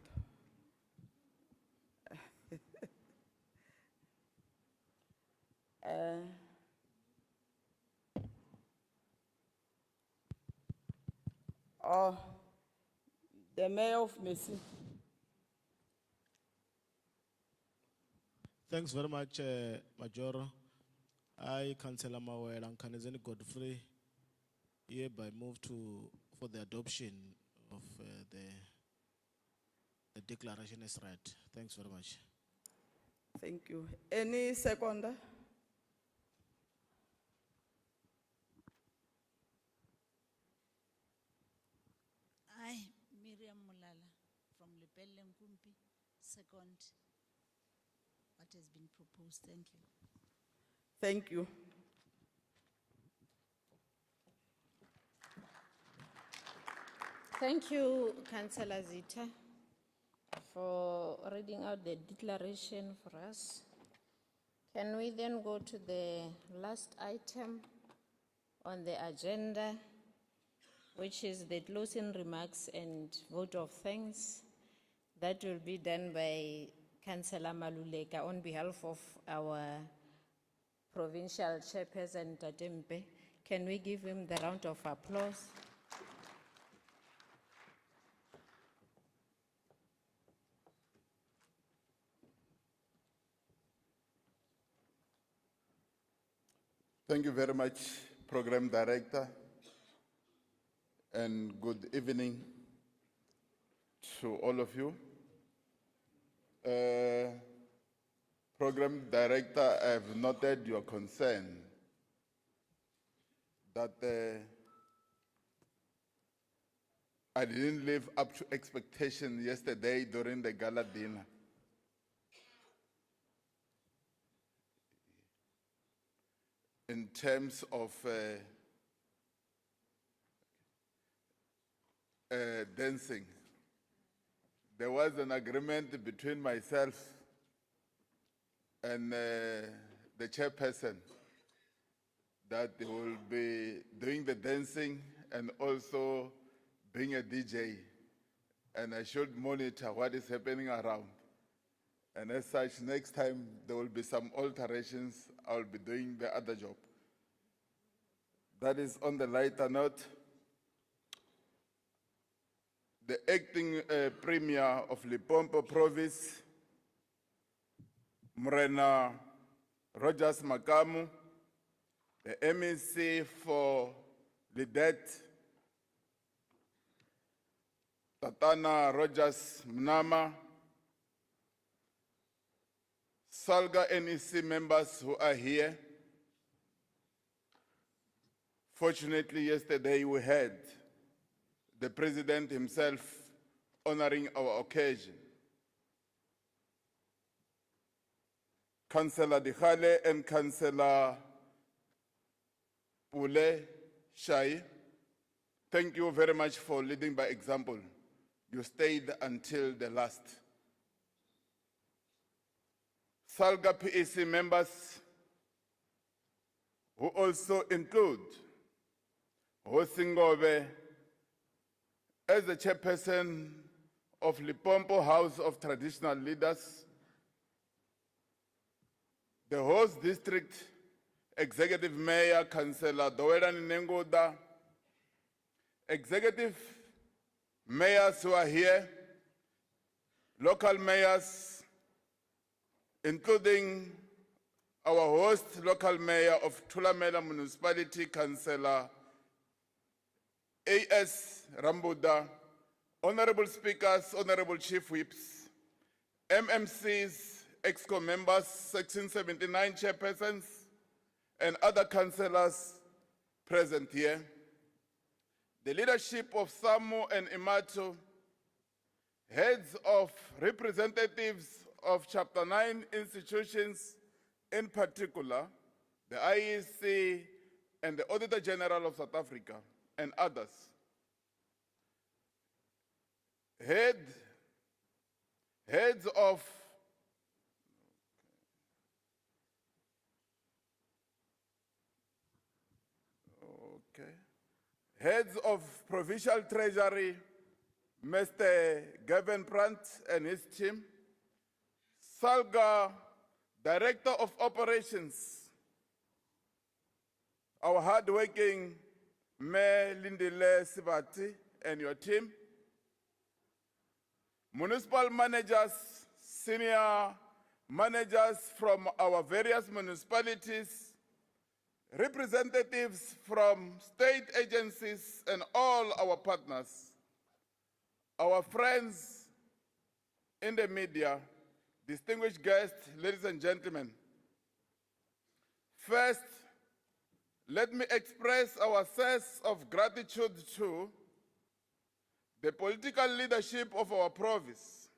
The Mayor of Messi. Thanks very much, Major. I, Councillor Mawela and Kanezeni Godfrey, hereby move for the adoption of the declaration as read. Thanks very much. Thank you. Any seconder? I, Miriam Mulala from Lepelle Nkumpi, second what has been proposed. Thank you. Thank you. Thank you, Councillor Zita, for reading out the declaration for us. Can we then go to the last item on the agenda, which is the closing remarks and vote of thanks? That will be done by Councillor Maluleka on behalf of our provincial chairperson, Tatempe. Can we give him the round of applause? Thank you very much, Program Director, and good evening to all of you. Program Director, I have noted your concern that I didn't live up to expectation yesterday during the gala dinner. In terms of dancing, there was an agreement between myself and the chairperson that they will be doing the dancing and also being a DJ, and I should monitor what is happening around. And as such, next time there will be some alterations. I will be doing the other job. That is on the lighter note. The acting Premier of Limpopo Province, Mrena Rogers Makamu, the MEC for Lidet, Tatana Rogers Mnama, SALGA NEC members who are here, Fortunately, yesterday we had the President himself honoring our occasion. Councillor Dikhale and Councillor Pule Shai, thank you very much for leading by example. You stayed until the last. SALGA PEC members, who also include Hosingobe as the chairperson of Limpopo House of Traditional Leaders, the host district executive mayor, Councillor Dowerani Nengoda, executive mayors who are here, local mayors, including our host local mayor of Thulamela Municipality, Councillor A.S. Rambuda, honorable speakers, honorable chief whips, MMCs, EXCO members, Section 79 chairpersons, and other councillors present here. The leadership of SAMU and IMATO, heads of representatives of Chapter 9 institutions, in particular, the IEC and the Auditor General of South Africa, and others. Heads of Heads of Provincial Treasury, Mr. Gavin Brandt and his team, SALGA Director of Operations, our hardworking Mayor Lindile Sibati and your team, municipal managers, senior managers from our various municipalities, representatives from state agencies and all our partners, our friends in the media, distinguished guests, ladies and gentlemen. First, let me express our sense of gratitude to the political leadership of our province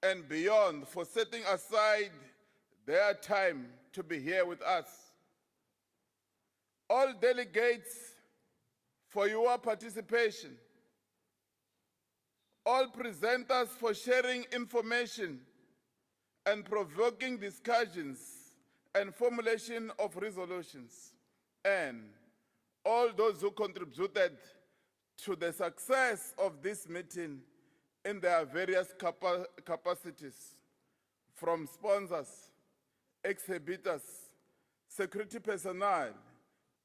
and beyond for setting aside their time to be here with us. All delegates for your participation, all presenters for sharing information and provoking discussions and formulation of resolutions, and all those who contributed to the success of this meeting in their various capacities, from sponsors, exhibitors, security personnel,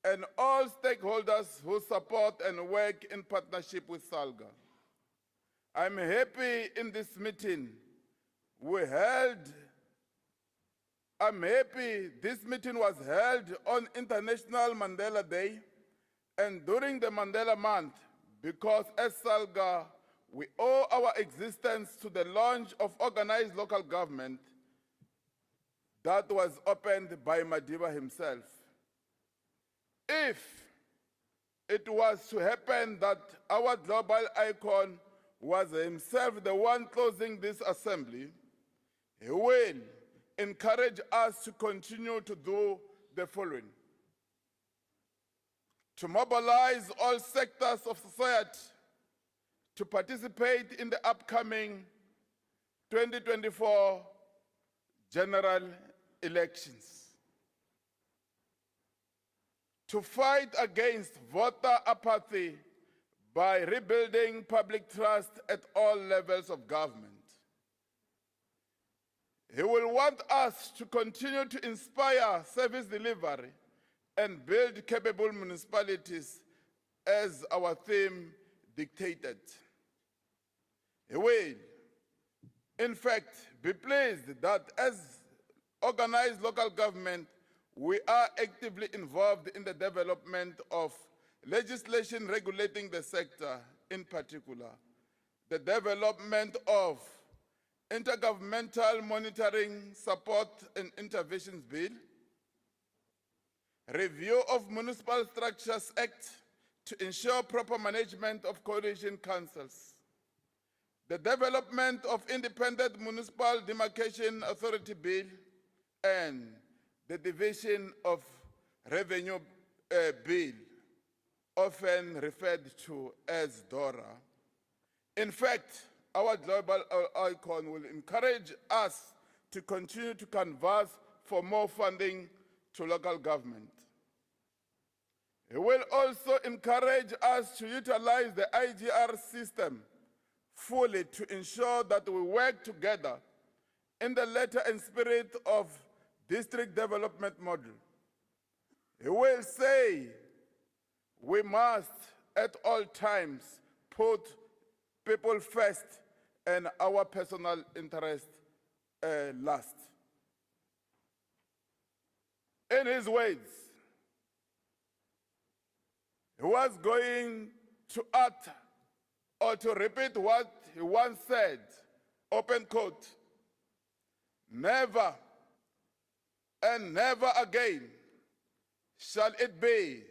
and all stakeholders who support and work in partnership with SALGA. I'm happy in this meeting I'm happy this meeting was held on International Mandela Day and during the Mandela Month, because as SALGA, we owe our existence to the launch of organized local government that was opened by Madiba himself. If it was to happen that our global icon was himself the one closing this assembly, he will encourage us to continue to do the following: to mobilize all sectors of society to participate in the upcoming 2024 general elections, to fight against voter apathy by rebuilding public trust at all levels of government. He will want us to continue to inspire service delivery and build capable municipalities as our theme dictated. He will, in fact, be pleased that as organized local government, we are actively involved in the development of legislation regulating the sector, in particular, the development of Intergovernmental Monitoring Support and Interventions Bill, review of Municipal Structures Act to ensure proper management of coalition councils, the development of Independent Municipal Demarcation Authority Bill, and the Division of Revenue Bill, often referred to as DORA. In fact, our global icon will encourage us to continue to canvass for more funding to local government. It will also encourage us to utilize the IGR system fully to ensure that we work together in the letter and spirit of district development model. He will say we must at all times put people first and our personal interest last. In his words, he was going to utter or to repeat what he once said, open quote, never and never again shall it be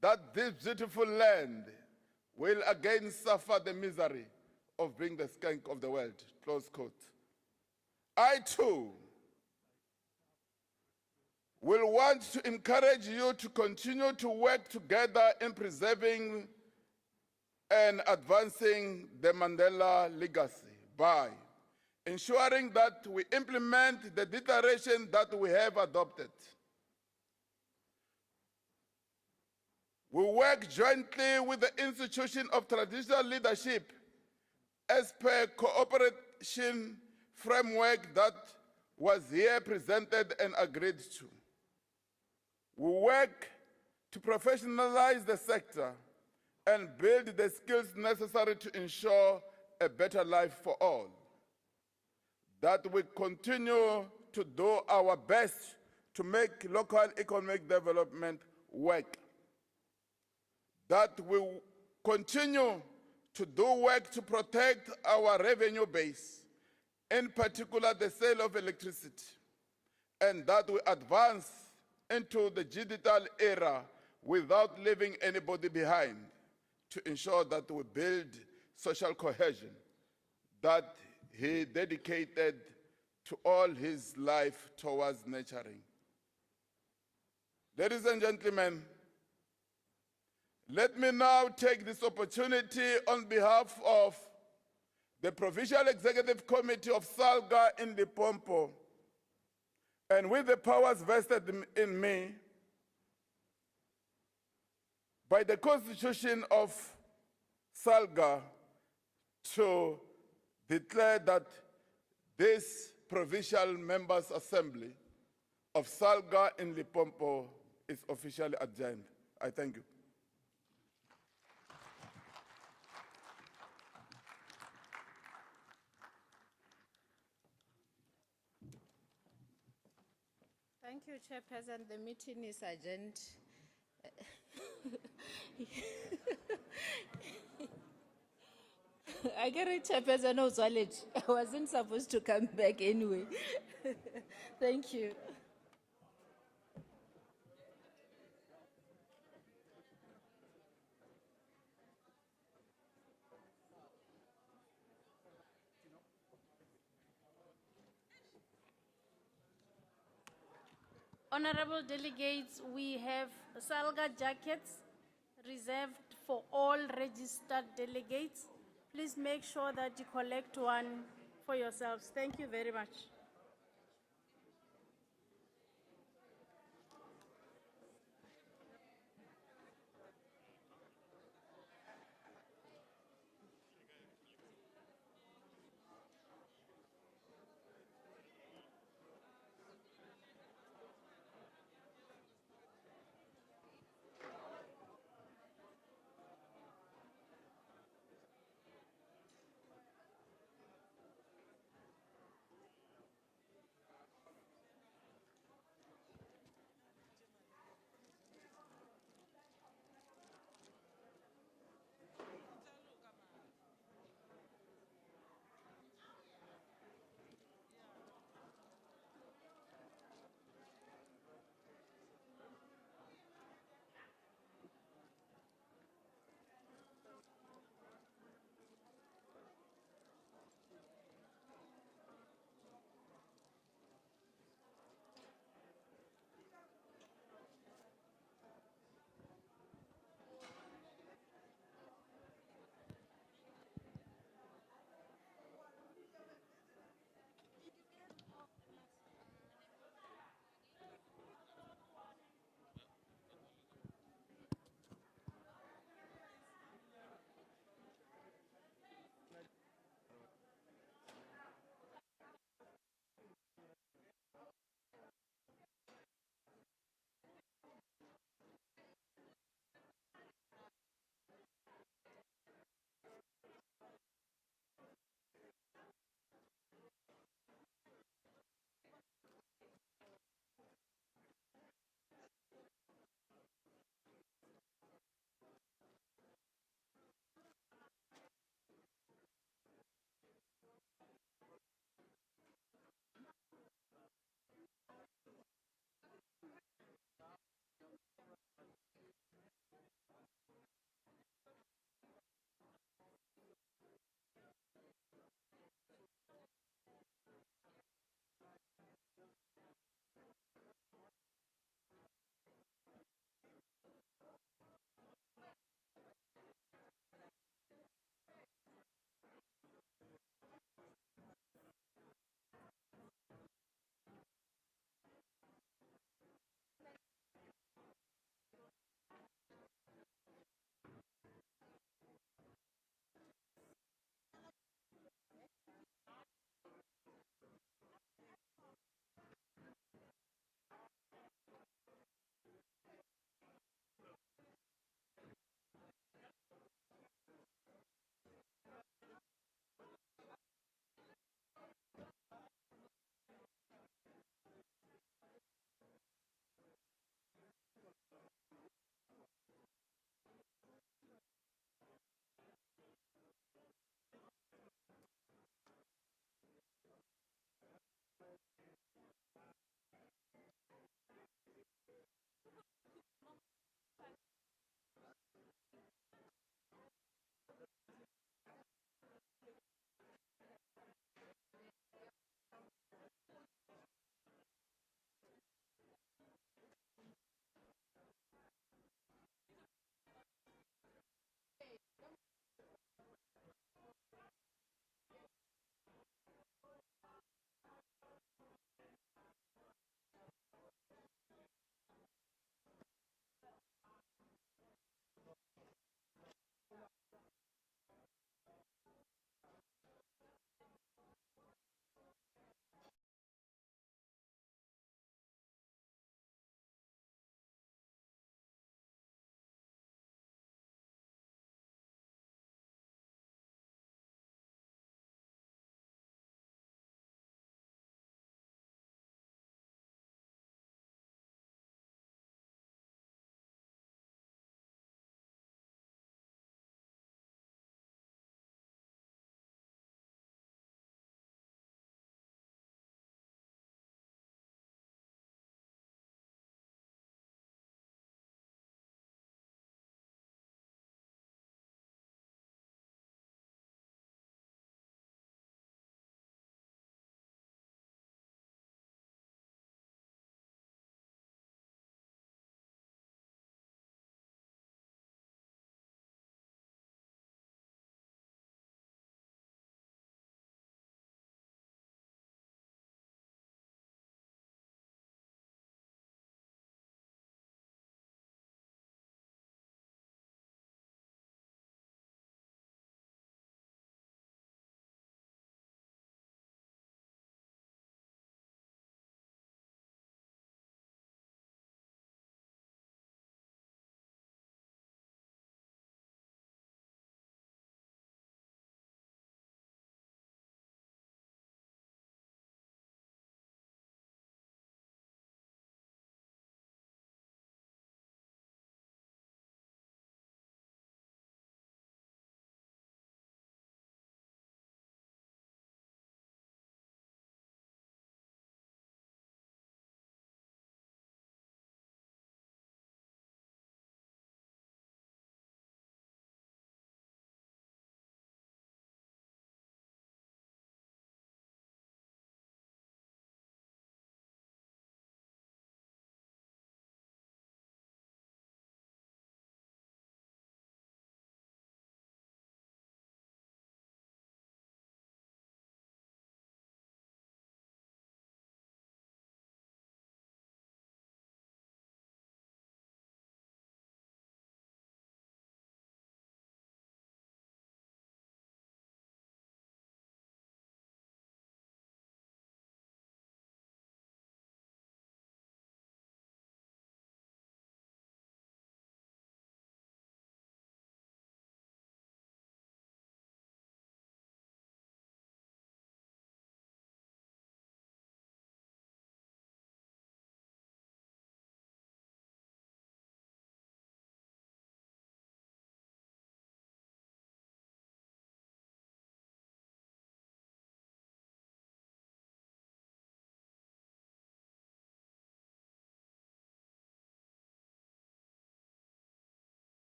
that this beautiful land will again suffer the misery of being the skank of the world, close quote. I too will want to encourage you to continue to work together in preserving and advancing the Mandela legacy by ensuring that we implement the declaration that we have adopted. We work jointly with the institution of traditional leadership as per cooperation framework that was here presented and agreed to. We work to professionalize the sector and build the skills necessary to ensure a better life for all. That we continue to do our best to make local economic development work. That we continue to do work to protect our revenue base, in particular the sale of electricity, and that we advance into the digital era without leaving anybody behind to ensure that we build social cohesion that he dedicated to all his life towards nurturing. Ladies and gentlemen, let me now take this opportunity on behalf of the Provincial Executive Committee of SALGA in Limpopo, and with the powers vested in me by the Constitution of SALGA, to declare that this Provincial Members' Assembly of SALGA in Limpopo is officially adjourned. I thank you. Thank you, Chairperson. The meeting is adjourned. I get it, Chairperson Ozwalet. I wasn't supposed to come back anyway. Thank you. Honorable delegates, we have SALGA jackets reserved for all registered delegates. Please make sure that you collect one for yourselves. Thank you very much.